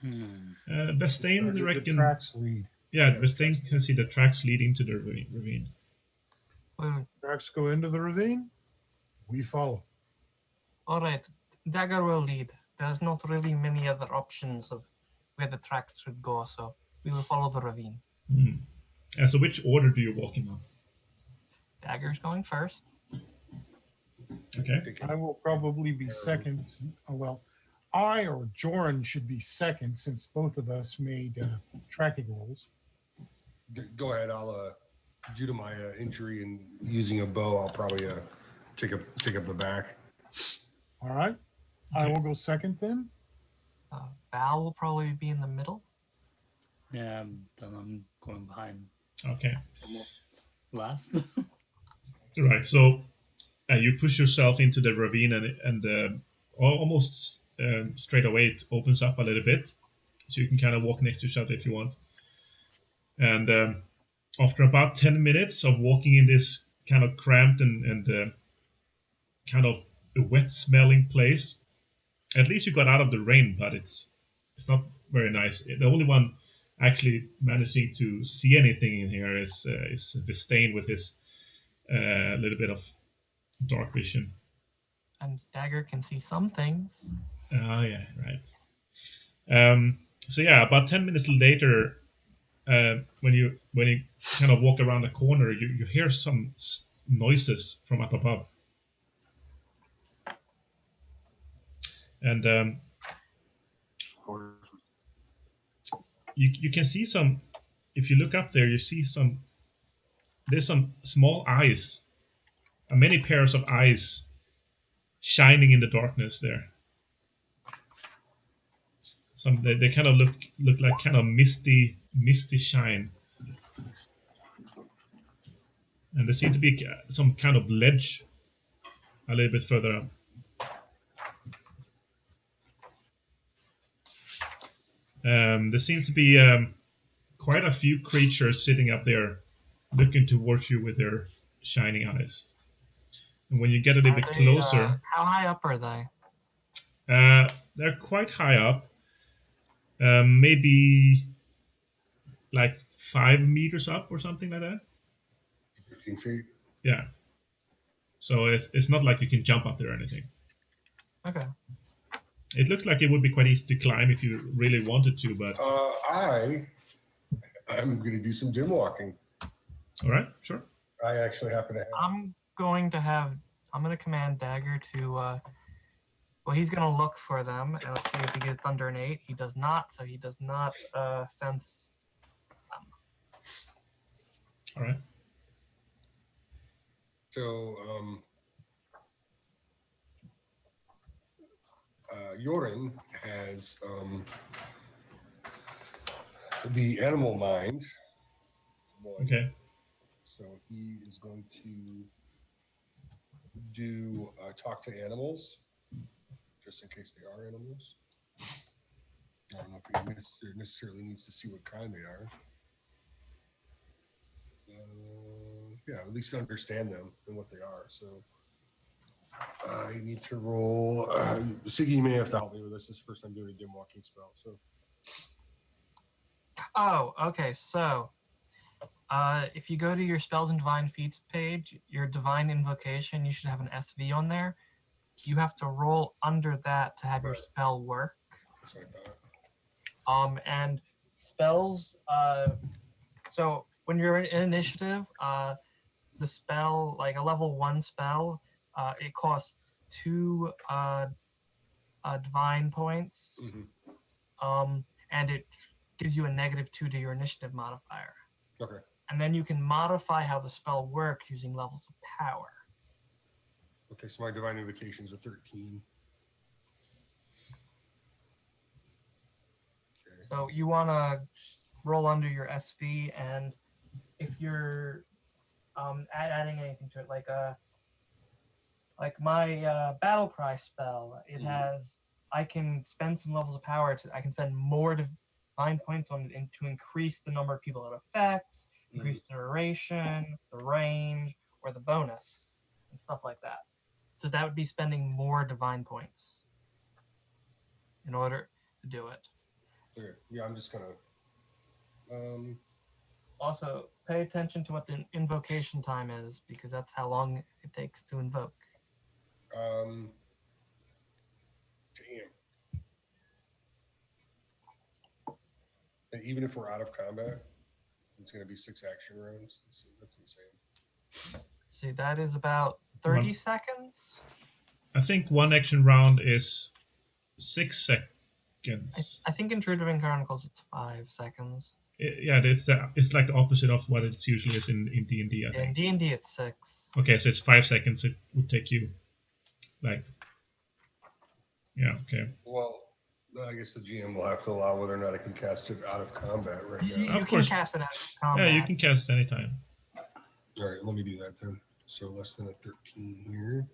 Vestain, The reckon. tracks lead. Yeah, Vestain can see the tracks leading to the ravine. Well, Tracks go into the ravine. We follow. all right. Dagger will lead. There's not really many other options of where the tracks should go, so we will follow the ravine. And so which order do you walk in now? Dagger's going first. Okay. I will probably be second. Well, I or Jorin should be second, since both of us made tracking rolls. Go ahead. I'll due to my injury and using a bow, I'll probably take up the back. All right. I Okay. will go second then. Val will probably be in the middle. Yeah, then I'm going behind Okay. almost last. All right. So you push yourself into the ravine, and almost straight away it opens up a little bit, so you can kind of walk next to each other if you want. And after about 10 minutes of walking in this kind of cramped and kind of a wet-smelling place, at least you got out of the rain, but it's not very nice. The only one actually managing to see anything in here is Vestain with his little bit of dark vision. And Dagger can see some things. Oh yeah, right. So yeah, about 10 minutes later, when you kind of walk around the corner, you hear some noises from up above. And Of course. you can see some. If you look up there, you see some. There's some small eyes, many pairs of eyes, shining in the darkness there. Some they kind of look like kind of misty shine, and there seem to be some kind of ledge a little bit further up. There seem to be quite a few creatures sitting up there, looking towards you with their shining eyes. And when you get a little bit closer, How high up are they? they're quite high up. Maybe like 5 meters up or something like that. 15 feet. Yeah. So it's not like you can jump up there or anything. Okay. It looks like it would be quite easy to climb if you really wanted to, but I'm going to do some dim walking. all right, sure. I actually happen to have. I'm going to command Dagger to, well, he's going to look for them, and let's see if he gets under an 8. He does not, so he does not sense them. All right. So, Jorin has the animal mind. Okay. So he is going to do talk to animals, just in case they are animals. I don't know if he necessarily needs to see what kind they are. Yeah, at least understand them and what they are. So I need to roll. Siggy may have to help me with this. This is the first time doing a dim walking spell. So. Oh, okay. So, if you go to your spells and divine feats page, your divine invocation, you should have an SV on there. You have to roll under that to have your spell work. That's what I thought. And spells. So when you're in initiative, the spell, like a level 1 spell, it costs 2 divine points. Mm-hmm. And it gives you a -2 to your initiative modifier. Okay. And then you can modify how the spell works using levels of power. Okay, so my divine invocation is a 13. Okay. So you want to roll under your SV, and if you're adding anything to it, like my battle cry spell, it has, I can spend some levels of power I can spend more divine points on it to increase the number of people it affects, increase the duration, the range, or the bonus, and stuff like that. So that would be spending more divine points in order to do it. Okay. Yeah, I'm just gonna. Also, pay attention to what the invocation time is, because that's how long it takes to invoke. Damn. And even if we're out of combat, it's going to be 6 action rounds. That's insane. See, that is about 30 seconds. I think 1 action round is 6 seconds. I think in Trudvang Chronicles it's 5 seconds. Yeah, it's like the opposite of what it usually is in D&D, I think. In D&D it's 6. Okay, so it's 5 seconds. It would take you, like, yeah, okay. Well, I guess the GM will have to allow whether or not I can cast it out of combat right now. Of course. You can cast it out of combat. Yeah, you can cast it anytime. All right, let me do that then. So less than a 13 here.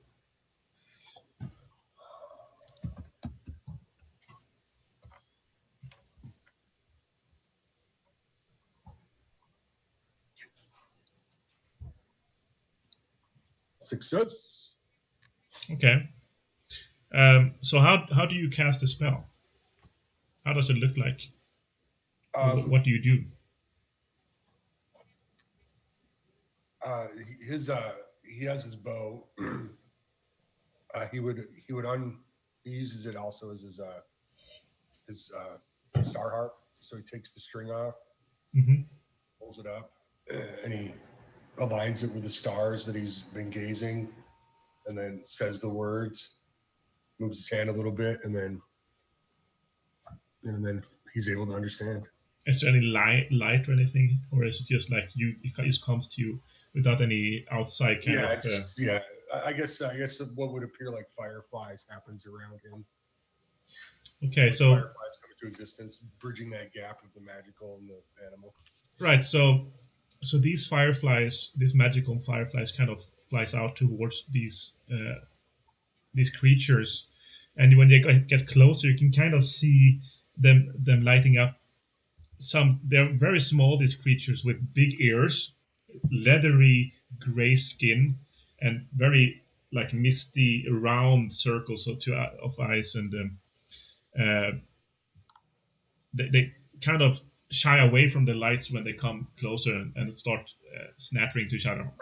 Success. Okay. So how do you cast a spell? How does it look like? What do you do? He has his bow. He uses it also as his star harp. So he takes the string off, pulls it up, and he aligns it with the stars that he's been gazing, and then says the words, moves his hand a little bit, and then he's able to understand. Is there any light or anything, or is it just like it just comes to you without any outside kind of? I guess what would appear like fireflies happens around him. Okay, like so fireflies come into existence, bridging that gap of the magical and the animal. Right, so these fireflies, these magical fireflies, kind of flies out towards these creatures, and when they get closer, you can kind of see them lighting up. They're very small, these creatures with big ears, leathery gray skin, and very like misty round circles of eyes, and they kind of shy away from the lights when they come closer and start snapping to each other.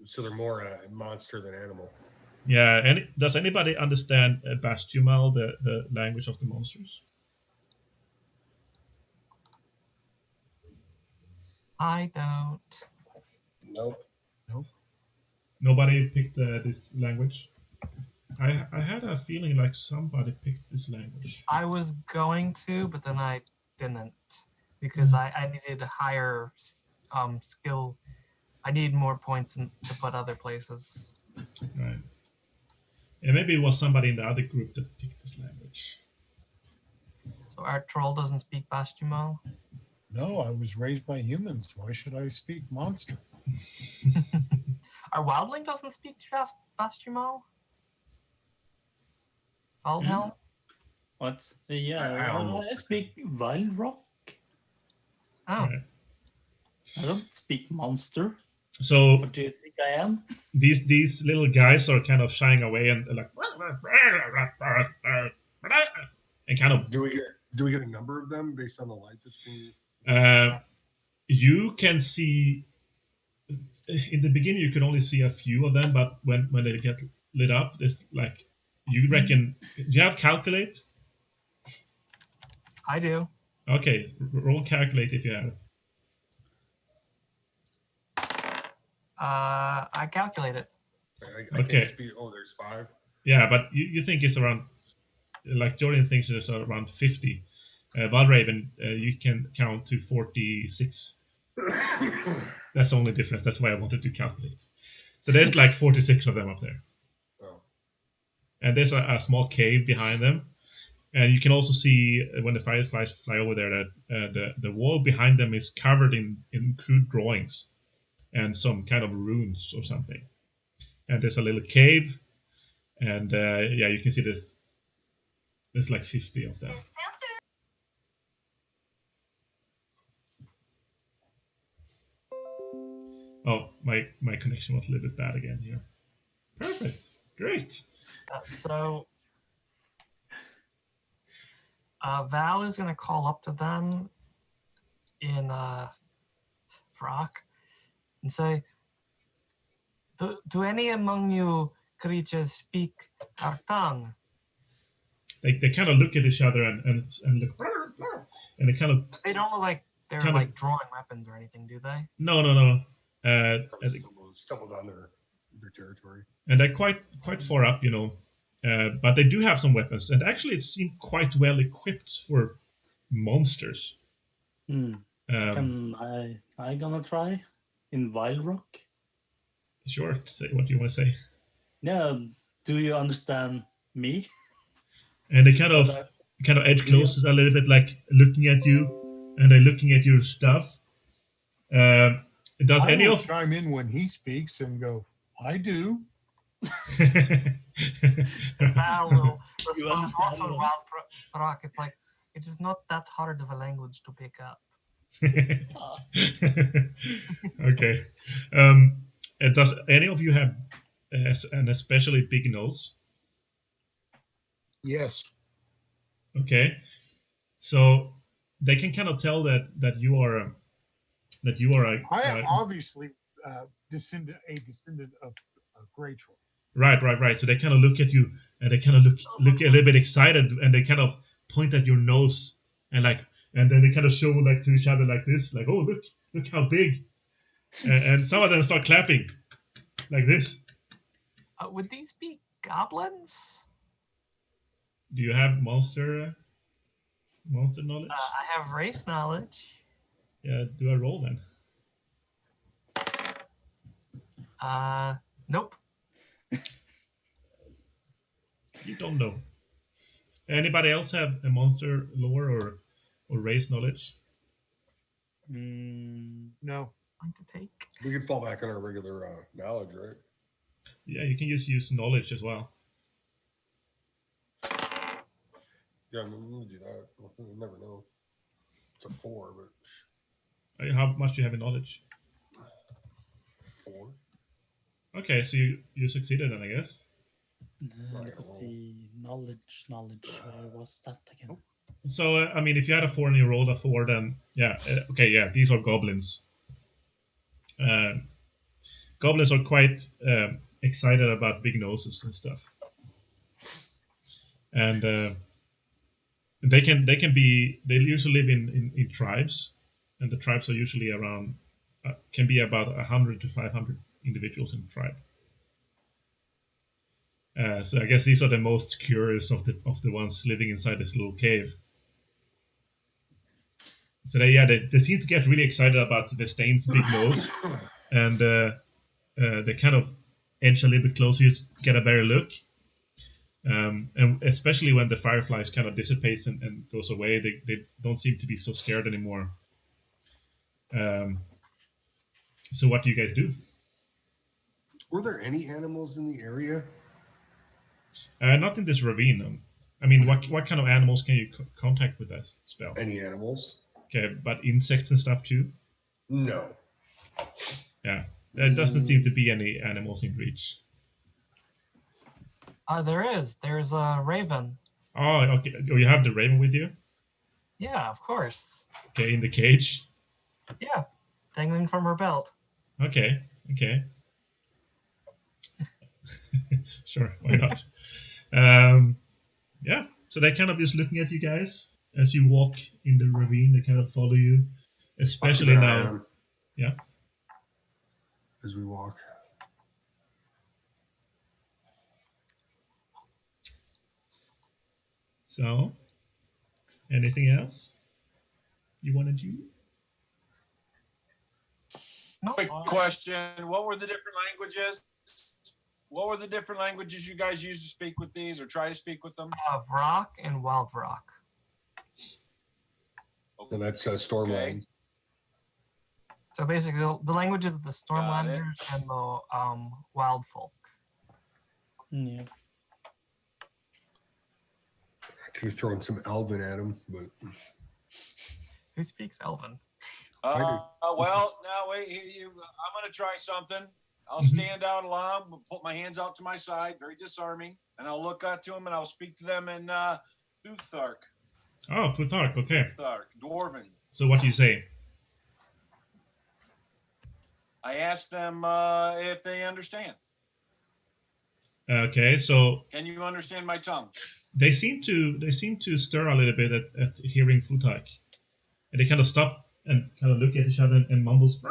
So they're more a monster than animal. Yeah, and does anybody understand Bastumal, the language of the monsters? I don't. Nope. Nobody picked this language? I had a feeling like somebody picked this language. I was going to, but then I didn't because I needed a higher skill. I need more points to put other places. Right. And maybe it was somebody in the other group that picked this language. So our troll doesn't speak Bastumal? No, I was raised by humans. Why should I speak monster? Our wildling doesn't speak Bastumal? Waldhelm? What? Yeah, I speak Valravn. Oh. Right. I don't speak monster. So What do you think I am? these little guys are kind of shying away and like and kind of. Do we get a number of them based on the light that's being? You can see in the beginning you can only see a few of them, but when they get lit up, it's like you reckon. Do you have calculate? I do. Okay, roll calculate if you have. I calculate it. I Okay. Can't speak, there's 5. Yeah, but you think it's around, like Jorin thinks it's around 50. Valravn, you can count to 46. That's the only difference. That's why I wanted to calculate. So there's like 46 of them up there. Oh. And there's a small cave behind them. And you can also see when the fireflies fly over there that the wall behind them is covered in crude drawings and some kind of runes or something. And there's a little cave, and you can see there's like 50 of them. Oh, my connection was a little bit bad again here. Perfect, great. So Val is going to call up to them in Frock and say, do any among you creatures speak our tongue? They kind of look at each other and look, and they kind of. They don't look like they're kinda, like drawing weapons or anything, do they? No. Stumbled on their territory. And they're quite far up, but they do have some weapons, and actually it seemed quite well equipped for monsters. Can I gonna try in Valravn? Sure. Say what do you want to say? Yeah. Do you understand me? And they kind of edge closer a little bit, like looking at you, and they're looking at your stuff. Does I any will of chime in when he speaks and go, I do. Val will You respond understand also me? Wild Frock. It's like, it is not that hard of a language to pick up. Okay. Does any of you have an especially big nose? Yes. Okay. So they can kind of tell that you are a. I am obviously a descendant of a Grey Troll. Right. So they kind of look at you, and they kind of look a little bit excited, and they kind of point at your nose, and then they kind of show like to each other like this, like, oh, look how big, and some of them start clapping like this. Would these be Goblins? Do you have monster knowledge? I have race knowledge. Yeah, do I roll then? Nope. You don't know. Anybody else have a monster lore or race knowledge? No. One to take. We could fall back on our regular knowledge, right? Yeah, you can just use knowledge as well. Yeah, I'm gonna do that. We'll never know. It's a 4, but How much do you have in knowledge? 4. Okay, so you succeeded then, I guess. Let's see. Knowledge. Where was that again? So, I mean, if you had a 4 and you rolled a 4, then yeah, okay, yeah, these are goblins. Goblins are quite excited about big noses and stuff, and they usually live in tribes, and the tribes are usually around can be about 100 to 500 individuals in the tribe. So I guess these are the most curious of the ones living inside this little cave. So they seem to get really excited about Vestain's big nose, and they kind of edge a little bit closer to get a better look. And especially when the fireflies kind of dissipates and goes away, they don't seem to be so scared anymore. So what do you guys do? Were there any animals in the area? Not in this ravine. I mean, what kind of animals can you contact with that spell? Any animals? Okay, but insects and stuff too? No. Yeah, there doesn't seem to be any animals in reach. There is. There's a raven. Oh, okay. Oh, you have the raven with you? Yeah, of course. Okay, in the cage? Yeah, dangling from her belt. Okay. Sure, why not? Yeah, so they're kind of just looking at you guys as you walk in the ravine. They kind of follow you, especially now. Yeah. As we walk. So, anything else you want to do? No. Quick question. What were the different languages? What were the different languages you guys used to speak with these or try to speak with them? Rock and Wild Rock. And that's Stormlands. So basically, the languages of the Stormlanders and the Wild Folk. Yeah. I could have thrown some Elven at him, but Who speaks Elven? Well, now wait. I'm going to try something. I'll stand out along, put my hands out to my side, very disarming, and I'll look up to them and I'll speak to them in Futhark. Oh, Futhark, okay. Futhark, Dwarven. So what do you say? I asked them if they understand. Okay, so Can you understand my tongue? they seem to stir a little bit at hearing Futhark, and they kind of stop and kind of look at each other and mumbles.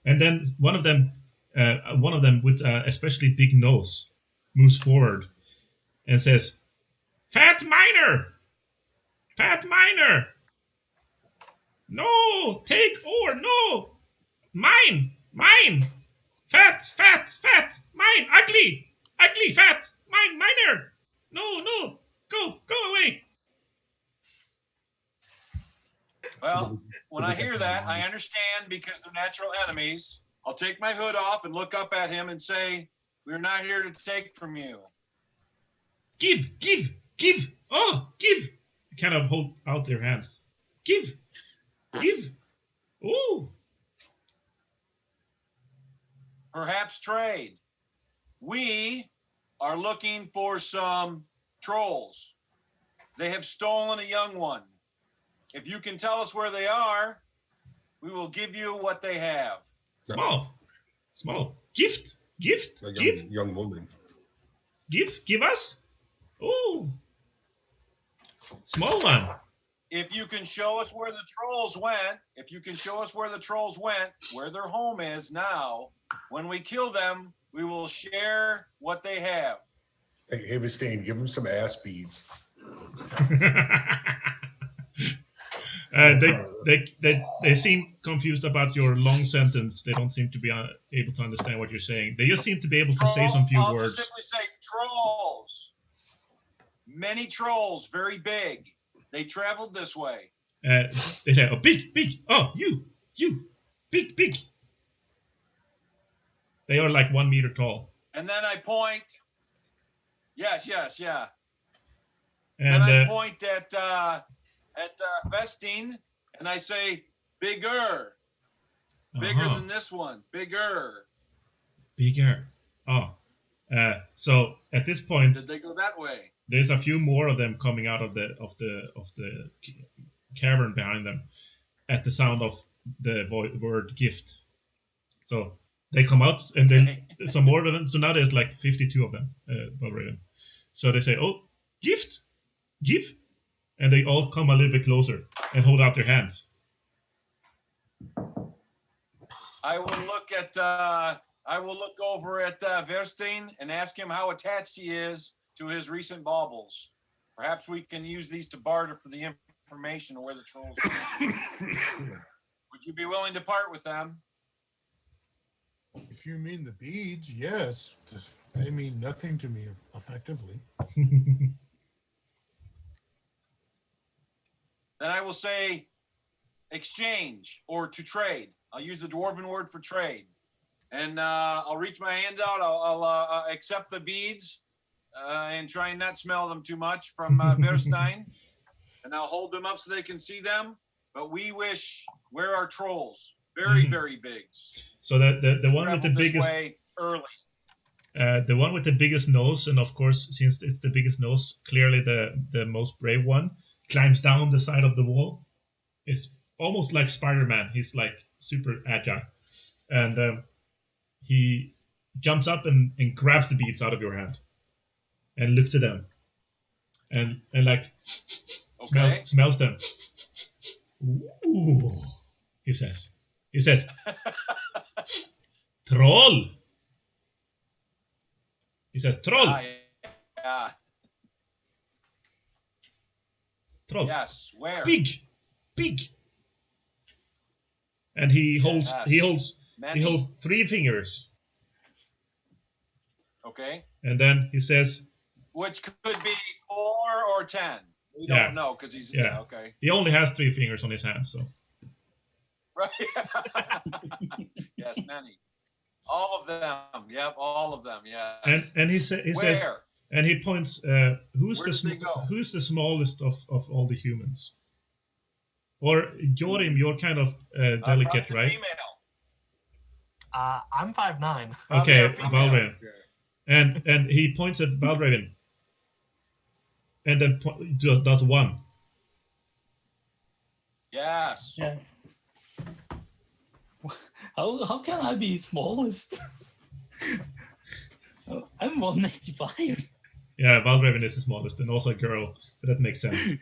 And then one of them with especially big nose moves forward and says, "Fat miner! Fat miner! No! Take ore! No! Mine! Fat! Mine! Ugly! Fat! Miner! No! Go away!" Well, when I hear that, I understand because they're natural enemies. I'll take my hood off and look up at him and say, "We're not here to take from you." Give! Oh, give! Kind of hold out their hands. Give! Oh! Perhaps trade. We are looking for some trolls. They have stolen a young one. If you can tell us where they are, we will give you what they have. Small. Gift. a Give. young woman. Give us. Oh. Small one. If you can show us where the trolls went, where their home is now, when we kill them, we will share what they have. Hey, Vistain, give him some ass beads. They seem confused about your long sentence. They don't seem to be able to understand what you're saying. They just seem to be able to say some few I'll words. just simply say trolls. Many trolls, very big. They traveled this way. They say, "Oh, big, big. Oh, you, big, big." They are like 1 meter tall. And then I point. Yes, yeah. And then I point at Vestine, and I say, bigger than this one, bigger. Oh, so at this point, did they go that way? There's a few more of them coming out of the cavern behind them, at the sound of the word gift. So they come out, and then some more of them. So now there's like 52 of them, Valravn. So they say, "Oh, gift, give," and they all come a little bit closer and hold out their hands. I will look over at Verstein and ask him how attached he is to his recent baubles. Perhaps we can use these to barter for the information of where the trolls are. Would you be willing to part with them? If you mean the beads, yes. They mean nothing to me, effectively. Then I will say exchange or to trade. I'll use the dwarven word for trade. And I'll reach my hand out. I'll accept the beads and try and not smell them too much from Verstein. And I'll hold them up so they can see them. But where are trolls? Very, very big. So the one with the biggest... early. The one with the biggest nose, and of course, since it's the biggest nose, clearly the most brave one, climbs down the side of the wall. It's almost like Spider-Man. He's like super agile. And he jumps up and grabs the beads out of your hand and looks at them and like smells them. Ooh, he says, troll. He says, troll. Yeah. Troll. Yes. Where? Big. And he holds 3 fingers. Okay. And then he says, which could be 4 or 10. We don't know because he's okay. He only has 3 fingers on his hand, so. Right. Yes, many. All of them. Yep, all of them. Yeah. And he says, and he points. Who's the smallest of all the humans? Or Jorim, you're kind of delicate, right? Female. I'm 5'9". Okay, Valravn. And he points at Valravn. And then does 1. Yes. Yeah. How can I be smallest? I'm 185. Yeah, Valravn is the smallest, and also a girl, so that makes sense.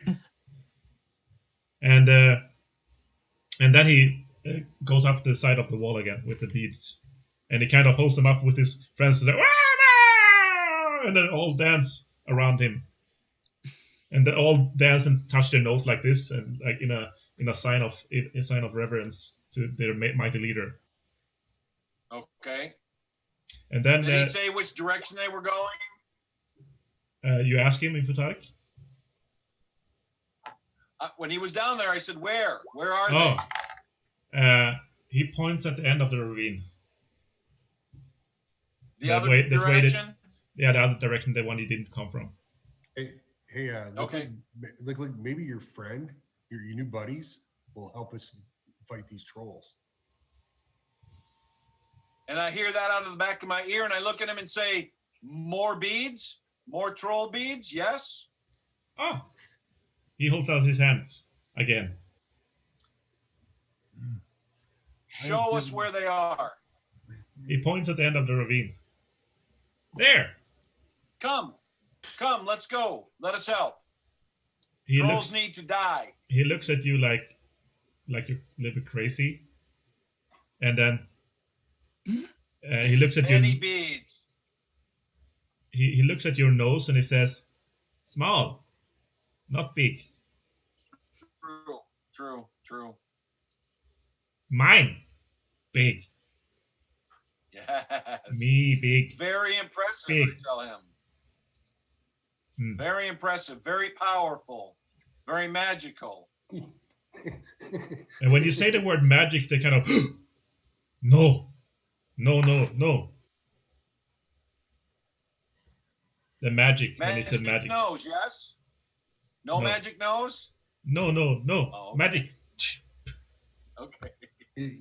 And then he goes up the side of the wall again with the beads, and he kind of holds them up with his friends and says, and then all dance around him, and they all dance and touch their nose like this, and like in a sign of reverence to their mighty leader. Okay. And then did he say which direction they were going? You ask him in Futhark? When he was down there, I said, "Where? Where are they?" He points at the end of the ravine. The other direction. The other direction, the one he didn't come from. Hey, okay. Like maybe your friend, your new buddies, will help us fight these trolls. And I hear that out of the back of my ear, and I look at him and say, "More beads, more troll beads, yes." Oh, he holds out his hands again. Show us where they are. He points at the end of the ravine. There. Come, let's go. Let us help. Trolls need to die. He looks at you like you're a little bit crazy, and then he looks at Many your beads. he looks at your nose and he says, "Small, not big. True. Mine, big. Yes. Me, big." Very impressive, Big. I tell him. Hmm. Very impressive, very powerful, very magical. And when you say the word magic, they kind of, no. The magic, when he said magic. nose, yes? No, No. magic nose? No. Oh, okay. Magic. Okay.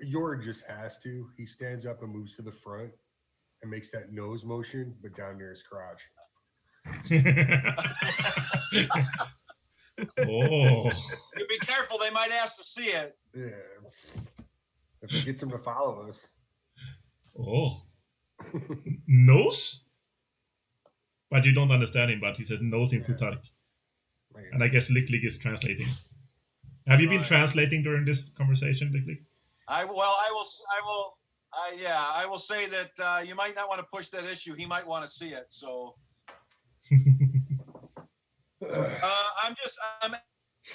Yorin just has to. He stands up and moves to the front and makes that nose motion, but down near his crotch. Oh. You be careful, they might ask to see it. Yeah. If it gets him to follow us. Oh. Nose? But you don't understand him, but he says nose in Futhark. And I guess Lycklig is translating. Have you been Right. translating during this conversation, Lycklig? I will say that you might not want to push that issue. He might want to see it. So I'm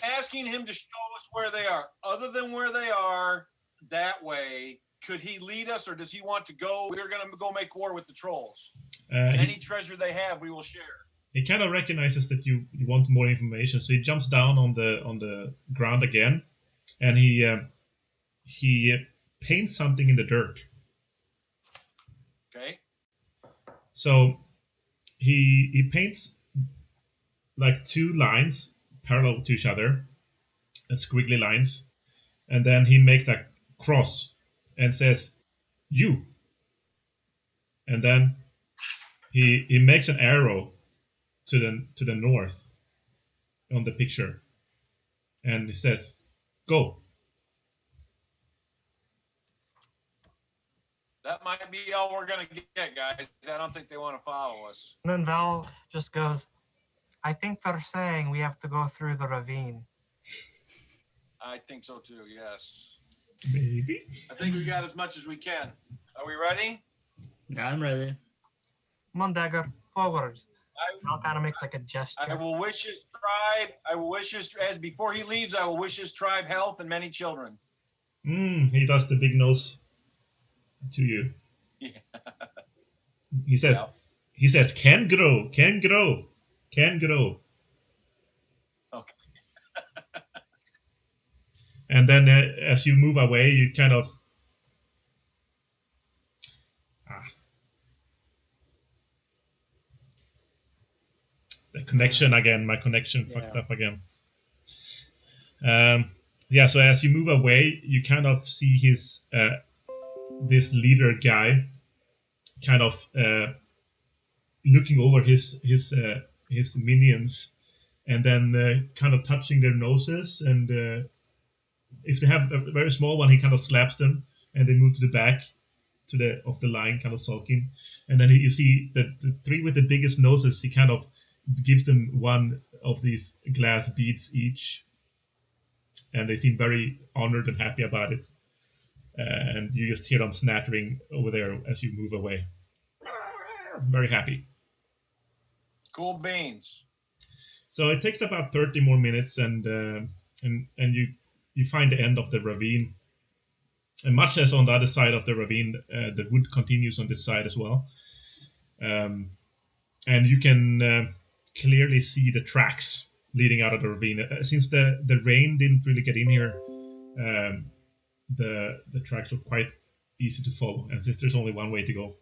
asking him to show us where they are. Other than where they are, that way, could he lead us, or does he want to go? We're going to go make war with the trolls. Any treasure they have, we will share. He kind of recognizes that you want more information, so he jumps down on the ground again, and he paints something in the dirt. Okay. So he paints like two lines parallel to each other, squiggly lines, and then he makes a cross and says, "You." And then he makes an arrow to the north on the picture, and he says, "Go." That might be all we're going to get, guys. I don't think they want to follow us. And then Val just goes, I think they're saying we have to go through the ravine. I think so too, yes. Maybe. I think we got as much as we can. Are we ready? I'm ready. Come on, Dagger, forward. I Val kind of makes like a gesture. will wish his tribe, as before he leaves, I will wish his tribe health and many children. He does the big nose to you. Yeah. He says, Yeah. can grow. Okay. And then as you move away, you kind of the connection again. My connection fucked up again. So as you move away, you kind of see his this leader guy kind of looking over his minions, and then kind of touching their noses, and if they have a very small one, he kind of slaps them, and they move to the back of the line, kind of sulking. And then you see that the three with the biggest noses, he kind of gives them one of these glass beads each, and they seem very honored and happy about it. And you just hear them snattering over there as you move away. Very happy. Cool beans. So it takes about 30 more minutes, and you find the end of the ravine. And much as on the other side of the ravine, the wood continues on this side as well. And you can clearly see the tracks leading out of the ravine. Since the rain didn't really get in here, the tracks were quite easy to follow. And since there's only one way to go,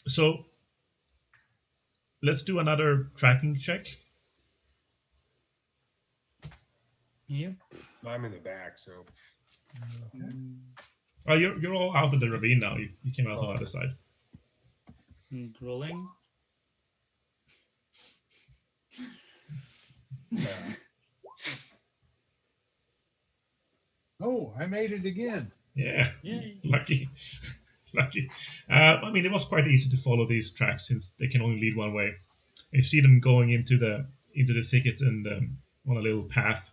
so let's do another tracking check. Yep. I'm in the back, so Oh, you're all out of the ravine now. You came out on the other side. Rolling. Oh, I made it again. Yeah, Yay. lucky. I mean, it was quite easy to follow these tracks since they can only lead one way. You see them going into the thicket and on a little path.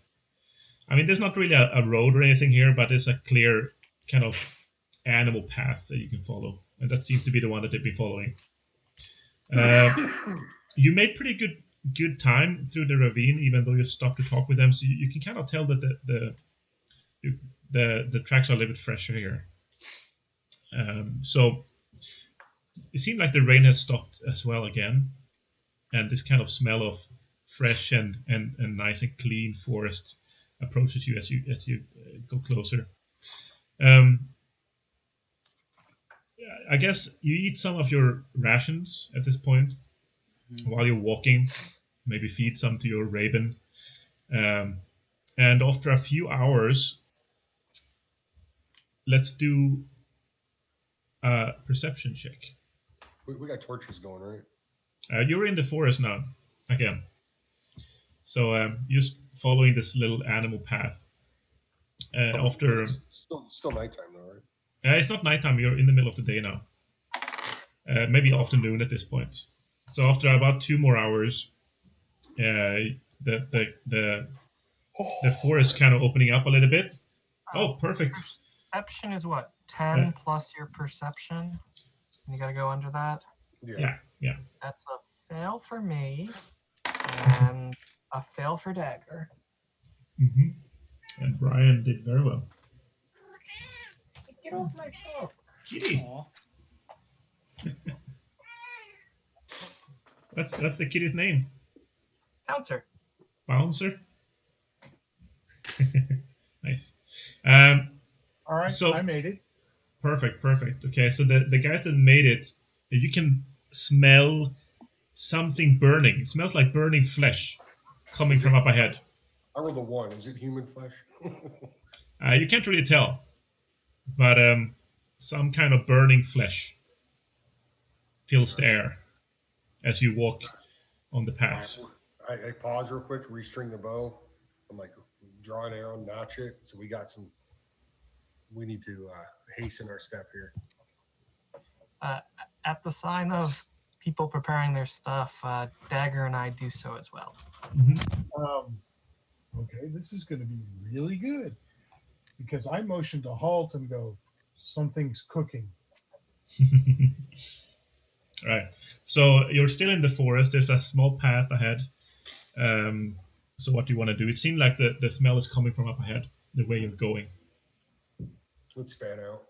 I mean, there's not really a road or anything here, but there's a clear kind of animal path that you can follow, and that seems to be the one that they've been following. You made pretty good time through the ravine, even though you stopped to talk with them. So you can kind of tell that the tracks are a little bit fresher here. So it seemed like the rain has stopped as well again, and this kind of smell of fresh and nice and clean forest approaches you as you go closer. I guess you eat some of your rations at this point while you're walking. Maybe feed some to your raven, and after a few hours, let's do a perception check. We got torches going, right? You're in the forest now, again. So just following this little animal path. After It's still nighttime though, right? it's not nighttime. You're in the middle of the day now. Maybe afternoon at this point. So after about 2 more hours, the forest kind of opening up a little bit. Oh, perfect. Perception is what? 10 plus your perception? And you gotta go under that? Yeah. That's a fail for me, and a fail for Dagger. Mm-hmm. And Brian did very well. Get off my phone. Kitty. What's the kitty's name? Bouncer. Bouncer. Nice. All right, so I made it. Perfect. Okay, so the guys that made it, you can smell something burning. It smells like burning flesh coming from up ahead. I rolled a 1. Is it human flesh? You can't really tell, but some kind of burning flesh fills the air as you walk on the path. I pause real quick, restring the bow. I'm like, draw an arrow, notch it. So we need to hasten our step here. At the sign of people preparing their stuff, Dagger and I do so as well. Mm-hmm. Okay, this is going to be really good because I motioned to halt and go, something's cooking. Right. So you're still in the forest. There's a small path ahead. So what do you want to do? It seemed like the smell is coming from up ahead, the way you're going. Let's fan out.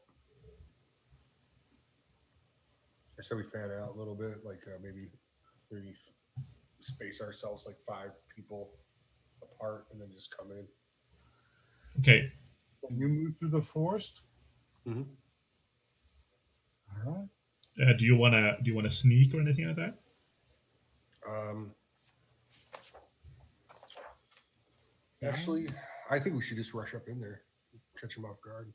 I said we fan out a little bit, like maybe space ourselves like 5 people apart and then just come in. Okay. Can you move through the forest? Mm-hmm. All right. Do you wanna sneak or anything like that? Actually, I think we should just rush up in there, catch him off guard.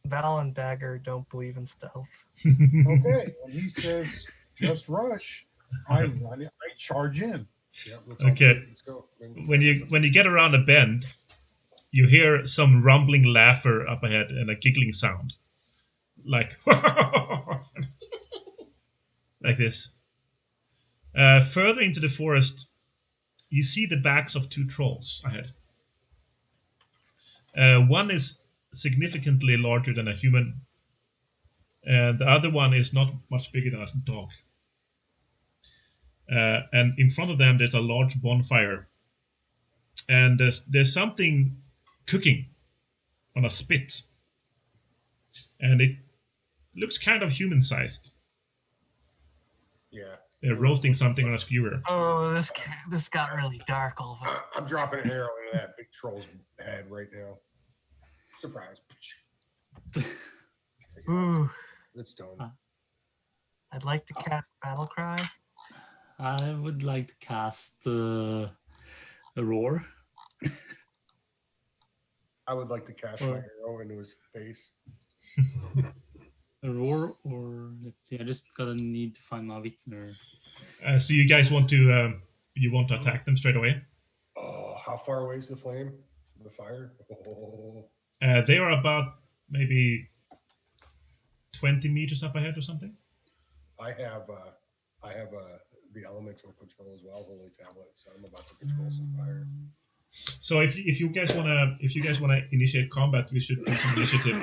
Val and Dagger don't believe in stealth. Okay, when he says just rush, I run it. I charge in. Yeah, Okay. Let's go. When you get around a bend, you hear some rumbling laughter up ahead and a giggling sound, like like this. Further into the forest, you see the backs of 2 trolls ahead. One is significantly larger than a human, and the other one is not much bigger than a dog. And in front of them, there's a large bonfire, and there's something cooking on a spit, and it looks kind of human-sized. Yeah. They're roasting something on a skewer. Oh, this got really dark all of a sudden. I'm dropping an arrow into that big troll's head right now. Surprise. Ooh. It's done. I'd like to cast Battle Cry. I would like to cast a roar. I would like to cast my arrow into his face. A roar, or let's see. I just gotta need to find my Witner. So you guys want to attack them straight away? Oh, how far away is the flame? The fire? Oh. They are about maybe 20 meters up ahead or something. I have the elemental control as well, holy tablet, so I'm about to control some fire. So if you guys wanna initiate combat, we should do some initiative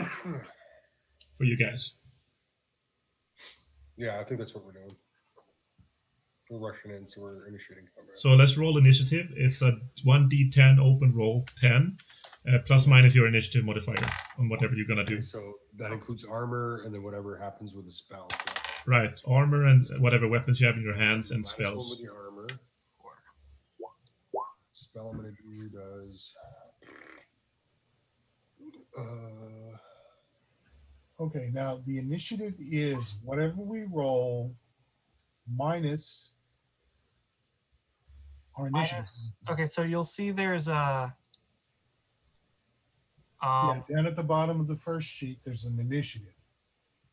for you guys. Yeah, I think that's what we're doing. We're rushing in, so we're initiating combat. So let's roll initiative. It's a 1d10 open roll 10, plus minus your initiative modifier on whatever you're gonna do. Okay, so that includes armor and then whatever happens with the spell. Right, armor and whatever weapons you have in your hands and Minus spells. 1 with the armor. Spell I'm going to do does. Okay, now the initiative is whatever we roll minus our initiative. Okay, so you'll see there's a. Yeah, down at the bottom of the first sheet, there's an initiative,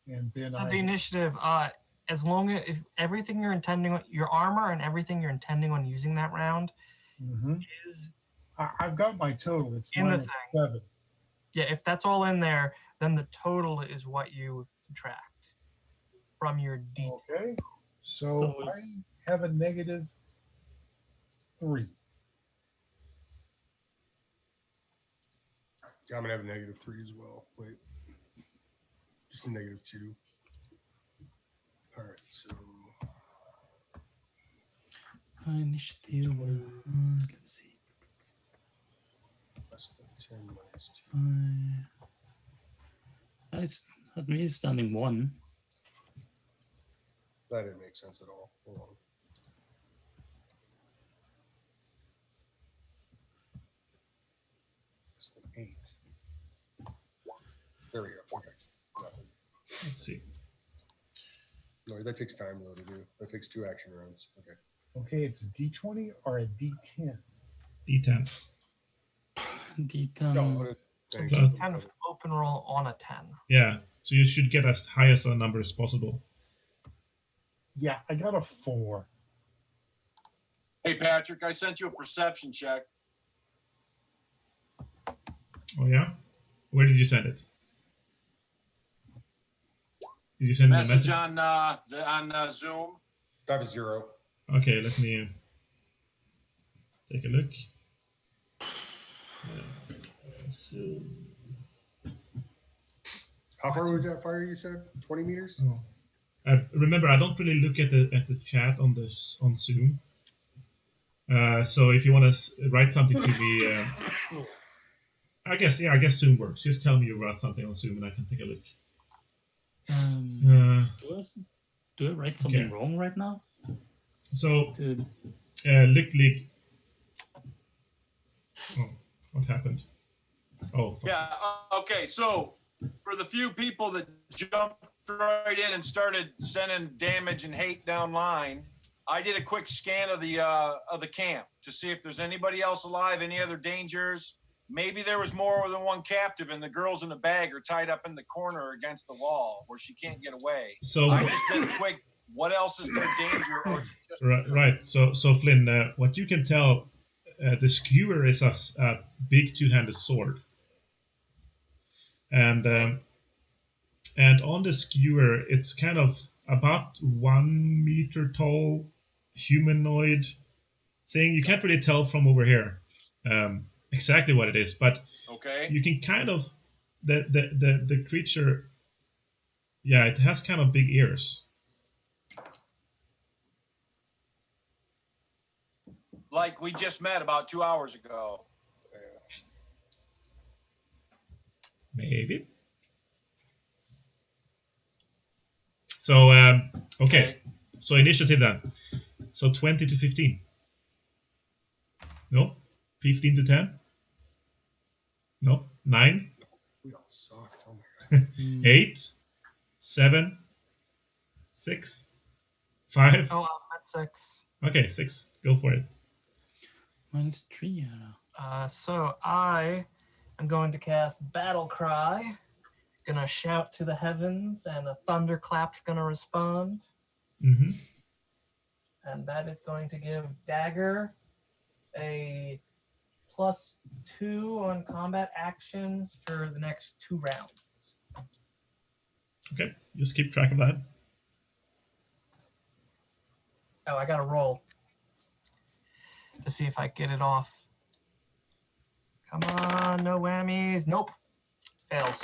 and then So the initiative, as long as if everything you're intending on your armor and everything you're intending on using that round is I've got my total. It's in the minus thing. 7. Yeah, if that's all in there, then the total is what you subtract from your D. Okay, so I have a negative 3. Yeah, I'm going to have a negative 3 as well. Wait. Just a negative 2. All right, so. Initiative. Let's see. Less than 10 minus 2. Nice. At me standing 1. That didn't make sense at all. Hold on. Less than 8. There we go. Okay. Nothing. Let's see. No, that takes time though to do. That takes 2 action rounds. Okay. Okay, it's a D20 or a D10. D10. D10. No, thanks. Plus- Kind of open roll on a 10. Yeah, so you should get as high as a number as possible. Yeah, I got a 4. Hey, Patrick, I sent you a perception check. Oh yeah? Where did you send it? Did you send me a Message message? on Zoom. That was 0. Okay, let me take a look. So, How far was that fire you said? 20 meters? oh. Remember, I don't really look at the chat on Zoom. So if you want to write something to me, I guess Zoom works. Just tell me you wrote something on Zoom and I can take a look. Do I write something okay. wrong right now? So, Dude. Lycklig. Oh, what happened? Oh, fuck. Yeah. Okay. So for the few people that jumped right in and started sending damage and hate down line, I did a quick scan of the camp to see if there's anybody else alive, any other dangers. Maybe there was more than one captive, and the girls in the bag are tied up in the corner against the wall where she can't get away. So I just did a quick. What else is there danger? Or is it just right. So Flynn, what you can tell, the skewer is a big two-handed sword, and on the skewer, it's kind of about 1 meter tall humanoid thing. You can't really tell from over here exactly what it is, but okay? you can kind of the creature. Yeah, it has kind of big ears. Like we just met about 2 hours ago. Maybe. So okay. So initiative then. So 20 to 15. No. 15 to 10. No. 9. We all sucked. Oh my god. 8. 7. 6. 5. Oh, I'm at 6. Okay, 6. Go for it. -3. So I am going to cast Battle Cry. Gonna shout to the heavens, and a thunderclap's gonna respond. Mm-hmm. And that is going to give Dagger a +2 on combat actions for the next 2 rounds. Okay, just keep track of that. Oh, I gotta roll to see if I get it off. Come on, no whammies. Nope. Fails.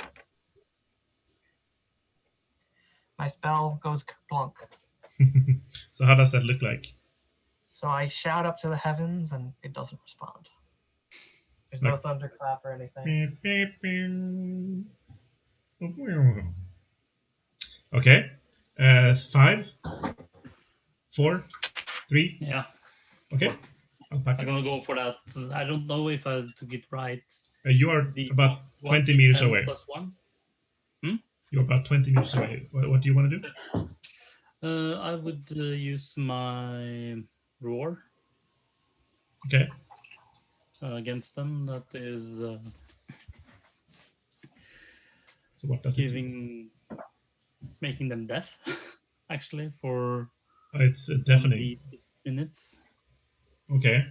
My spell goes kerplunk. So how does that look like? So I shout up to the heavens and it doesn't respond. There's no Like- thunderclap or anything. Okay. 5, 4, 3. Yeah, Okay. I'll pack I'm it. gonna go for that. I don't know if I took it right. You are The about 1 20 meters 10 away. plus 1. You're about 20 meters away. What do you want to do? I would use my roar Okay. against them. That is So what does it do? making them deaf. Actually, for It's deafening. 8 minutes. Okay.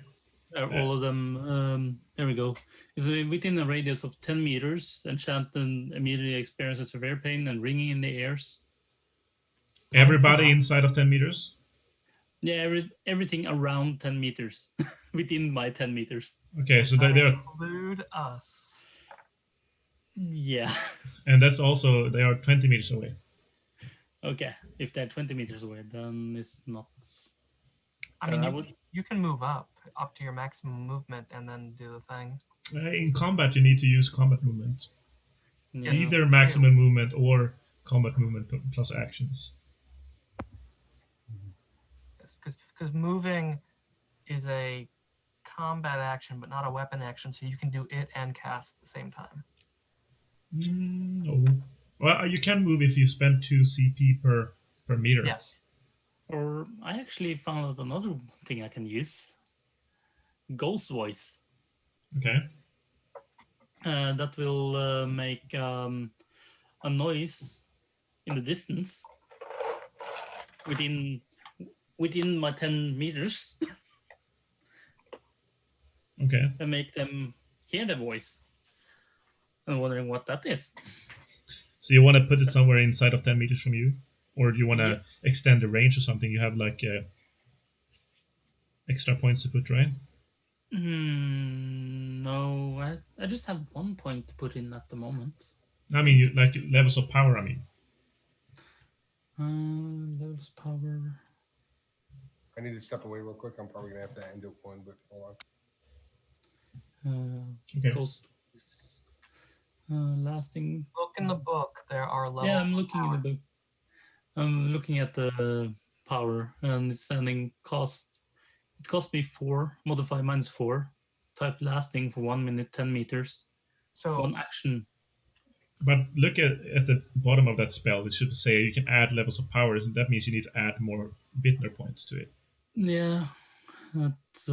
All of them. There we go. Is within a radius of 10 meters. Enchanted immediately experiences severe pain and ringing in the ears. Everybody inside of 10 meters? Yeah, everything around 10 meters, within my 10 meters. Okay, so they're Include us. Yeah. and that's also they are 20 meters away. Okay. If they're 20 meters away, then it's not. I mean, I would. you can move up to your maximum movement and then do the thing. In combat, you need to use combat movement, Yeah. either maximum movement or combat movement plus actions. Because moving is a combat action, but not a weapon action, so you can do it and cast at the same time. No. Well, you can move if you spend 2 CP per meter. Yes. Or I actually found out another thing I can use. Ghost voice. Okay. That will make a noise in the distance within my 10 meters Okay. and make them hear the voice. I'm wondering what that is. So you want to put it somewhere inside of 10 meters from you? Or do you want to Yeah. extend the range or something? You have like extra points to put, right? No, I just have 1 point to put in at the moment. I mean, you like levels of power, I mean. Levels power. I need to step away real quick. I'm probably gonna have to end it one, but hold on. Okay. Ghost voice. Lasting. Look in the book. There are levels. Yeah, I'm of looking power. in the book. I'm looking at the power and it's standing cost. It cost me 4, modify -4. Type lasting for 1 minute, 10 meters. So 1 action. But look at the bottom of that spell. It should say you can add levels of power. And that means you need to add more Vintner points to it. Yeah, that's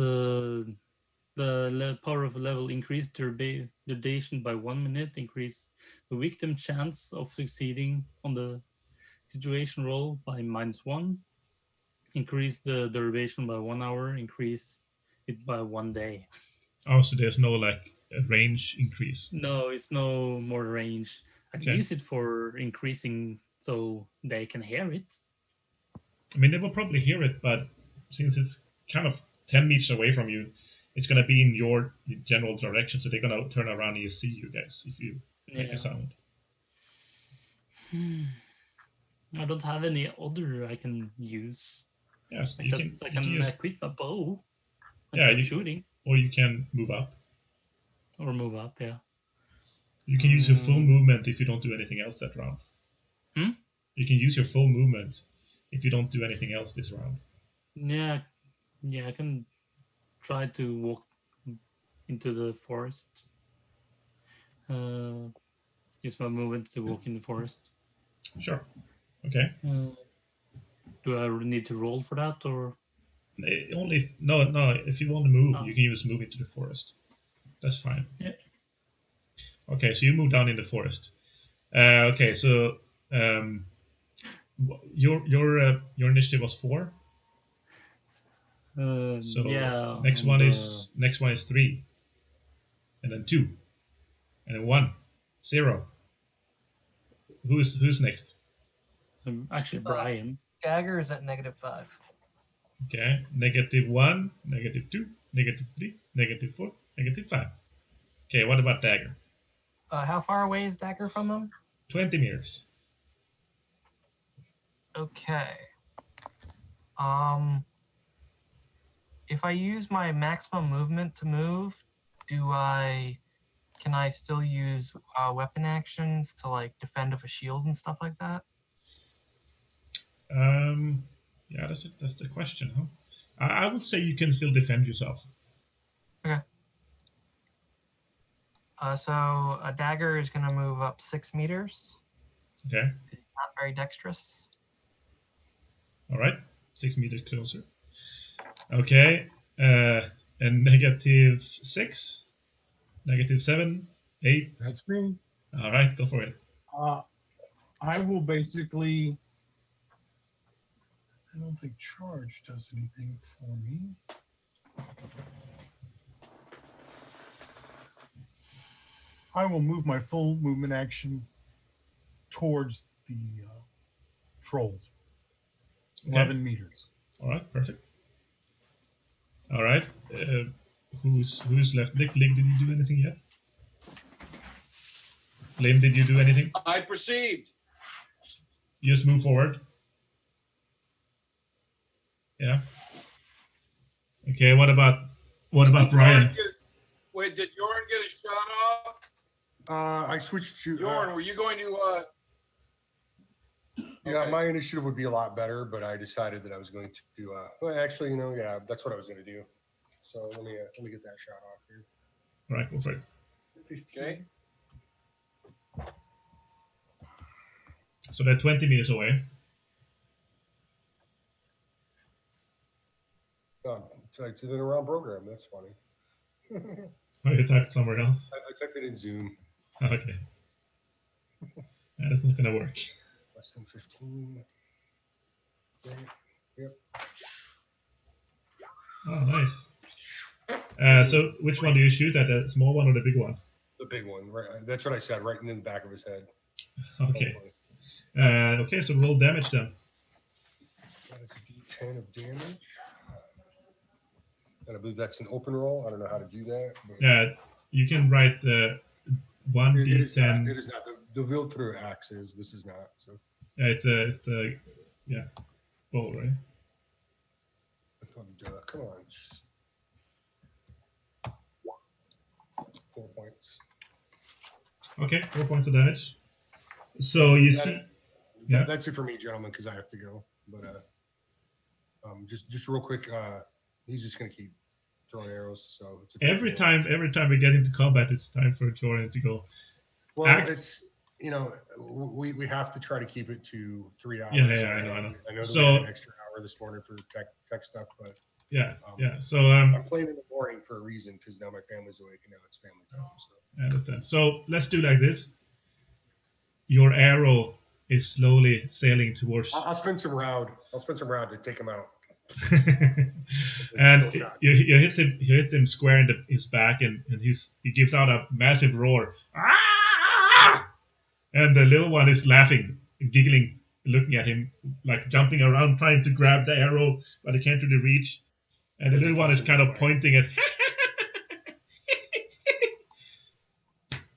power of a level increase duration by 1 minute. Increase the victim chance of succeeding on the situation roll by -1. Increase the duration by 1 hour. Increase it by 1 day. Oh, so there's no like a range increase. No, it's no more range. I can Okay. use it for increasing so they can hear it. I mean, they will probably hear it, but since it's kind of 10 meters away from you, it's going to be in your general direction. So they're going to turn around and see you guys if you make Yeah. a sound. I don't have any other I can use. Yes, Except I can use, equip a bow. And Yeah, start you- shooting or you can move up. or move up. Yeah. You can use your full movement if you don't do anything else that round. Hmm? You can use your full movement if you don't do anything else this round. Yeah, I can try to walk into the forest. Use my movement to walk in the forest. Sure. Okay. Do I need to roll for that, or No. If you want to move, Oh. you can use move into the forest. That's fine. Yeah. Okay, so you move down in the forest. Okay, so your initiative was 4. So yeah? next and, one is 3, and then 2, and then 1, 0. Who's next? Actually Brian. Dagger is at -5. Okay, -1, -2, -3, -4, -5. Okay, what about dagger? How far away is dagger from him? 20 meters. Okay. If I use my maximum movement to move, can I still use weapon actions to like defend with a shield and stuff like that? Yeah, that's the question, huh? I would say you can still defend yourself. Okay. So a dagger is going to move up 6 meters. Okay. It's not very dexterous. All right. 6 meters closer. Okay. And negative 6, negative 7, 8. That's me. All right, go for it. I will basically. I don't think charge does anything for me. I will move my full movement action towards the trolls. Okay. 11 meters. All right, perfect. All right. Who's left? Lycklig, did you do anything yet? Lim, did you do anything? I perceived. You just move forward. Yeah. Okay. What about Ryan? Wait, did Jorin get a shot off? I switched to. Jorin, were you going to? Yeah, Okay. my initiative would be a lot better, but I decided that I was going to do. Well, actually, yeah, that's what I was going to do. So let me get that shot off here. All right, go for it. 15. Okay. So they're 20 meters away. Typed it in a round program. That's funny. Oh, you typed somewhere else? I typed it in Zoom. Okay. That's not gonna work. Less than 15. Okay. Yep. Oh, nice. So which one do you shoot at? The small one or the big one? The big one, right? That's what I said, right in the back of his head. Okay. Hopefully. Okay, so roll damage then. That is a D10 of damage. And I believe that's an open roll. I don't know how to do that. But You can write 1d10. It is not. The Viltru axe is. This is not. So. Yeah, it's the bowl, right? Come on. Just 4 points. Okay, 4 points of damage. So you see. Yeah. That's it for me, gentlemen, because I have to go. But just real quick, he's just gonna keep throwing arrows. So it's every time we get into combat, it's time for Jorin to go. Well, it's we have to try to keep it to 3 hours. Yeah, I know. I know So we had an extra hour this morning for tech stuff, but yeah. So I'm playing in the morning for a reason because now my family's awake and now it's family time. So I understand. So let's do like this. Your arrow is slowly sailing towards. I'll spin some round. To take him out. And you hit him square in his back, and he gives out a massive roar. Ah! And the little one is laughing, giggling, looking at him, like jumping around, trying to grab the arrow, but he can't really reach. And the little one is kind of pointing at.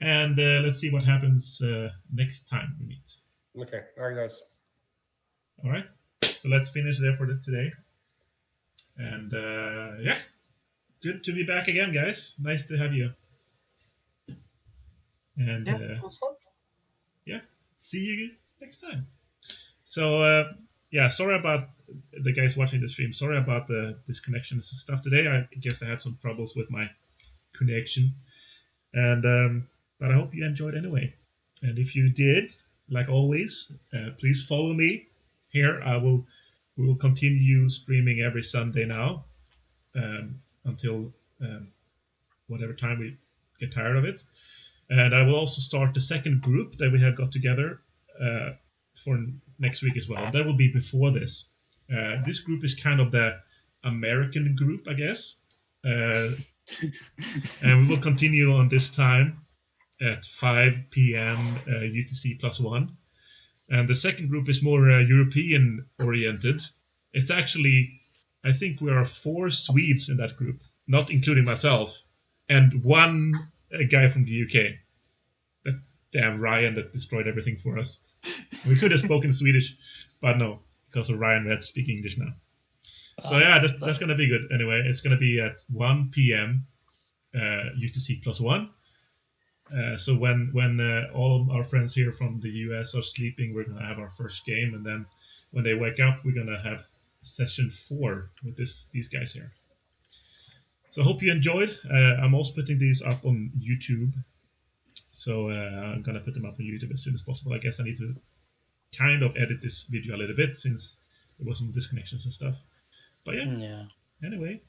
And let's see what happens next time we meet. Okay. All right, guys. All right. So let's finish there for today. And good to be back again, guys. Nice to have you. And it was fun. see you next time. So sorry about the guys watching the stream. Sorry about the disconnections and stuff today. I guess I had some troubles with my connection, and but I hope you enjoyed anyway. And if you did, like always, please follow me here. We will continue streaming every Sunday now until whatever time we get tired of it. And I will also start the second group that we have got together for next week as well. That will be before this. This group is kind of the American group, I guess. And we will continue on this time at 5 p.m. UTC +1. And the second group is more European oriented. It's actually, I think we are 4 Swedes in that group, not including myself, and 1 a guy from the UK. That damn Ryan that destroyed everything for us. We could have spoken Swedish, but no, because of Ryan, we had to speak English now. So yeah, that's gonna be good. Anyway, it's gonna be at 1 p.m. UTC +1. So when all of our friends here from the US are sleeping, we're gonna have our first game, and then when they wake up, we're gonna have session 4 with these guys here. So I hope you enjoyed. I'm also putting these up on YouTube, so I'm gonna put them up on YouTube as soon as possible. I guess I need to kind of edit this video a little bit since there was some disconnections and stuff. But yeah. Anyway,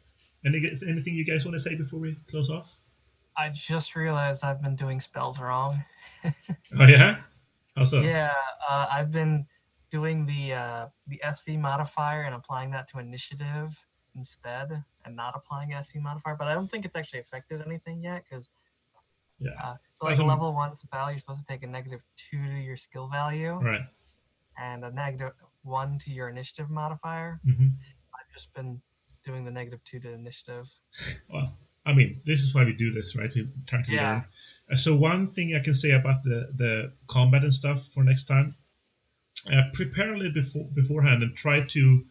anything you guys want to say before we close off? I just realized I've been doing spells wrong. Oh yeah? How so? Yeah, I've been doing the SV modifier and applying that to initiative instead, and not applying SV modifier. But I don't think it's actually affected anything yet, because so like a level 1 spell, you're supposed to take a -2 to your skill value, right, and a -1 to your initiative modifier. Mm-hmm. I've just been doing the -2 to initiative. Well, I mean, this is why we do this, right? We're trying to learn. So one thing I can say about the combat and stuff for next time, prepare a little beforehand and try to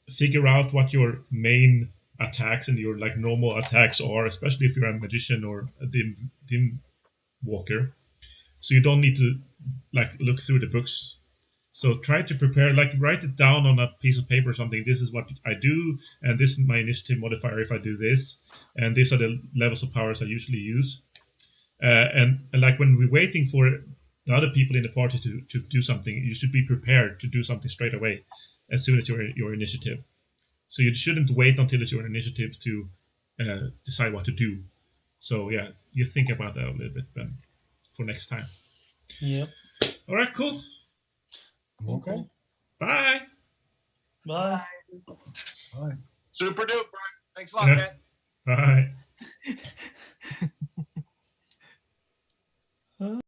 figure out what your main attacks and your like normal attacks are, especially if you're a magician or a dim walker. So you don't need to like look through the books. So try to prepare, like write it down on a piece of paper or something. This is what I do, and this is my initiative modifier if I do this, and these are the levels of powers I usually use. And like when we're waiting for the other people in the party to do something, you should be prepared to do something straight away as soon as your initiative. So you shouldn't wait until it's your initiative to decide what to do. So yeah, you think about that a little bit, Ben, for next time. Yep. All right, cool. Okay. Bye. Bye. Bye. Super duper. Thanks a lot, man. Bye.